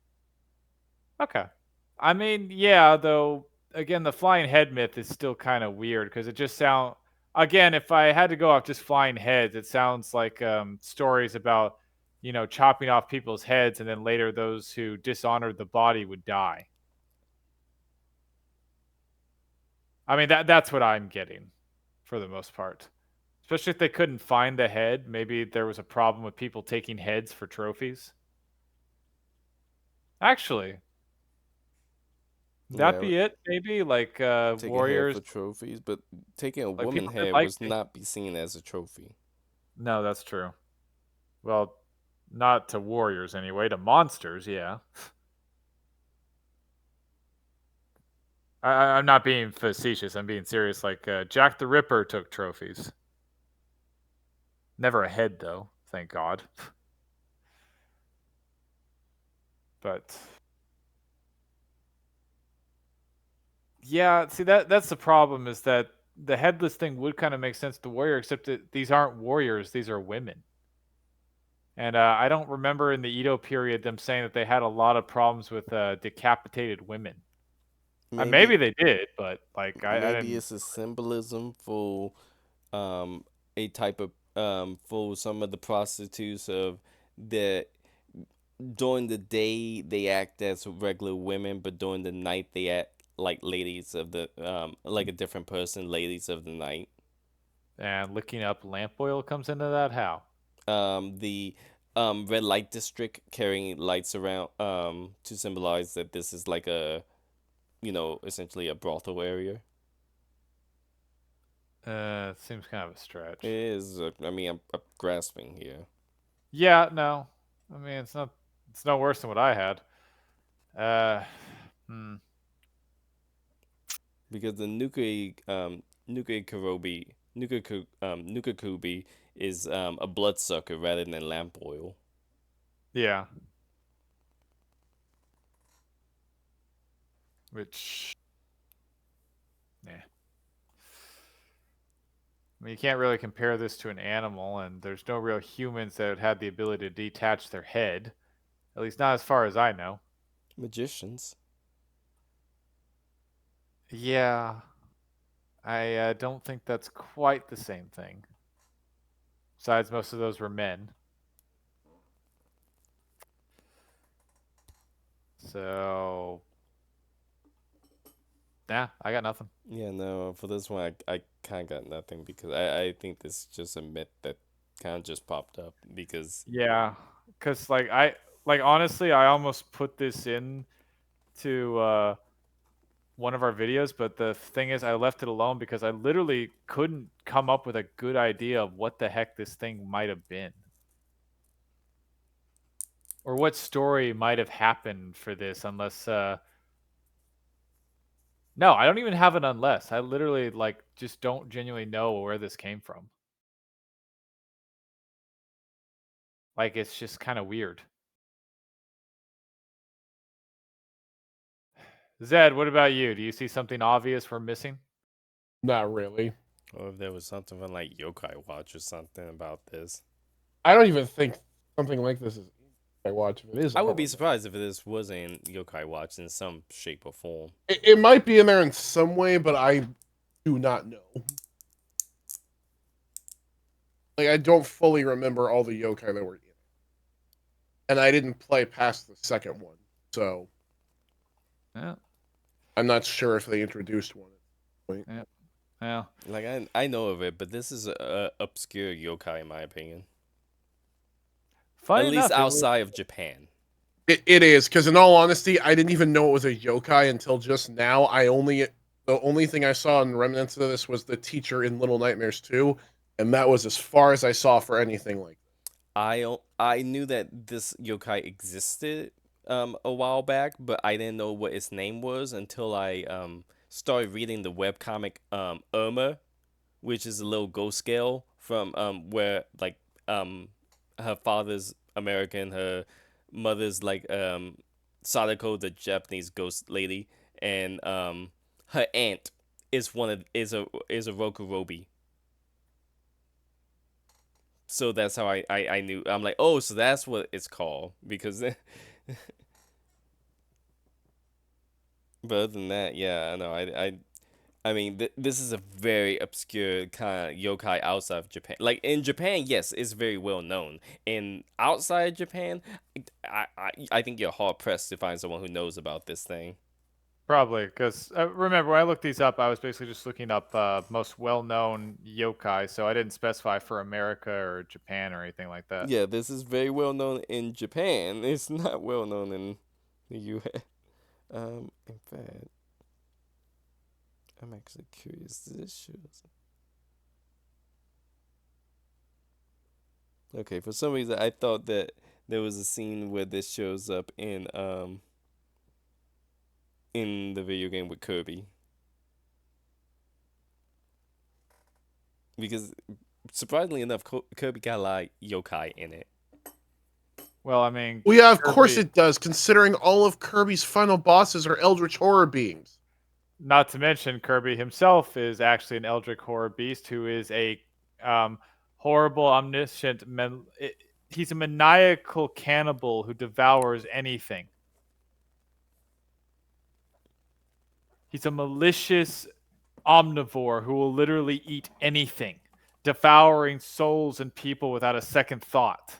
Okay. I mean, yeah, though again, the flying head myth is still kind of weird because it just sound again, if I had to go off just flying heads, it sounds like stories about, chopping off people's heads and then later those who dishonored the body would die. I mean, that's what I'm getting for the most part. Especially if they couldn't find the head, maybe there was a problem with people taking heads for trophies. Actually, that Yeah, be it? Maybe like taking head warriors, for trophies, but taking a like woman people did head like was taking. not be seen as a trophy. No, that's true. Well, not to warriors anyway. To monsters, yeah. I'm not being facetious. I'm being serious. Like Jack the Ripper took trophies. Never a head though, thank God. But yeah, see that's the problem is that the headless thing would kind of make sense to warrior, except that these aren't warriors; these are women. And I don't remember in the Edo period them saying that they had a lot of problems with decapitated women. Maybe Maybe they did, but like I maybe didn't. it's a symbolism for um a type of for some of the prostitutes of that during the day they act as regular women, but during the night they act like ladies of the like a different person, ladies of the night. And licking up lamp oil comes into that. How? The red light district carrying lights around to symbolize that this is like a essentially a brothel area. Seems kind of a It stretch. is. I mean, I'm grasping here Yeah, no. I mean, it's not. It's no worse than what I had. Uh, hmm. because the nuka kubi is a bloodsucker rather than lamp oil. Yeah. Which, yeah. I mean, you can't really compare this to an animal, and there's no real humans that would have the ability to detach their head. At least not as far as I know. Magicians. Yeah, I don't think that's quite the same thing. Besides, most of those were men. So, yeah, I got nothing. Yeah, no, for this one, I kind of got nothing because I think this is just a myth that kind of just popped up because Yeah, because like honestly, I almost put this in to one of our videos, but the thing is, I left it alone because I literally couldn't come up with a good idea of what the heck this thing might have been, or what story might have happened for this, unless. No, I don't even have an unless. I literally like just don't genuinely know where this came from. Like it's just kind of weird. Zed, what about you? Do you see something obvious we're missing? Not really. or if there was something from like Yokai Watch or something about this. I don't even think something like this is I watch. If it is, I I would don't be remember. surprised if this was in Yokai Watch in some shape or form. It might be in there in some way, but I do not know. Like I don't fully remember all the yokai that were in it, and I didn't play past the second one, so Yeah, I'm not sure if they introduced one at this point. yeah, yeah. Like I know of it, but this is a obscure yokai in my opinion. At Funny least enough, it was. outside of Japan. It is because, in all honesty, I didn't even know it was a yokai until just now. The only thing I saw in remnants of this was the teacher in Little Nightmares 2, and that was as far as I saw for anything like. I knew that this yokai existed a while back, but I didn't know what its name was until I started reading the webcomic Irma, which is a little ghost scale from where like her father's American, her mother's like Sadako, the Japanese ghost lady, and her aunt is one of is a Rokurobi. So that's how I knew. I'm like, oh, so that's what it's called because. But other than that, yeah, I know. I mean, this is a very obscure kind of yokai outside of Japan. Like in Japan, yes, it's very well known. In outside Japan, I think you're hard pressed to find someone who knows about this thing. Probably because remember when I looked these up, I was basically just looking up most well-known yokai, so I didn't specify for America or Japan or anything like that. Yeah, this is very well known in Japan. It's not well known in the U.S. In fact, I'm actually curious. This shows. Okay, for some reason I thought that there was a scene where this shows up in the video game with Kirby. Because surprisingly enough, Kirby got a lot of yokai in it. Well, I mean, Well, yeah, of course Kirby, it does, considering all of Kirby's final bosses are eldritch horror beings. not to mention Kirby himself is actually an Eldritch horror beast who is a horrible, omniscient. He's a maniacal cannibal who devours anything. He's a malicious omnivore who will literally eat anything, devouring souls and people without a second thought.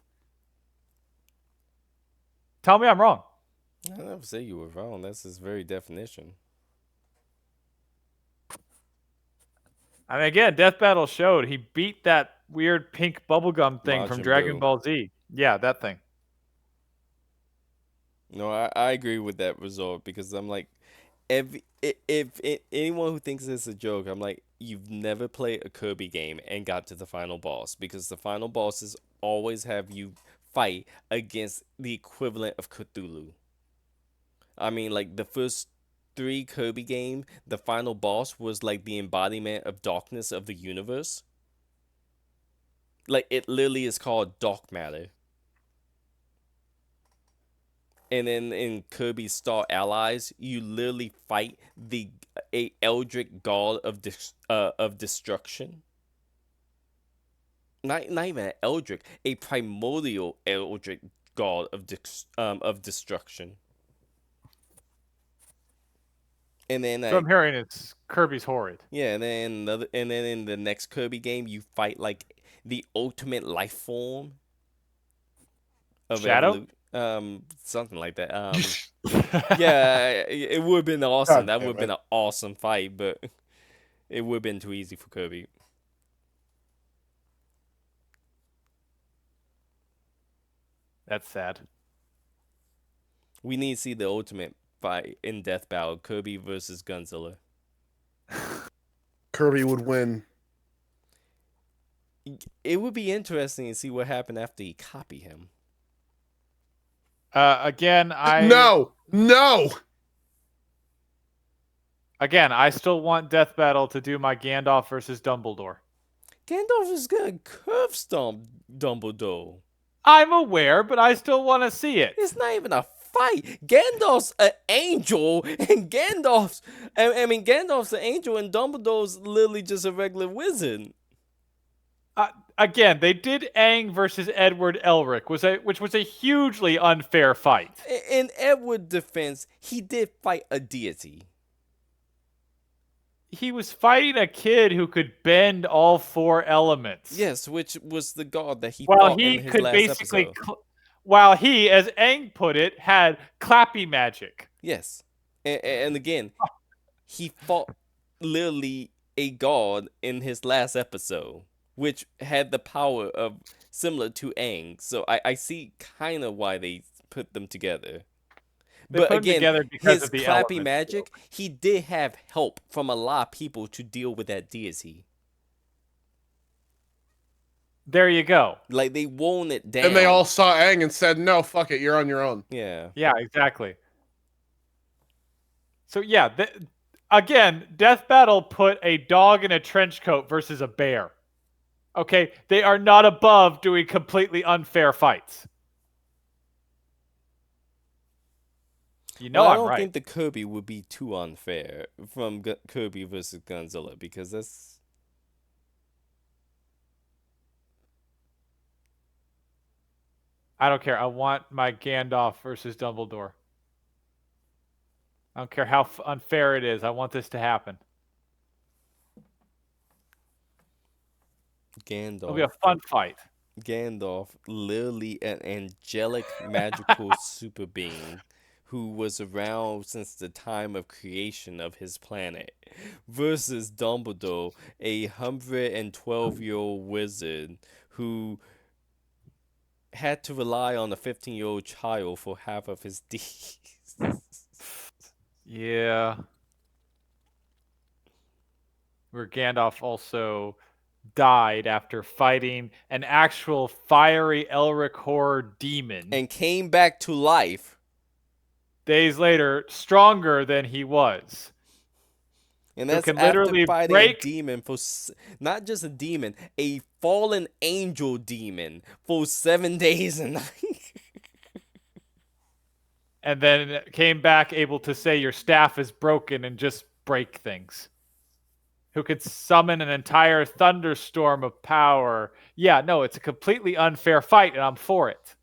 Tell me I'm wrong. I never say you were wrong. That's his very definition. I mean, again, Death Battle showed he beat that weird pink bubblegum thing from Majin Dragon Buu. Ball Z. Yeah, that thing. No, I agree with that result because I'm like, if anyone who thinks it's a joke, I'm like, you've never played a Kirby game and got to the final boss because the final bosses always have you fight against the equivalent of Cthulhu. I mean, like the first three Kirby game, the final boss was like the embodiment of darkness of the universe. Like it literally is called dark matter. And then in Kirby Star Allies, you literally fight the a Eldritch god of destruction. Not even an Eldritch, a primordial Eldritch god of destruction. And then So I'm hearing it's Kirby's horrid. yeah, and then in the next Kirby game, you fight like the ultimate life form of Shadow? evolution. Something like that. Yeah, it would have been awesome. God That would damn have been it. an awesome fight, but it would have been too easy for Kirby. That's sad. We need to see the ultimate fight in Death Battle: Kirby versus Gunzilla. Kirby would win. It would be interesting to see what happened after he copy him. Again, No! No! I still want Death Battle to do my Gandalf versus Dumbledore. Gandalf is gonna curve stomp Dumbledore. I'm aware, but I still want to see it. It's not even a fight. Gandalf's an angel, and Gandalf's an angel, and Dumbledore's literally just a regular wizard. Again, they did Aang versus Edward Elric, which was a hugely unfair fight. In Edward's defense, he did fight a deity. He was fighting a kid who could bend all four elements. Yes, which was the god that he While fought he in his could last basically, episode. while he, as Aang put it, had clappy magic. Yes, and again, he fought literally a god in his last episode, which had the power of similar to Aang. So I see kind of why they put them together. They But put them again, together because his of the clappy elements. magic, he did have help from a lot of people to deal with that deity. There you go. Like they won it down. And they all saw Aang and said, no, fuck it, you're on your own. Yeah. Yeah, exactly. So yeah, again, Death Battle put a dog in a trench coat versus a bear. Okay, they are not above doing completely unfair fights. You know Well, I I'm don't right. think the Kirby would be too unfair from Kirby versus Godzilla because that's. I don't care. I want my Gandalf versus Dumbledore. I don't care how unfair it is. I want this to happen. It'll be a Gandalf. fun fight. Gandalf, literally an angelic magical super being who was around since the time of creation of his planet, versus Dumbledore, a 112-year-old wizard who had to rely on a 15-year-old child for half of his deeds. Yeah. Where Gandalf also died after fighting an actual fiery Elric horror demon. And came back to life. Days later, stronger than he was. And Who that's can after literally fighting a break. demon for not just a demon, a fallen angel demon for 7 days and nights. And then came back able to say your staff is broken and just break things. Who could summon an entire thunderstorm of power. Yeah, no, it's a completely unfair fight, and I'm for it.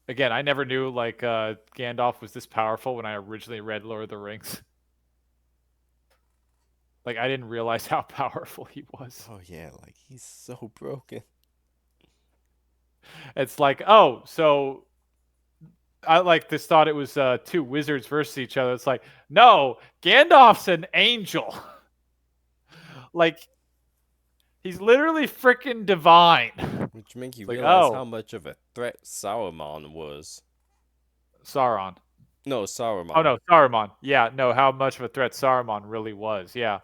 Again, I never knew like Gandalf was this powerful when I originally read Lord of the Rings. Like I didn't realize how powerful he was. Oh yeah, like he's so broken. It's like, oh, so I like this thought it was two wizards versus each other. It's like, no, Gandalf's an angel. Like he's literally freaking divine. Which make you It's like, realize how oh, much of a threat Saruman was. Sauron. No, Oh Saruman. no, Saruman. Yeah, no, how much of a threat Saruman really was. Yeah.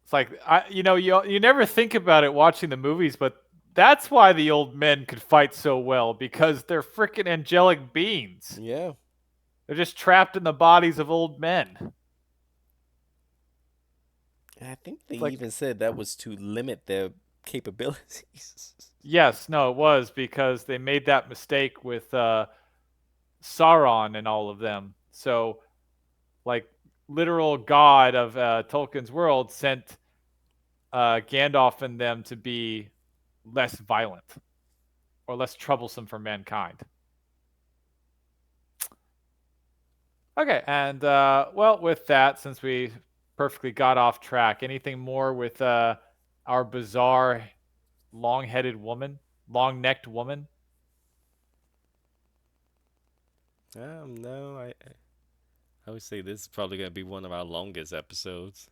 It's like you never think about it watching the movies, but that's why the old men could fight so well because they're freaking angelic beings. Yeah. They're just trapped in the bodies of old men. I think they It's like, even said that was to limit their capabilities. yes, no, it was because they made that mistake with Sauron and all of them. So, like, literal god of Tolkien's world sent Gandalf and them to be less violent or less troublesome for mankind. Okay, and well, with that, since we perfectly got off track, anything more with our bizarre long-headed woman, long-necked woman? No, I would say this is probably gonna be one of our longest episodes.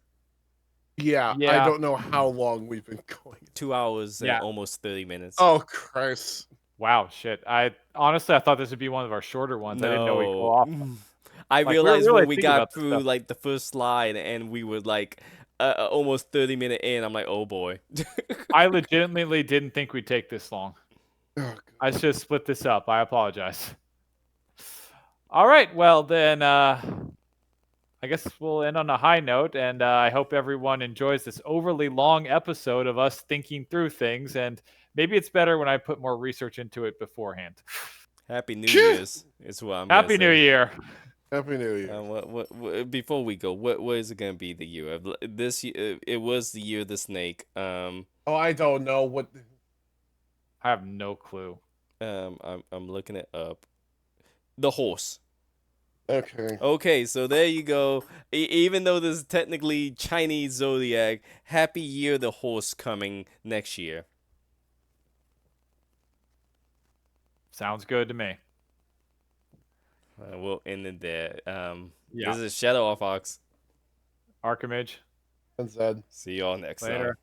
Yeah, I Yeah, don't know how long we've been going. 2 hours and yeah. almost 30 minutes. Oh, Christ. Wow, shit. I honestly I thought this would be one of our shorter ones. I didn't know we'd go No. off. I Like we realized really when we think about got this through stuff. like the first slide and we were like almost 30 minute in, I'm like, oh boy. I legitimately didn't think we'd take this long. Oh, God. I should have split this up. I apologize. All right, well then I guess we'll end on a high note, and I hope everyone enjoys this overly long episode of us thinking through things. And maybe it's better when I put more research into it beforehand. Happy New Year's is what I'm gonna Happy New say. Year! Happy New Year. What before we go, what is it gonna be the year of this year? It was the year of the snake. Oh, I don't know what. I have no clue. I'm looking it up. The horse. Okay. Okay, so there you go. Even though this is technically Chinese zodiac, happy year the horse coming next year. Sounds good to me. We'll end it there. Yeah. This is Shadow or Fox. And said. See y'all next time. Later.